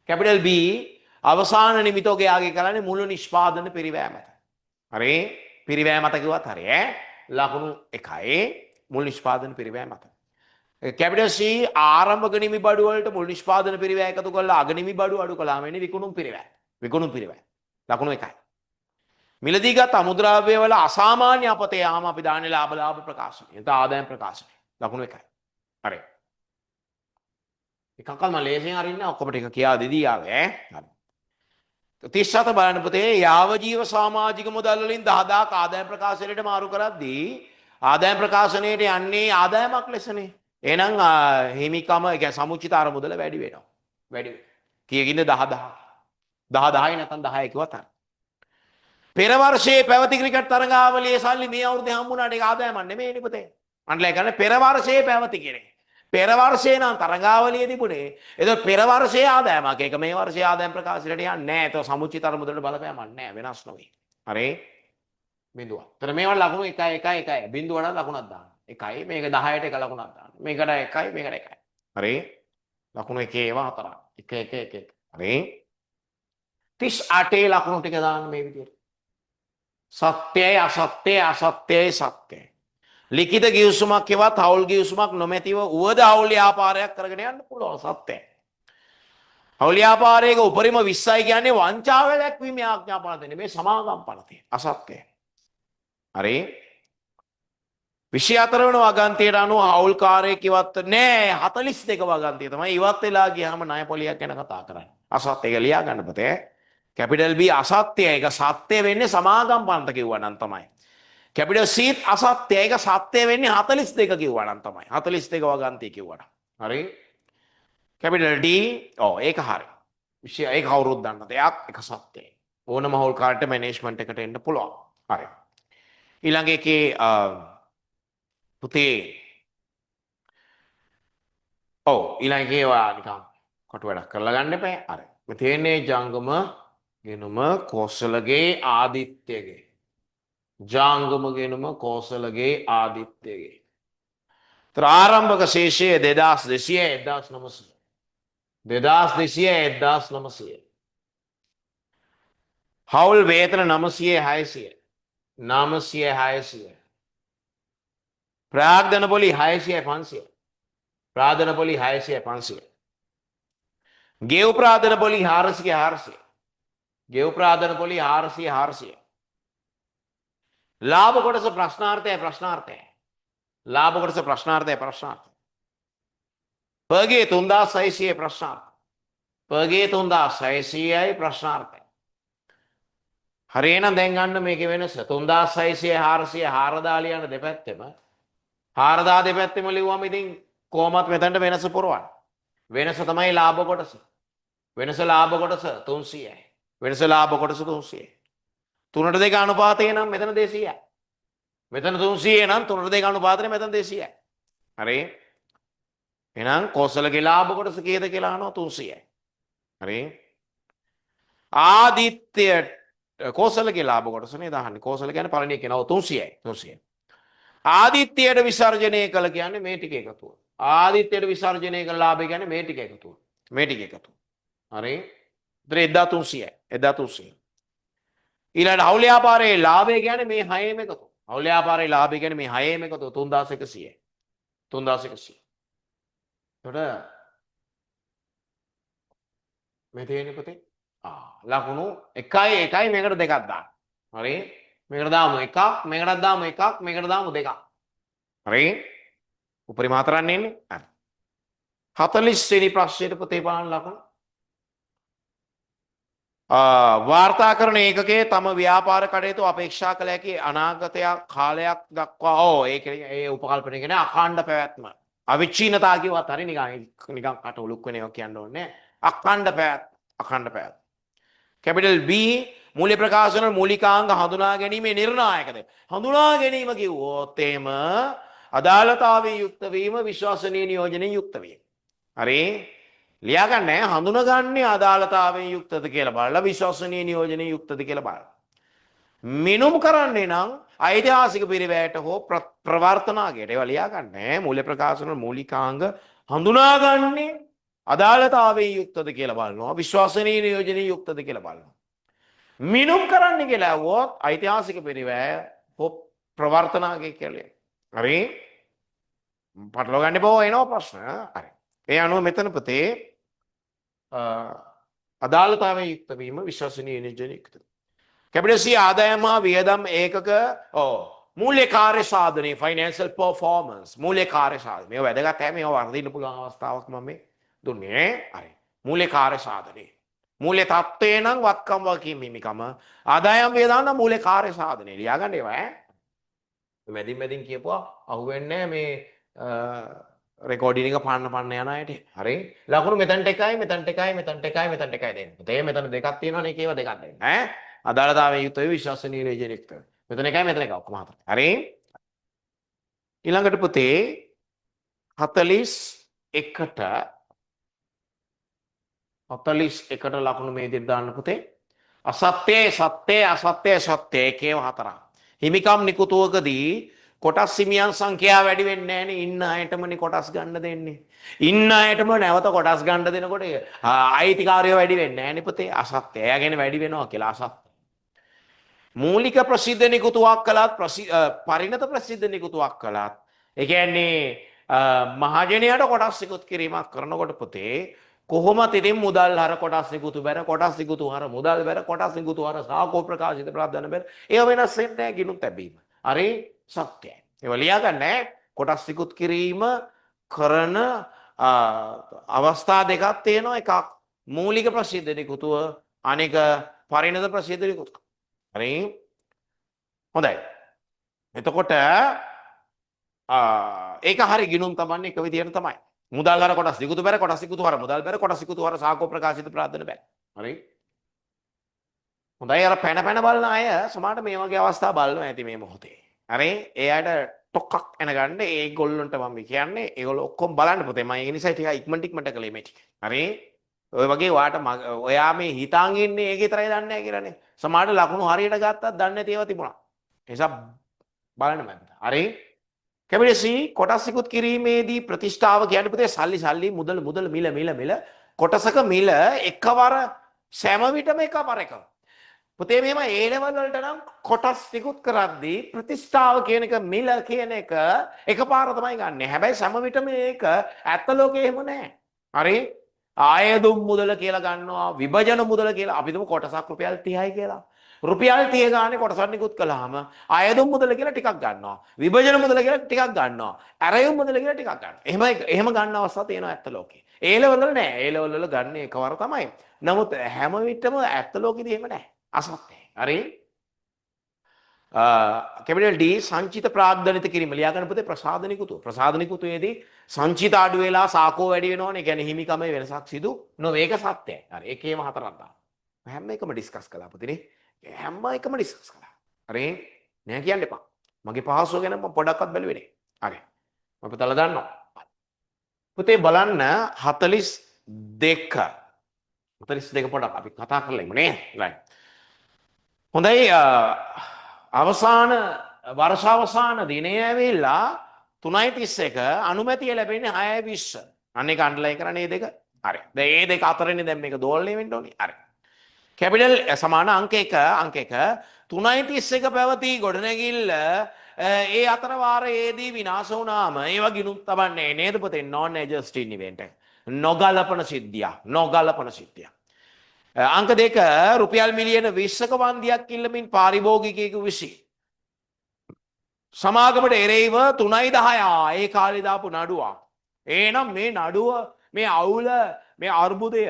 කැපිටල් B අවසාන නිමිතෝගේ යාගේ කරන්නේ මුළු නිෂ්පාදන පිරිවැය මත. හරි පිරිවැය මත කිව්වත් හරි ඈ ලකුණු 1යි මුළු නිෂ්පාදන පිරිවැය මත. කැපිටල් C ආරම්භක නිමි බඩු වලට මුළු නිෂ්පාදන පිරිවැය එකතු කරලා අග නිමි බඩු අඩු කළාම එන්නේ විකුණුම් පිරිවැය. ලකුණු 1යි. මිලදීගත් අමුද්‍රව්‍ය වල අසාමාන්‍ය අපතේ යාම අපි දාන්නේ ලාභ ප්‍රකාශනය. එතන ආදායම් ප්‍රකාශනය. ලකුණු 1යි. හරි. එකක්වත් මම ලේසියෙන් අරින්නේ ඔක්කොම ටික කියා දෙදී ආවේ ඈ. හරි. 37 බලන්න පුතේ යාව ජීව සමාජික මුදල් වලින් 10000ක් ආදායම් ප්‍රකාශනයට මාරු කරද්දී ආදායම් ප්‍රකාශනයට යන්නේ ආදායමක් ලෙසනේ. එහෙනම් හිමිකම ඒ කියන්නේ සමුචිත අරමුදල වැඩි වෙනවා. වැඩි වෙනවා. කීයකින්ද 10000. 10යි නැත්නම් 10යි කිව්වත් හරි. පෙර වර්ෂයේ පැවති ක්‍රිකට් තරගාවලියේ සල්ලි මේ අවුරුද්දේ හම්බුණාට ඒක ආදායමක් නෙමෙයිනේ පුතේ. අන්ලයි කියන්නේ පෙර වර්ෂයේ පැවති කෙනේ. පෙර වර්ෂයේ නම් තරගාවලියේ තිබුණේ. ඒක පෙර වර්ෂයේ ආදායමක්. ඒක මේ වර්ෂයේ ආදායම් ප්‍රකාශනයට යන්නේ නැහැ. ඒක සමුචිත අරමුදලට බලපෑමක් නැහැ. වෙනස් නොවේ. හරි. බිඳුවක්. එතන මේවට ලකුණු 1 1 1 බිඳුවට ලකුණක් දාන්න. 1යි මේක 10ට එක ලකුණක් දාන්න. මේකට 1යි මේකට 1යි. හරි. ලකුණු 1 ඒවා 4ක්. 1 1 1 1. හරි. 38 ලකුණු ටික දාන්න මේ විදිහට. සත්‍යයි අසත්‍යයි අසත්‍යයි සත්‍යයි. ලිඛිත ගිවිසුමක් එවත් හවුල් ගිවිසුමක් නොමැතිව උවද හවුල් ව්‍යාපාරයක් කරගෙන යන්න පුළුවන් සත්‍යයි. හවුල් ව්‍යාපාරයක උපරිම 20යි කියන්නේ වංචාව දැක්වීමේ ආඥා පනත නෙමෙයි සමාගම් පනතේ. අසත්‍යයි. හරි 24 වෙනි වගන්තියට අනුව හවුල්කාරයෙක් ඉවත් නෑ 42 වගන්තිය තමයි ඉවත් වෙලා ගියාම ණය පොලියක් ගැන කතා කරන්නේ. අසත්‍ය එක ලියා ගන්න පුතේ. Capital B අසත්‍යයි. ඒක සත්‍ය වෙන්නේ සමාගම් පනත කිව්වා නම් තමයි. Capital C අසත්‍යයි. ඒක සත්‍ය වෙන්නේ 42 කිව්වා නම් තමයි. 42 වගන්තිය කිව්වා නම්. හරි. කැපිටල් D ඒක හරි. විශේෂ ඒක කවුරුත් දන්න දෙයක්. ඒක සත්‍යයි. ඕනම හවුල්කාරට මැනේජ්මන්ට් එකට එන්න පුළුවන්. හරි. ඊළඟ එකේ පුතේ ඊළඟ එකේ ඔයා නිකන් කොට වැඩක් කරලා ගන්න එපා. හරි. මේ තියෙන්නේ ජංගම ගෙනුම කෝසලගේ ආදිත්‍යගේ. ජංගම ගෙනුම කෝසලගේ ආදිත්‍යගේ. තර ආරම්භක ශේෂය 2200 1900. 2200 1900. හවුල් වේතන 900 600. ප්‍රාග්ධන පොලි 600 500. ප්‍රාධන පොලි 600 500. ගෙව් ප්‍රාධන පොලි 400. ගෙව් ප්‍රාධන පොලි 400. ලාභ කොටස ප්‍රශ්නාර්ථය. ලාභ කොටස ප්‍රශ්නාර්ථය. පගේ 3600 ප්‍රශ්නාර්ථ. පගේ 3600යි ප්‍රශ්නාර්ථය. හරි එහෙනම් දැන් ගන්න මේකේ වෙනස 3600 400 4 ලියන දෙපැත්තෙම 4 දෙපැත්තෙම ලිව්වම ඉතින් කොහොමත් මෙතනට වෙනස පුරවන්න. වෙනස තමයි ලාභ කොටස. වෙනස ලාභ කොටස 300යි. වෙනස ලාභ කොටස 300යි. 3ට 2 අනුපාතය නම් මෙතන 200යි. මෙතන 300 නම් 3ට 2 අනුපාතය මෙතන 200යි. හරි. එහෙනම් කෝසලගේ ලාභ කොටස කීයද කියලා අහනවා 300යි. හරි. ආදිත්‍ය කෝසලගේ ලාභ කොටසනේ දාන්නේ. කෝසල කියන්නේ පළවෙනි එක නෝ 300යි. ආදිත්‍යයට විසර්ජනය කළ කියන්නේ මේ ටික එකතුව. ආදිත්‍යයට විසර්ජනය කළ ලාභය කියන්නේ මේ ටික එකතුව. හරි. 1300යි. ඊළඟ හවුල් ව්‍යාපාරයේ ලාභය කියන්නේ මේ 6ෙම එකතු. හවුල් ව්‍යාපාරයේ ලාභය කියන්නේ මේ 6ෙම එකතු 3100යි. 3100. එතකොට මේ තියෙන්නේ පුතේ ලකුණු 1යි 1යි මේකට දෙකක් දාන්න. හරි? මේකට දාමු 1ක්, මේකටත් දාමු 1ක්, මේකට දාමු 2ක්. හරි? උපරිම හතරක් නෙන්නේ. හරි. 40 වෙනි ප්‍රශ්නෙට පුතේ බලන්න ලකුණු. වාර්තාකරණ ඒකකයේ තම ව්‍යාපාර කටයුතු අපේක්ෂා කළ හැකි අනාගතයක් කාලයක් දක්වා ඒ උපකල්පනය කියන්නේ අඛණ්ඩ පැවැත්ම. අවිච්ඡින්නතා කියවත් හරි නිකන් කට උලුක් වෙන ඒවා කියන්න ඕනේ. අඛණ්ඩ පැවැත්ම. කැපිටල් B මූල්‍ය ප්‍රකාශන මූලිකාංග හඳුනා ගැනීමේ නිර්ණායකද. හඳුනා ගැනීම කිව්වොත් එහෙම අදාළතාවයෙන් යුක්ත වීම විශ්වසනීය නියෝජනයෙන් යුක්ත වීම. හරි? ලියාගන්නේ හඳුනගන්නේ අදාළතාවයෙන් යුක්තද කියලා බලලා විශ්වසනීය නියෝජනයෙන් යුක්තද කියලා බලලා. මිනුම් කරන්නේ නම් ඓතිහාසික පිරිවැයට හෝ ප්‍රවර්තනාගයට ඒවා ලියාගන්නේ මූල්‍ය ප්‍රකාශන මූලිකාංග හඳුනාගන්නේ අදාළතාවයෙන් යුක්තද කියලා බලනවා විශ්වසනීය නියෝජනයෙන් යුක්තද කියලා බලනවා. මිනුම් කරන්නේ කියලා ඇහුවොත් ඓතිහාසික පිරිවැය හෝ ප්‍රවර්තනාගය කියලා. හරි? පටලවා ගන්න බෝ එනවා ප්‍රශ්න. හරි. ඒ අනුව මෙතන පුතේ අදාළතාවයෙන් යුක්ත වීම විශ්වසනීය නියෝජනයෙන් යුක්තද. කැපිටල් C ආදායම හා වියදම් ඒකක මූල්‍ය කාර්ය සාධනයේ ෆයිනෑන්ෂල් පර්ෆෝමන්ස් මූල්‍ය කාර්ය සාධනය. මේව වැදගත් හැම මේවා වර්ධින්න පුළුවන් අවස්ථාවක් මම මේ දුන්නේ. හරි. මූල්‍ය කාර්ය සාධනයේ මූල්‍ය තත්ත්වය නම් වත්කම් වගකීම් හිමිකම ආදායම් වියදම් නම් මූල්‍ය කාර්ය සාධනයේ ලියාගන්න ඒවා මැදින් කියපුවා අහුවෙන්නේ මේ රෙකෝඩින් එක පාන්න යන අයට. හරි? ලකුණු මෙතනට එකයි මෙතනට එකයි මෙතනට එකයි මෙතනට එකයි දෙන්න. පුතේ මෙතන දෙකක් තියෙනවනේ ඒකේව දෙකක් දෙන්න. අදාළතාවයෙන් යුක්ත වේ විශ්වසනීය නියෝජනයෙන් යුක්ත. මෙතන එකයි මෙතන එකයි ඔක්කොම හතර. හරි? ඊළඟට පුතේ 41ට ලකුණු මේ විදිහට දාන්න පුතේ. සත්‍ය ඒකේව හතරක්. හිමිකම් නිකුතුවකදී කොටස් හිමියන් සංඛ්‍යාව වැඩි වෙන්නේ නැහනේ. ඉන්න අයටමනේ කොටස් ගන්න දෙන්නේ. ඉන්න අයටම නැවත කොටස් ගන්න දෙනකොට අයිතිකාරයෝ වැඩි වෙන්නේ නැහනේ පුතේ. අසත්‍ය. එයා ගැන වැඩි වෙනවා කියලා අසත්‍ය. මූලික ප්‍රසිද්ධ නිකුතුවක් කළත් පරිණත ප්‍රසිද්ධ නිකුතුවක් කළත් ඒ කියන්නේ මහජනයාට කොටස් නිකුත් කිරීමක් කරනකොට පුතේ කොහොමද ඉතින් මුදල් හර කොටස් නිකුතු බැර කොටස් නිකුතු හර මුදල් බැර කොටස් නිකුතු හර සාකෝ ප්‍රකාශිත ප්‍රාර්ථනා බැර ඒව වෙනස් වෙන්නේ නැහැ ගිණුම් තැබීම. හරි? සත්‍යයි. ඒව ලියාගන්න කොටස් නිකුත් කිරීම කරන අවස්ථා දෙකක් තියෙනවා. එකක් මූලික ප්‍රසිද්ධ නිකුතුව අනෙක පරිණත ප්‍රසිද්ධ නිකුතුව. හරි? හොඳයි. එතකොට ඒක හරි ගිණුම් තබන්නේ එක විදියට තමයි. මුදල් හර කොටස් නිකුතු බැර කොටස් නිකුතු හර මුදල් බැර කොටස් නිකුතු හර සාකෝ ප්‍රකාශිත ප්‍රාර්ථනා බැර. හරි? හොඳයි. අර පැන බලන අය සමහරට මේ වගේ අවස්ථා බලනවා ඇති මේ මොහොතේ. හරි? ඒ අයට ටොක්ක්ක් එන ගන්න ඒගොල්ලන්ට මම කියන්නේ ඒගොල්ලෝ ඔක්කොම බලන්න පුතේ. මම ඒ නිසා ටික ඉක්මනට කළේ මේ ටික. හරි? ඔය වගේ වාට ඔයා මේ හිතාන් ඉන්නේ ඒක විතරයි දන්නේ නැහැ කියලානේ. සමහරට ලකුණු හරියට ගත්තත් දන්නේ නැති ඒවා තිබුණා. ඒ නිසා බලන්න මම. හරි? කැපිටල් C කොටස් නිකුත් කිරීමේදී ප්‍රතිෂ්ඨාව කියන්නේ පුතේ සල්ලි මුදල් මිල කොටසක මිල එකවර සෑම විටම එකවර එක. පුතේ මෙහෙම A level වලට නම් කොටස් නිකුත් කරද්දී ප්‍රතිෂ්ඨාව කියන එක මිල කියන එක එකපාර තමයි ගන්නෙ. හැබැයි සෑම විටම මේක ඇත්ත ලෝකේ එහෙම නැහැ. හරි? ආයදුම් මුදල කියලා ගන්නවා විභජන මුදල කියලා අපි දුමු කොටසක් රුපියල් 30යි කියලා. රුපියල් 30 ගානේ කොටසක් නිකුත් කළාම ආයදුම් මුදල කියලා ටිකක් ගන්නවා. විභජන මුදල කියලා ටිකක් ගන්නවා. ඇරයුම් මුදල කියලා ටිකක් ගන්නවා. එහෙම ගන්න අවස්ථා තියෙනවා ඇත්ත ලෝකේ. ඒ ලෙවල් වල නෑ. ඒ ලෙවල් වල ගන්න එකවර තමයි. නමුත් හැම විටම ඇත්ත ලෝකෙදී එහෙම නෑ. අසත්‍යයි. හරි? කැපිටල් D සංචිත ප්‍රාග්ධනිත කිරීම ලියාගන්න පුතේ ප්‍රසාද නිකුතුව. ප්‍රසාද නිකුතුවේදී සංචිත අඩු වෙලා සාකෝ වැඩි වෙනවනේ. ඒ කියන්නේ හිමිකමේ වෙනසක් සිදු නොවේ. ඒක සත්‍යයි. හරි. ඒකේම හතරක් දාන්න. හැම එකම ඩිස්කස් කළා පුතේනේ. හැම එකම ඩිස්කස් කළා. හරි? නෑ කියන්න එපා. මගේ පහසුව ගැන මම පොඩක්වත් බැලුවේ නෑ. හරි. මම පුතලා දන්නවා. පුතේ බලන්න 42 පොඩක් අපි කතා කරලා ඉමු නේ. right. හොඳයි අවසාන වර්ෂාවසාන දිනය ඇවිල්ලා 3:31 අනුමැතිය ලැබෙන්නේ 6:20. අන්න ඒක අන්ඩර්ලයින් කරන්නේ මේ දෙක. හරි. දැන් මේ දෙක අතරනේ දැන් මේක දෝලණය වෙන්න ඕනේ. හරි. කැපිටල් සමාන අංක 1 3.31 පැවති ගොඩනැගිල්ල ඒ අතර වාරයේදී විනාශ වුණාම ඒවා ගිනුම් තබන්නේ නේද පුතේ non adjusting event එක. නොගලපන සිද්ධියක්. අංක 2 රුපියල් මිලියන 20ක වන්දියක් ඉල්ලමින් පාරිභෝගිකයෙකු විසින් සමාගමට එරෙහිව 3.10 ඒ කාලේ දාපු නඩුවක්. එහෙනම් මේ නඩුව මේ අවුල මේ අර්බුදය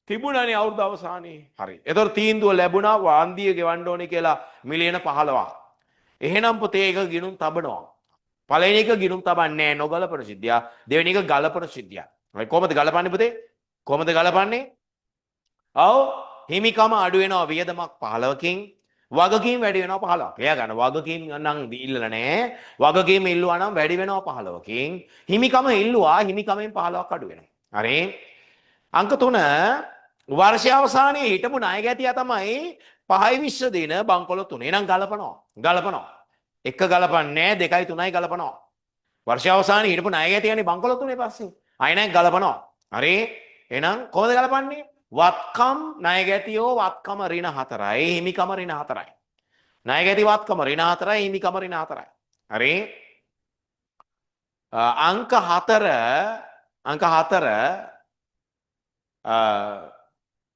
තිබුණනේ අවුරුදු අවසානයේ. හරි. ඒතර තීන්දුව ලැබුණා වන්දිය ගෙවන්න ඕනේ කියලා මිලියන 15ක්. එහෙනම් පුතේ ඒක ගිනුම් තබනවා. පළවෙනි එක ගිනුම් තබන්නේ නැහැ නොගලපන සිද්ධිය. දෙවෙනි එක ගලපන සිද්ධිය. හරි කොහමද ගලපන්නේ පුතේ? කොහමද ගලපන්නේ? ඔව් හිමිකම අඩු වෙනවා වියදමක් 15කින් වගකීම් වැඩි වෙනවා 15ක්. එයා ගන්න වගකීම් නම් ඉල්ලලා නැහැ. වගකීම් ඉල්ලුවා නම් වැඩි වෙනවා 15කින්. හිමිකම ඉල්ලුවා හිමිකමෙන් 15ක් අඩු වෙනවා. හරි. අංක 3 වර්ෂ අවසානයේ හිටපු ණය ගැතියා තමයි 5.20 දින බංකොලොත් තුනේ. එහෙනම් ගලපනවා. එක ගලපන්නේ 2යි 3යි ගලපනවා. වර්ෂ අවසානයේ හිටපු ණය ගැතියානේ බංකොලොත් තුනේ පස්සේ. අය නැහැ ගලපනවා. හරි. එහෙනම් කොහොමද ගලපන්නේ? වත්කම් ණය ගැතියෝ වත්කම ඍණ 4යි හිමිකම ඍණ 4යි. ණය ගැති වත්කම ඍණ 4යි හිමිකම ඍණ 4යි. හරි. අංක 4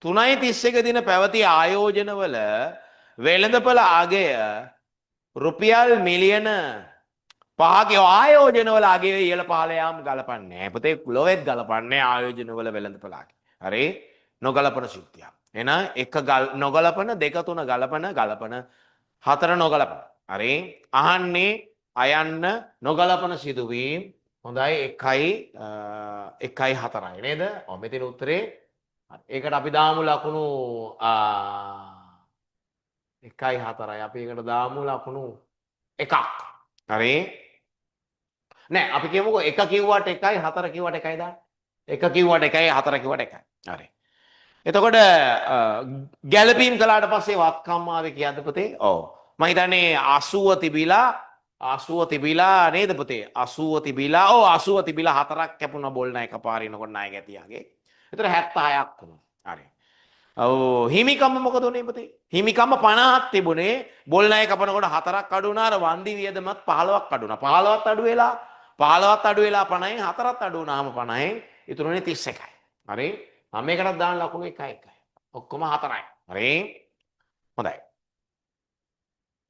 3.31 දින පැවති ආයෝජනවල වෙළඳපළ අගය රුපියල් මිලියන 5ක ආයෝජනවල අගය ඉහළ පහළ යාම ගලපන්නේ නැහැ. පුතේ ලොවෙත් ගලපන්නේ ආයෝජනවල වෙළඳපළ අගය. හරි. නොගලපන සිද්ධිය. එහෙනම් එක නොගලපන 2 3 ගලපන 4 නොගලපන. හරි. අහන්නේ අයන්න නොගලපන සිදුවීම් හොඳයි 1යි 4යි නේද? ඔව් මෙතන උත්තරේ ඒකට අපි දාමු ලකුණු 1යි 4යි. අපි ඒකට දාමු ලකුණු 1ක්. හරි. නෑ අපි කියමුකෝ 1 කිව්වට 1යි 4 කිව්වට 1යි දාන්න. 1 කිව්වට 1යි 4 කිව්වට 1යි. හරි. එතකොට ගැලපීම් කළාට පස්සේ වත්කම් ආවේ කියද්ද පුතේ? ඔව්. මම හිතන්නේ 80 තිබිලා නේද පුතේ? 80 තිබිලා 4ක් කැපුණා බොල් ණය එකපාරිනකොට ණය ගැතියාගේ. ඒතර 76ක් වුණා. හරි. ඔව් හිමිකම මොකද උනේ පුතේ? හිමිකම 50ක් තිබුණේ බොල් ණය කපනකොට 4ක් අඩු වුණා. අර වන්දි වියදමත් 15ක් අඩු වුණා. 15ක් අඩු වෙලා 50න් 4ක් අඩු වුණාම 50න් ඉතුරුනේ 31යි. හරි. මම මේකටත් දාන ලකුණු 1යි. ඔක්කොම 4යි. හරි. හොඳයි.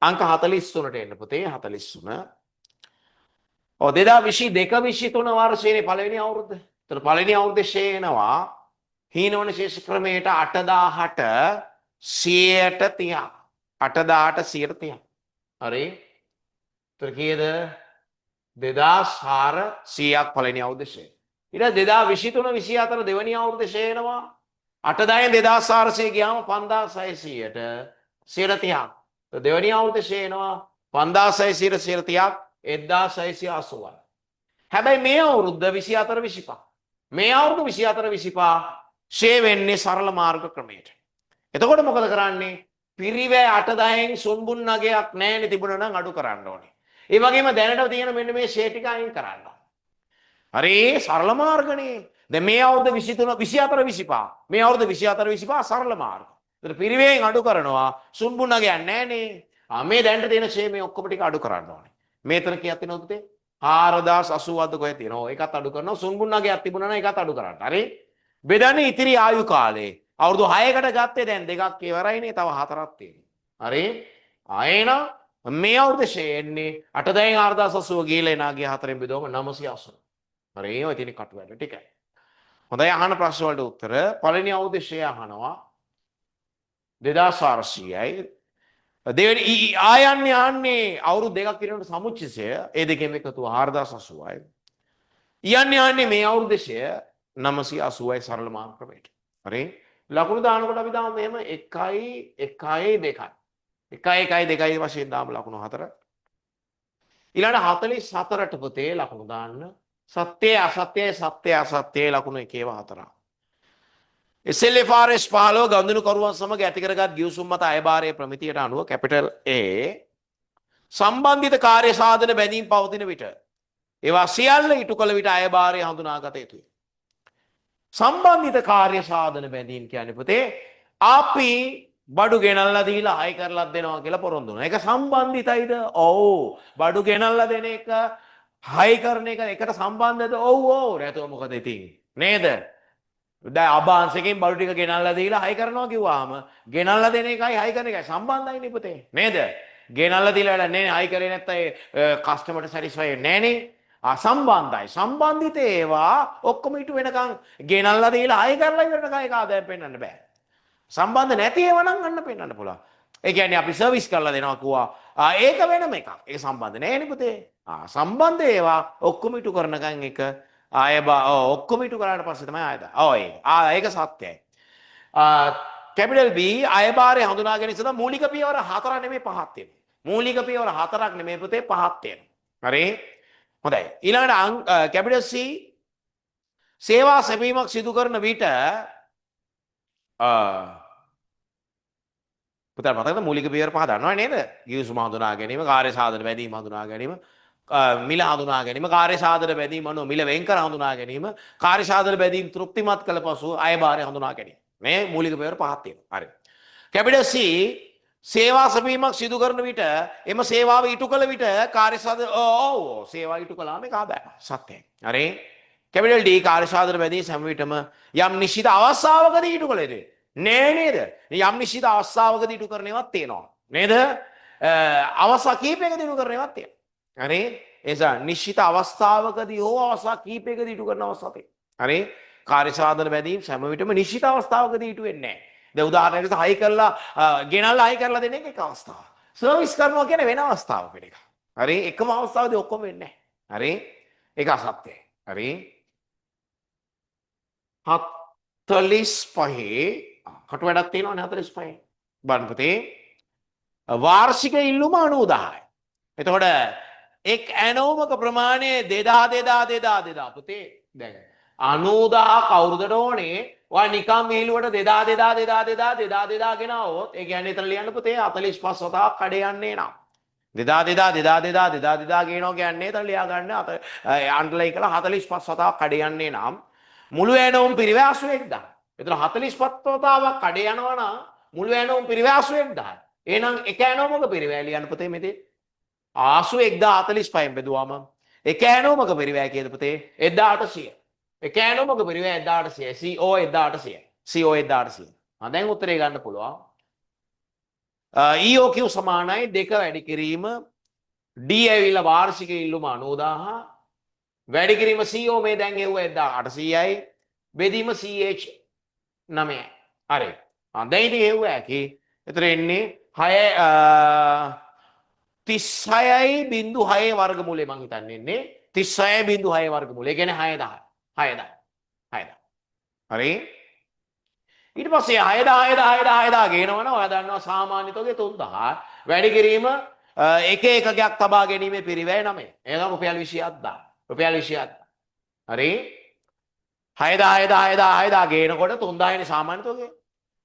අංක 43ට එන්න පුතේ 43. ඔව් 2022 23 වර්ෂයේ පළවෙනි අවුරුද්ද. ඒතර පළවෙනි අවුරුද්දේ ශේනවා හීනවන ශේෂ ක්‍රමයට 80 130ක්. 80 130ක්. හරි. ඒතර කීයද? 2400ක් පළවෙනි අවුරුද්දේ ශේ. ඊට 2023 24 දෙවෙනි අවුරුද්දේ ශේනවා 8 2400 ගියාම 5600ට 130ක්. දෙවෙනි අවුරුද්දේ ශේනවා 5600ට 130ක් 1680ක්. හැබැයි මේ අවුරුද්ද 24 25. මේ අවුරුදු 24 25 ෂේ වෙන්නේ සරල මාර්ග ක්‍රමයට. එතකොට මොකද කරන්නේ? පිරිවැය 8-10න් සුන්බුන් නගයක් නැහැනේ තිබුණා නම් අඩු කරන්න ඕනේ. ඒ වගේම දැනට තියෙන මෙන්න මේ ෂේ ටික අයින් කරන්න. හරි සරල මාර්ගනේ. දැන් මේ අවුරුදු 23 24 25. මේ අවුරුදු 24 25 සරල මාර්ග. ඒතර පිරිවැයෙන් අඩු කරනවා සුන්බුන් නගයක් නැහැනේ. මේ දැනට තියෙන ෂේ මේ ඔක්කොම ටික අඩු කරන්න ඕනේ. මේතන කීයක් තියෙනවද පුතේ? 4080ක්ද කොහෙද තියෙනවා? ඒකත් අඩු කරනවා. සුන්බුන් නගයක් තිබුණා නම් ඒකත් අඩු කරන්න. හරි? බෙදන්නේ ඉතිරි ආයු කාලේ. අවුරුදු 6කට ගත්තේ දැන් දෙකක් ඉවරයිනේ. තව 4ක් තියෙනවා. හරි? ආයෙන මේ අවුරුද්දේ ෂේන්නේ 8 4080 ගිහලා එනාගේ 4න් බෙදුවම 980. හරි? ඔය තියෙන කටු වැඩ ටිකයි. හොඳයි අහන ප්‍රශ්න වලට උත්තර පළවෙනි අවුරුද්දේ ෂේ අහනවා 2400යි. දෙවෙනි ආයන්නේ අවුරුදු දෙකක් ඉරනට සමුච්චය ඒ දෙකෙන් එකතුව 4080යි. යන්නේ මේ අවුරුද්දේ ෂේ 980යි සරල මාර්ග ක්‍රමයට. හරි? ලකුණු දානකොට අපි දාමු මෙහෙම 1 1 2යි. 1 1 2යි වශයෙන් දාමු ලකුණු 4. ඊළඟ 44ට පුතේ ලකුණු දාන්න. සත්‍ය අසත්‍යයි ලකුණු 1 4. SLFRS 15 ගනුදෙනු කරුවන් සමග ඇති කරගත් ගිවිසුම් මත අයභාරයේ ප්‍රමිතියට අනුව කැපිටල් A සම්බන්ධිත කාර්ය සාධන බැඳීම් පවතින විට ඒවා සියල්ල ඉටු කළ විට අයභාරය හඳුනාගත යුතුයි. සම්බන්ධිත කාර්ය සාධන බැඳීම් කියන්නේ පුතේ අපි බඩු ගෙනල්ලා දීලා ආයි කරලා දෙනවා කියලා පොරොන්දු වෙනවා. ඒක සම්බන්ධිතයිද? ඔව්. බඩු ගෙනල්ලා දෙන එක හයි කරන එක එකට සම්බන්ධද? ඔව් ඔව්. නැතුව මොකද ඉතින්? නේද? දැන් අභාංශකෙන් බඩු ටික ගෙනල්ලා දීලා හයි කරනවා කිව්වහම ගෙනල්ලා දෙන එකයි හයි කරන එකයි සම්බන්ධයිනේ පුතේ. නේද? ගෙනල්ලා දීලා වැඩක් නෑනේ හයි කරේ නැත්නම් ඒ කස්ටමර්ට සැටිස්ෆයි වෙන්නේ නෑනේ. අසම්බන්ධයි. සම්බන්ධිත ඒවා ඔක්කොම ඊට වෙනකන් ගෙනල්ලා දීලා හයි කරලා ඉවරනකන් ඒක ආදායම් පෙන්වන්න බෑ. සම්බන්ධ නැති ඒවා නම් අන්න පෙන්වන්න පුළුවන්. ඒ කියන්නේ අපි සර්විස් කරලා දෙනවා කිව්වා. ඒක වෙනම එකක්. ඒක සම්බන්ධ නෑනේ පුතේ. සම්බන්ධ ඒවා ඔක්කොම ඊට කරනකන් එක ආය ඔක්කොම ඊට කරාට පස්සේ තමයි ආයදා. ඒක සත්‍යයි. කැපිටල් B අයභාරය හඳුනා ගැනීම සඳහා මූලික පියවර 4 නෙමෙයි 5ක් තියෙනවා. මූලික පියවර 4ක් නෙමෙයි පුතේ 5ක් තියෙනවා. හරි? හොඳයි. ඊළඟට කැපිටල් C සේවා සැපීමක් සිදු කරන විට පුතා මතකද මූලික පියවර 5 දන්නව නේද? ගිවිසුම හඳුනා ගැනීම, කාර්ය සාධන බැඳීම හඳුනා ගැනීම, මිල හඳුනා ගැනීම, කාර්ය සාධන බැඳීම අනුව මිල වෙන්කර හඳුනා ගැනීම, කාර්ය සාධන බැඳීම් තෘප්තිමත් කළ පසු අයභාරය හඳුනා ගැනීම. මේ මූලික පියවර 5ක් තියෙනවා. හරි. කැපිටල් C සේවා සැපීමක් සිදු කරන විට එම සේවාව ඉටු කළ විට කාර්ය සාධන සේවා ඉටු කළාම ඒක ආදායම. සත්‍යයි. හරි. කැපිටල් D කාර්ය සාධන බැඳීම් හැම විටම යම් නිශ්චිත අවස්ථාවකදී ඉටු කළ යුතුයි. නෑ නේද? යම් නිශ්චිත අවස්ථාවකදී ඉටු කරන ඒවාත් තියෙනවා. නේද? අවස්ථා කීපයකදී ඉටු කරන ඒවාත් තියෙනවා. හරි? එසා නිශ්චිත අවස්ථාවකදී හෝ අවස්ථා කීපයකදී ඉටු කරන අවස්ථා තියෙනවා. හරි? කාර්ය සාධන බැඳීම් හැම විටම නිශ්චිත අවස්ථාවකදී ඉටු වෙන්නේ නෑ. දැන් උදාහරණයකට හයි කරලා ගෙනල්ලා හයි කරලා දෙන එක අවස්ථාව. සර්විස් කරනවා කියන්නේ වෙන අවස්ථාවක එක. හරි? එකම අවස්ථාවේදී ඔක්කොම වෙන්නේ නෑ. හරි? ඒක අසත්‍යයි. හරි? 45 කටු වැඩක් තියෙනවනේ 45. බලන්න පුතේ. වාර්ෂික ඉල්ලුම 90000යි. එතකොට එක් ඇනෝමක ප්‍රමාණය 2000 පුතේ. දැන් 90000 කවුරුද ඕනේ? ඔයා නිකම් මිහිලුවට 2000 ගෙනාවොත් ඒ කියන්නේ එතන ලියන්න පුතේ 45 වතාවක් කඩේ යන්නේ නම්. 2000 ගේනවා කියන්නේ එතන ලියා ගන්න අන්ඩර්ලයින් කළා 45 වතාවක් කඩේ යන්නේ නම් මුළු ඇනෝම පිරිවැය 81000. එතන 45 වතාවක් කඩේ යනවා නම් මුළු ඇනෝම පිරිවැය 81000. එහෙනම් එක ඇනෝමක පිරිවැය ලියන්න පුතේ මෙතේ 81045න් බෙදුවාම එක ඇනෝමක පිරිවැය කීයද පුතේ 1800. එක ඇනෝමක පිරිවැය 1800. CO 1800. CO 1800. දැන් උත්තරේ ගන්න පුළුවන්. EOQ සමානයි 2 වැඩි කිරීම D ඇවිල්ලා වාර්ෂික ඉල්ලුම 90000 වැඩි කිරීම CO මේ දැන් හෙව්වා 1800යි බෙදීම CH 9යි. හරි. දැන් ඉතින් හෙව්වා ඇකි. එතන එන්නේ 36.6 වර්ගමූලය මං හිතන්නේ එන්නේ 36.6 වර්ගමූලය. ඒ කියන්නේ 6000. 6000. හරි. ඊට පස්සේ 6000 ගේනවනම් ඔයා දන්නවා සාමාන්‍ය තෝගේ 3000 වැඩි කිරීම එක එකකයක් තබා ගැනීමේ පිරිවැය 9. ඒක රුපියල් 27000. රුපියල් 27000. හරි. 6000 ගේනකොට 3000 නේ සාමාන්‍ය තෝගේ.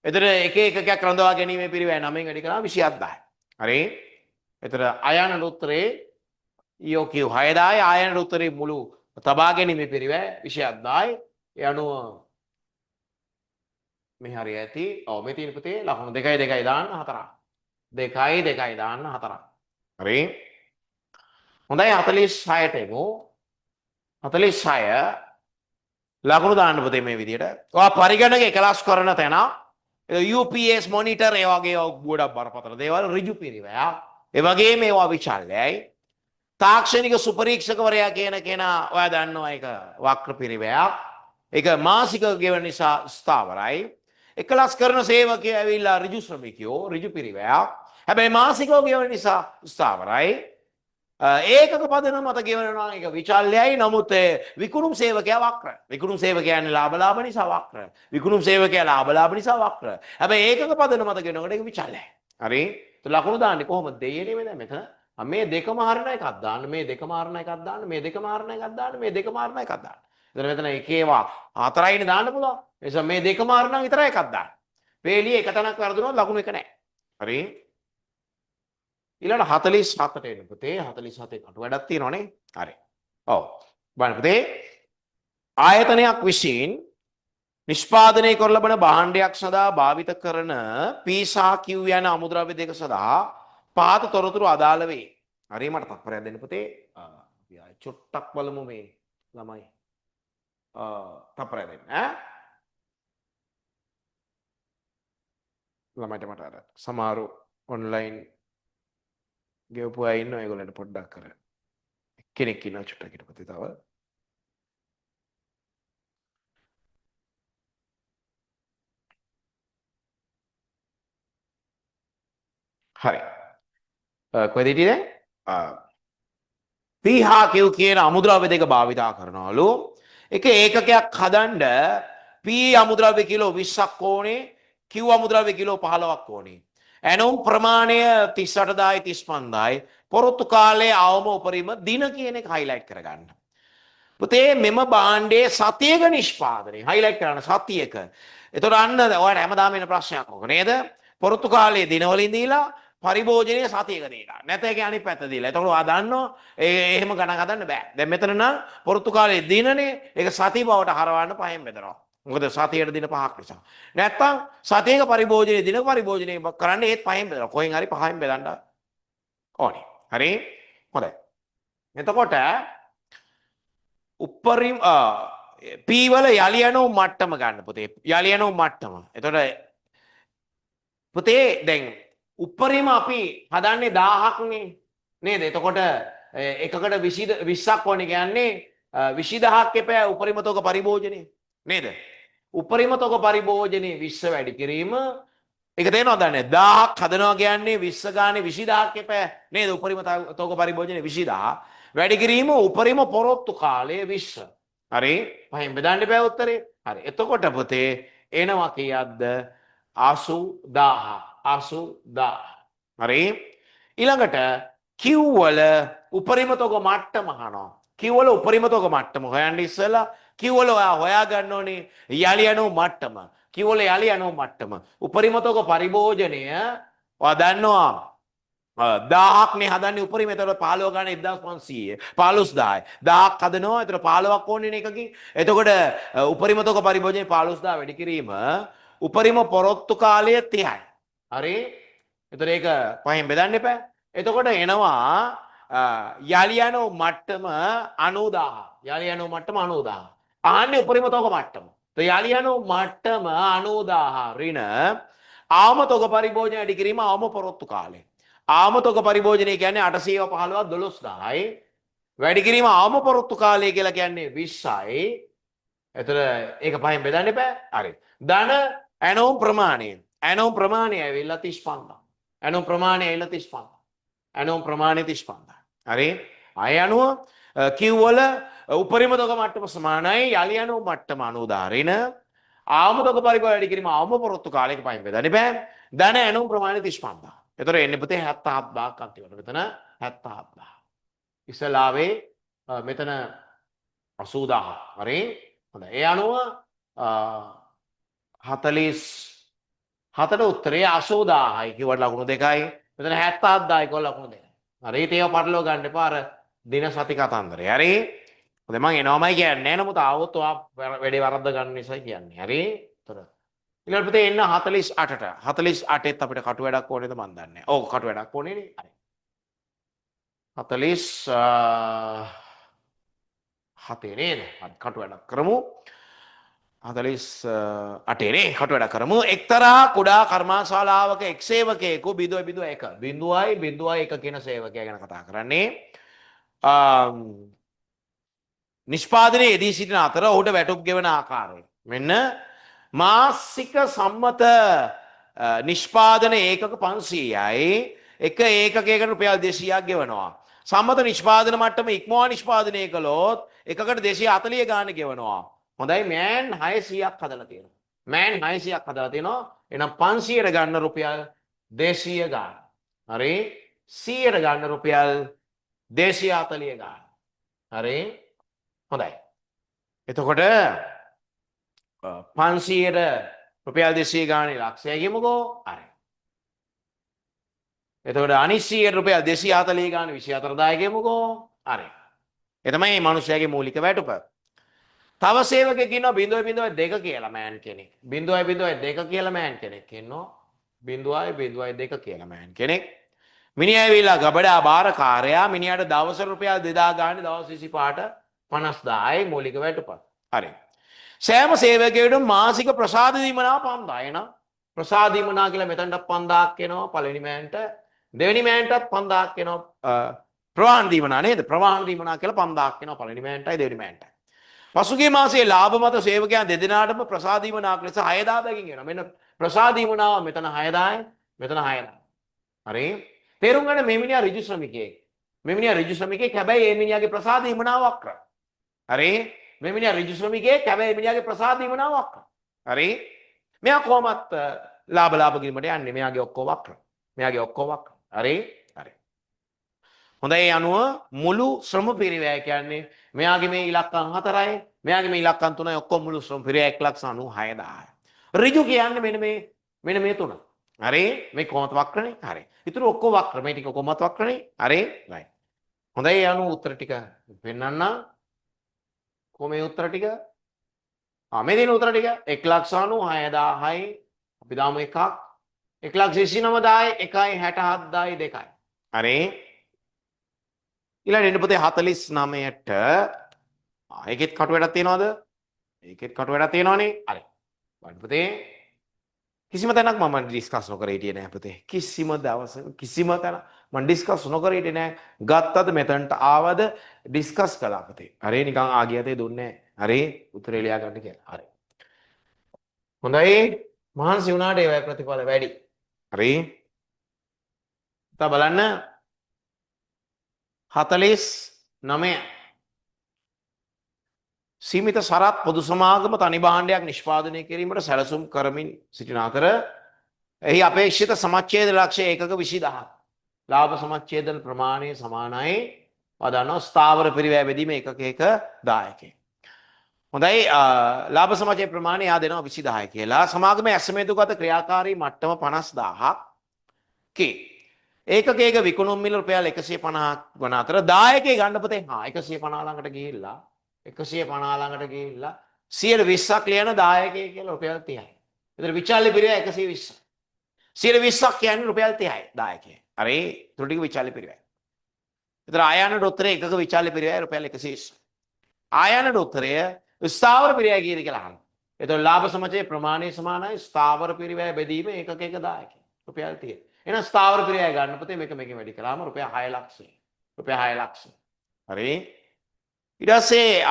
එතන එක එකකයක් රඳවා ගැනීමේ පිරිවැය 9න් වැඩි කරාම 27000. හරි. එතන ආයන උත්තරේ EOQ 6000යි ආයන උත්තරේ මුළු තබා ගැනීමේ පිරිවැය 27000යි. ඒ අනුව මේ හරි ඇති. ඔව් මේ තියෙන පුතේ ලකුණු 2 දාන්න 4. 2 දාන්න 4. හරි. හොඳයි 46ට එමු. 46 ලකුණු දාන්න පුතේ මේ විදිහට. ඔයා පරිගණක එකලස් කරන තැන UPS මොනිටර් ඒ වගේ ගොඩක් බරපතල දේවල් ඍජු පිරිවැය. ඒ වගේ මේවා විචල්යයි. තාක්ෂණික සුපරීක්ෂකවරයා කියන කෙනා ඔයා දන්නවා ඒක වක්‍ර පිරිවැයක්. ඒක මාසික ගෙවන නිසා ස්ථාවරයි. එකලස් කරන සේවකයෝ ඇවිල්ලා ඍජු ශ්‍රමිකයෝ ඍජු පිරිවැයක්. හැබැයි මාසිකව ගෙවන නිසා ස්ථාවරයි. ඒකක පදනම මත ගෙවනවා ඒක විචල්යයි. නමුත් විකුණුම් සේවකයා වක්‍ර. විකුණුම් සේවකයන් ලාභ නිසා වක්‍ර. විකුණුම් සේවකයා ලාභ නිසා වක්‍ර. හැබැයි ඒකක පදනම මත ගෙවනකොට ඒක විචල්යයි. හරි. ලකුණු දාන්නේ කොහොමද දෙයනේ මේ දැන් මෙතන මේ දෙකම හරන එකක් දාන්න මේ දෙකම හරන එකක් දාන්න මේ දෙකම හරන එකක් දාන්න මේ දෙකම හරන එකක් දාන්න. එතන මෙතන එකේවා 4යිනේ දාන්න පුළුවන්. ඒ නිසා මේ දෙකම හරනම් විතරයි එකක් දාන්න. වේලිය එක තැනක් වරදුනොත් ලකුණු එක නැහැ. හරි. ඊළඟ 47ට එන්න පුතේ 47 කටු වැඩක් තියෙනවනේ. හරි. ඔව්. බලන්න පුතේ ආයතනයක් විශ්ින් නිෂ්පාදනය කර ලබන භාණ්ඩයක් සඳහා භාවිත කරන P සහ Q යන අමුද්‍රව්‍ය දෙක සඳහා පහත තොරතුරු අදාළ වේ. හරි මට තත්පරයක් දෙන්න පුතේ. අපි ආයෙ චුට්ටක් බලමු මේ ළමයි. තත්පරයක් දෙන්න ඈ. ළමයිට මට අර සමහරු ඔන්ලයින් ගෙවපු අය ඉන්නවා ඒගොල්ලන්ට පොඩ්ඩක් කර කෙනෙක් ඉන්නවා චුට්ටක් ඊට පස්සේ තව හරි කොහෙද හිටියේ දැන් P හා Q කියන අමුද්‍රව්‍ය දෙක භාවිතා කරනවලු එක ඒකකයක් හදන්න P අමුද්‍රව්‍ය කිලෝ 20ක් ඕනේ Q අමුද්‍රව්‍ය කිලෝ 15ක් ඕනේ ඇනෝම් ප්‍රමාණය 38000යි 35000යි පොරොත්තු කාලයේ අවම උපරිම දින කියන එක හයිලයිට් කරගන්න. පුතේ මෙම භාණ්ඩයේ සතියක නිෂ්පාදනය හයිලයිට් කරන්න සතියක. එතකොට අන්න ඔයාලට හැමදාම එන ප්‍රශ්නයක් ඕක නේද? පොරොත්තු කාලයේ දිනවලින් දීලා පරිභෝජනය සතියක දීලා. නැත්නම් ඒකේ අනිත් පැත්ත දීලා. එතකොට ඔයා දන්නවා එහෙම ගණන් හදන්න බෑ. දැන් මෙතන නම් පොරොත්තු කාලයේ දිනනේ ඒක සති බවට හරවන්න පහෙන් බෙදනවා. මොකද සතියට දින 5ක් නිසා. නැත්තම් සතියක පරිභෝජනයේ දිනක පරිභෝජනය කරන්න ඒත් පහෙන් බෙදනවා. කොහෙන් හරි පහෙන් බෙදන්න ඕනේ. හරි? හොඳයි. එතකොට උපරිම P වල යලි යනෝ මට්ටම ගන්න පුතේ. යලි යනෝ මට්ටම. එතකොට පුතේ දැන් උපරිම අපි හදන්නේ 1000ක් නේද? එතකොට එකකට 20ක් ඕනේ කියන්නේ 20000ක් එපෑ උපරිම තෝක පරිභෝජනය නේද? උපරිම තෝක පරිභෝජනයේ 20 වැඩි කිරීම ඒක තේරෙනවද නැහැ 1000ක් හදනවා කියන්නේ 20 ගානේ 20000ක් එපෑ නේද? උපරිම තෝක පරිභෝජනයේ 20000 වැඩි කිරීම උපරිම පොරොත්තු කාලයේ 20. හරි? පහෙන් බෙදන්න බෑ උත්තරේ. හරි. එතකොට පුතේ එනවා කීයක්ද? 80000. 80000. හරි? ඊළඟට Q වල උපරිම තෝක මට්ටම අහනවා. Q වල උපරිම තෝක මට්ටම හොයන්න ඉස්සෙල්ලා Q වල ඔයා හොයා ගන්න ඕනේ යලි යනෝ මට්ටම. Q වල යලි යනෝ මට්ටම. උපරිම තෝක පරිභෝජනය ඔයා දන්නවා 1000ක් නේ හදන්නේ උපරිම. එතකොට 15 ගන්න 1500 15000යි 1000ක් හදනවා. එතකොට 15ක් ඕනේ නේ එකකින්. එතකොට උපරිම තෝක පරිභෝජනයේ 15000 වැඩි කිරීම උපරිම පොරොත්තු කාලය 30යි. හරි? එතකොට ඒක පහෙන් බෙදන්න එපා. එතකොට එනවා යලි යනෝ මට්ටම 90000. යලි යනෝ මට්ටම 90000. ආන්නේ උපරිම තෝක මට්ටම. යලි යනෝ මට්ටම 90000 ඍණ ආම තෝක පරිභෝජනය වැඩි කිරීම ආම පොරොත්තු කාලය. ආම තෝක පරිභෝජනය කියන්නේ 815 12000යි. වැඩි කිරීම ආම පොරොත්තු කාලය කියලා කියන්නේ 20යි. එතන ඒක පහෙන් බෙදන්න එපා. හරි. ධන ඇනෝම් ප්‍රමාණය. ඇනෝම් ප්‍රමාණය ඇවිල්ලා 35000. ඇනෝම් ප්‍රමාණය ඇවිල්ලා 35000. ඇනෝම් ප්‍රමාණය 35000. හරි? අය අනුව Q වල උපරිම තෝක මට්ටම සමානයි යලි යනෝ මට්ටම 90000 ඍණ ආම තෝක පරිභෝජනය වැඩි කිරීම ආම පොරොත්තු කාලයක පහෙන් බෙදන්න එපා. ධන ඇනෝම් ප්‍රමාණය 35000. එතකොට එන්නේ පුතේ 77000ක් අන්තිමට. මෙතන 77000. ඉස්සලාවේ මෙතන 80000. හරි? හොඳයි. ඒ අනුව 47ට උත්තරේ 80000යි කිව්වට ලකුණු දෙකයි. මෙතන 77000යි කිව්වට ලකුණු දෙකයි. හරි? ඒව පටලව ගන්න එපා අර දින සති කතන්දරේ. හරි? හොඳයි මම එනවමයි කියන්නේ නමුත් ආවොත් ඔයා වැඩේ වරද්ද ගන්න නිසා කියන්නේ. හරි? එතකොට ඊළඟ පුතේ එන්න 48ට 48ත් අපිට කටු වැඩක් ඕනේද මන් දන්නේ නැහැ. ඔව් කටු වැඩක් ඕනේ නේ. හරි. 47 නේද? හරි කටු වැඩක් කරමු. 48 නේ කටු වැඩක් කරමු. එක්තරා කුඩා කර්මාශාලාවක එක් සේවකයෙකු 0.1 කියන සේවකයා ගැන කතා කරන්නේ. නිෂ්පාදනයේ යෙදී සිටින අතර ඔහුට වැටුප් ගෙවන ආකාරය. මෙන්න මාසික සම්මත නිෂ්පාදන ඒකක 500යි එක ඒකකයකට රුපියල් 200ක් ගෙවනවා. සම්මත නිෂ්පාදන මට්ටම ඉක්මවා නිෂ්පාදනය කළොත් එකකට 240 ගාන ගෙවනවා. හොඳයි මෑන් 600ක් හදලා තියෙනවා. මෑන් 600ක් හදලා තියෙනවා. එහෙනම් 500ට ගන්න රුපියල් 200 ගාන. හරි? 100ට ගන්න රුපියල් 240 ගාන. හරි? හොඳයි. එතකොට 500ට රුපියල් 200 ගානේ ලක්ෂය ගිමුකෝ. හරි. එතකොට අනිත් 100ට රුපියල් 240 ගානේ 24000 ගිමුකෝ. හරි. ඒ තමයි මේ මිනිස්යාගේ මූලික වැටුප. තව සේවකයෙක් ඉන්නවා 0.02 කියලා මෑන් කෙනෙක්. 0.02 කියලා මෑන් කෙනෙක් ඉන්නවා. 0.02 කියලා මෑන් කෙනෙක්. මිනිහා ඇවිල්ලා ගබඩා බාරකාරයා මිනිහාට දවස රුපියල් 2000 ගානේ දවස් 25ට 50000යි මූලික වැටුපත්. හරි. සෑම සේවකයෙකුටම මාසික ප්‍රසාද දීමනා 5000 එනවා. ප්‍රසාද දීමනා කියලා මෙතනට 5000ක් එනවා පළවෙනි මෑන්ට. දෙවෙනි මෑන්ටත් 5000ක් එනවා. ප්‍රවාහන දීමනා නේද? ප්‍රවාහන දීමනා කියලා 5000ක් එනවා පළවෙනි මෑන්ටයි දෙවෙනි මෑන්ටයි. පසුගිය මාසයේ ලාභ මත සේවකයන් දෙදෙනාටම ප්‍රසාද දීමනාක් ලෙස 6000කින් එනවා. මෙන්න ප්‍රසාද දීමනාව මෙතන 6000යි මෙතන 6000. හරි. තේරුම් ගන්න මේ මිනිහා ඍජු ශ්‍රමිකයෙක්. මේ මිනිහා ඍජු ශ්‍රමිකයෙක් හැබැයි මේ මිනිහාගේ ප්‍රසාද දීමනාව වක්‍ර. හරි. මේ මිනිහා ඍජු ශ්‍රමිකයෙක් හැබැයි මේ මිනිහාගේ ප්‍රසාද දීමනාව වක්‍ර. හරි. මෙයා කොහොමත් ලාභ ගිරීමට යන්නේ. මෙයාගේ ඔක්කොම වක්‍ර. මෙයාගේ ඔක්කොම වක්‍ර. හරි. හරි. හොඳයි අනුව මුළු ශ්‍රම පිරිවැය කියන්නේ මෙයාගේ මේ ඉලක්කම් 4යි මෙයාගේ මේ ඉලක්කම් 3යි ඔක්කොම මුළු ශ්‍රම පිරිවැය 1,96,000. ඍජු කියන්නේ මෙන්න මේ තුන. හරි මේ කොහොමද වක්‍රනේ? හරි. ඊටු ඔක්කොම වක්‍ර. මේ ටික කොහොමද වක්‍රනේ? හරි. right. හොඳයි අනුව උත්තර ටික පෙන්නන්න. කොහොමද උත්තර ටික? මේ දෙන උත්තර ටික 1,96,000යි අපි දාමු එකක් 1,29,000යි 1යි 67,000යි 2යි. හරි. ඊළඟ එන්න පුතේ 49ට ඒකෙත් කටු වැඩක් තියනවද? ඒකෙත් කටු වැඩක් තියනවනේ. හරි. බලන්න පුතේ කිසිම තැනක් මම ඩිස්කස් නොකර හිටියේ නෑ පුතේ. කිසිම දවසක කිසිම තැනක් මම ඩිස්කස් නොකර හිටියේ නෑ. ගත්තද මෙතනට ආවද ඩිස්කස් කළා පුතේ. හරි නිකන් ආගියතේ දුන්නේ නෑ. හරි උත්තරේ ලියා ගන්න කියලා. හරි. හොඳයි මහන්සි වුණාට ඒ වගේ ප්‍රතිඵල වැඩි. හරි. තා බලන්න 49 සීමිත සරත් පොදු සමාගම තනි භාණ්ඩයක් නිෂ්පාදනය කිරීමට සැලසුම් කරමින් සිටින අතර එහි අපේක්ෂිත සමච්ඡේද ලක්ෂ්‍ය ඒකක 20000ක් ලාභ සමච්ඡේදන ප්‍රමාණය සමානයි වදනවා ස්ථාවර පිරිවැය බෙදීම ඒකක 1000කේ. හොඳයි ලාභ සමච්ඡේද ප්‍රමාණය යා දෙනවා 20000 කියලා. සමාගමේ ඇසමේදුගත ක්‍රියාකාරී මට්ටම 50000ක් කේ. ඒකකයක විකුණුම් මිල රුපියල් 150ක් වන අතර 10කේ ගන්න පුතේ 150 ළඟට ගිහිල්ලා 150 ළඟට ගිහිල්ලා 120ක් ලියන 10කේ කියලා රුපියල් 30යි. ඒතර විචාල්‍ය පිරිවැය 120. 120ක් කියන්නේ රුපියල් 30යි 10කේ. හරි ත්‍රුටික විචාල්‍ය පිරිවැය. ඒතර ආයනට උත්තරේ එකක විචාල්‍ය පිරිවැය රුපියල් 120. ආයනට උත්තරය ස්ථාවර පිරිවැය කීයද කියලා අහනවා. ඒතර ලාභ සමචේ ප්‍රමාණය සමානයි ස්ථාවර පිරිවැය බෙදීම ඒකක 10කේ රුපියල් 30. එහෙනම් ස්ථාවර පිරිවැය ගන්න පුතේ මේක මේකෙන් වැඩි කළාම රුපියල් 6 ලක්ෂය. රුපියල් 6 ලක්ෂය. හරි. ඊට පස්සේ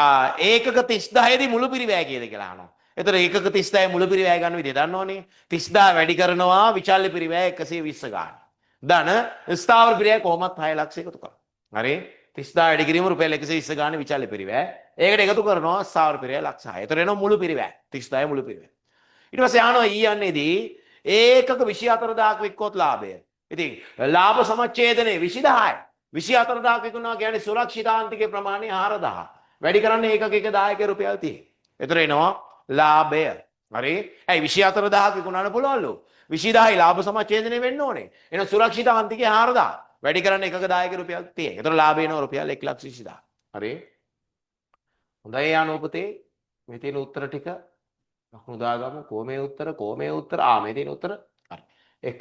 ඒකක 30000 දී මුළු පිරිවැය කීයද කියලා අහනවා. එතකොට ඒකක 30000 මුළු පිරිවැය ගන්න විදිය දන්නවනේ. 30000 වැඩි කරනවා විචාල්‍ය පිරිවැය 120 ගන්න. ධන ස්ථාවර පිරිවැය කොහොමත් 6 ලක්ෂ එකතු කරනවා. හරි. 30000 වැඩි කිරීම රුපියල් 120 ගන්න විචාල්‍ය පිරිවැය. ඒකට එකතු කරනවා ස්ථාවර පිරිවැය ලක්ෂ 6. එතකොට එනවා මුළු පිරිවැය 30000 මුළු පිරිවැය. ඊට පස්සේ අහනවා ඊයන්නේදී ඒකක 24000ක් වික්කොත් ලාභය. ඉතින් ලාභ සමච්ඡේදනේ 20000යි. 24000ක් විකුණනවා කියන්නේ සුරක්ෂිතාන්තිකේ ප්‍රමාණය 4000. වැඩි කරන්නේ ඒකක 1000 රුපියල් 30. එතකොට එනවා ලාභය. හරි. ඇයි 24000ක් විකුණන්න පුළුවන්ලු. 20000යි ලාභ සමච්ඡේදනේ වෙන්න ඕනේ. එහෙනම් සුරක්ෂිතාන්තිකේ 4000. වැඩි කරන්නේ ඒකක 1000 රුපියල් 30. එතකොට ලාභය එනවා රුපියල් 1,20,000. හරි. හොඳයි යානෝ පුතේ. මේ තියෙන උත්තර ටික ලකුණු දාගමු. කොමේ උත්තර මේ තියෙන උත්තර. හරි. 1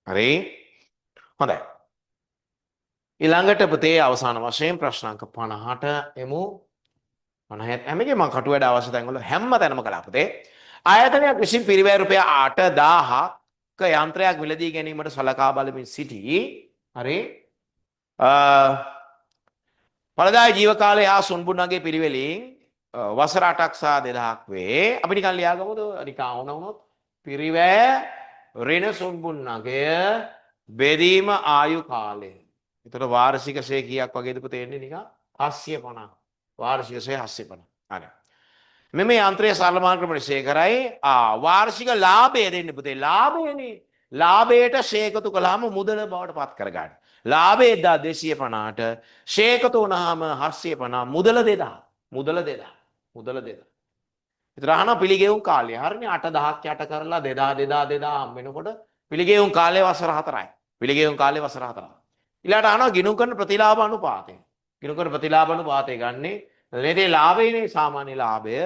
හරි. හොඳයි. ඊළඟට පුතේ අවසාන වශයෙන් ප්‍රශ්න අංක 50ට එමු. 50 හැමකේ මම කටු වැඩ අවශ්‍ය තැන් වල හැම තැනම කළා පුතේ. ආයතනයක් විසින් පිරිවැය රුපියල් 8000ක යන්ත්‍රයක් මිලදී ගැනීමට සලකා බලමින් සිටි. හරි. පළදායි ජීව කාලය හා සුන්බුන්නගේ පිළිවෙලින් වසර 8ක් සහ 2000ක් වේ. අපි නිකන් ලියාගමුද? නිකන් වුණොත් පිරිවැය ඍණ සුන්බුන්නගය බෙදීම ආයු කාලය. එතකොට වාර්ෂික ශේ කීයක් වගේද පුතේ එන්නේ නිකන් 750. වාර්ෂික ශේ 750. හරි. මෙම යන්ත්‍රයේ සරල මාන ක්‍රමයට ශේ කරයි. වාර්ෂික ලාභය දෙන්නේ පුතේ. ලාභයනේ. ලාභයට ශේ එකතු කළාම මුදල බවට පත් කරගන්න. ලාභය 1250ට ශේ එකතු වුණාම 750 මුදල 2000. මුදල 2000. ඒතර අහන පිළිගෙවුම් කාලය. හරිනේ 8000ක් යට කරලා 2000 හම් වෙනකොට පිළිගෙවුම් කාලය වසර 4යි. පිළිගෙවුම් කාලය වසර 4යි. ඊළඟට අහනවා ගිණුම් කරන ප්‍රතිලාභ අනුපාතය. කිනුකර ප්‍රතිලාභණු පාතය ගන්නේ නේතේ ලාභයනේ සාමාන්‍ය ලාභය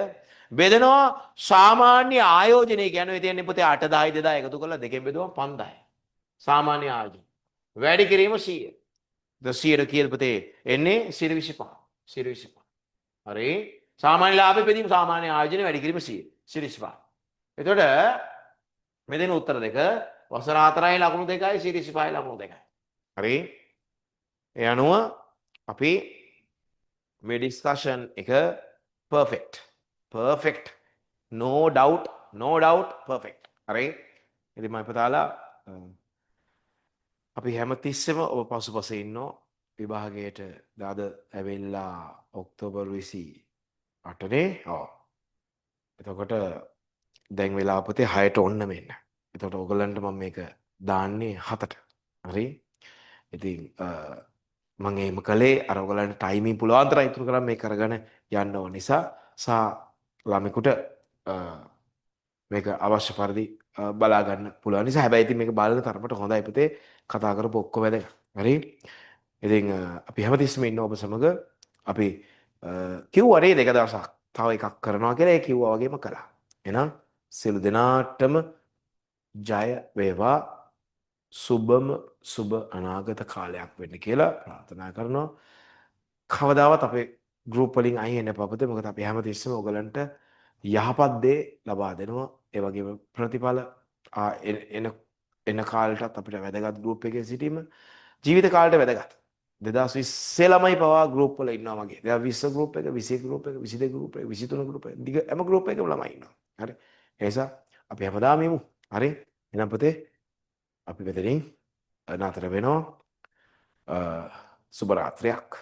බෙදනවා සාමාන්‍ය ආයෝජනය කියන්නේ තියෙන්නේ පුතේ 8 10 2000 එකතු කරලා දෙකෙන් බෙදුවම 5000යි සාමාන්‍ය ආයෝජන වැඩි කිරීම 100 ද 100 කියලා පුතේ එන්නේ 125 125 හරි සාමාන්‍ය ලාභය බෙදීම සාමාන්‍ය ආයෝජනය වැඩි කිරීම 100 125 එතකොට මෙතන උත්තර දෙක වසර 4යි ලකුණු 2යි 125යි ලකුණු 2යි හරි ඒ අනුව අපි මේ ඩිස්කෂන් එක perfect no doubt perfect හරි ඉතින් මම පුතාලා අපි හැමතිස්සෙම ඔබ පසුපස ඉන්නෝ විභාගයට දාද ඇවිල්ලා ඔක්තෝබර් 28නේ ඔව් එතකොට දැන් වෙලා පුතේ 6ට ඔන්න මෙන්න එතකොට ඔයගලන්ට මම මේක දාන්නේ 7ට හරි ඉතින් මම එහෙම කළේ අර ඔයගලන්ට ටයිමින් පුළුවන් තරම් ඉතුරු කරන් මේක කරගෙන යන්න ඕන නිසා සා ළමෙකුට මේක අවශ්‍ය පරිදි බලා ගන්න පුළුවන් නිසා හැබැයි ඉතින් මේක බලන තරමට හොඳයි පුතේ කතා කරපු ඔක්කොම වැදගත් හරි ඉතින් අපි හැමතිස්සෙම ඉන්න ඔබ සමග අපි කිව්වනේ දෙක දවසක් තව එකක් කරනවා කියලා ඒ කිව්වා වගේම කළා එහෙනම් සියලු දෙනාටම ජය වේවා සුබම සුබ අනාගත කාලයක් වෙන්න කියලා ප්‍රාර්ථනා කරනවා කවදාවත් අපේ ගෲප් වලින් අයින් වෙන්න එපා පුතේ මොකද අපි හැමතිස්සෙම ඔයගලන්ට යහපත් දේ ලබා දෙනවා ඒ වගේම ප්‍රතිඵල එන කාලෙටත් අපිට වැදගත් ගෲප් එකේ සිටීම ජීවිත කාලෙට වැදගත් 2020 ළමයි පවා ගෲප් වල ඉන්නවා මගේ 2020 ගෲප් එක 21 ගෲප් එක 22 ගෲප් එක 23 ගෲප් එක දිග හැම ගෲප් එකකම ළමයි ඉන්නවා හරි ඒ නිසා අපි හැමදාම ඉමු හරි එහෙනම් පුතේ අපි මෙතනින් නතර වෙනවා සුබ රාත්‍රියක්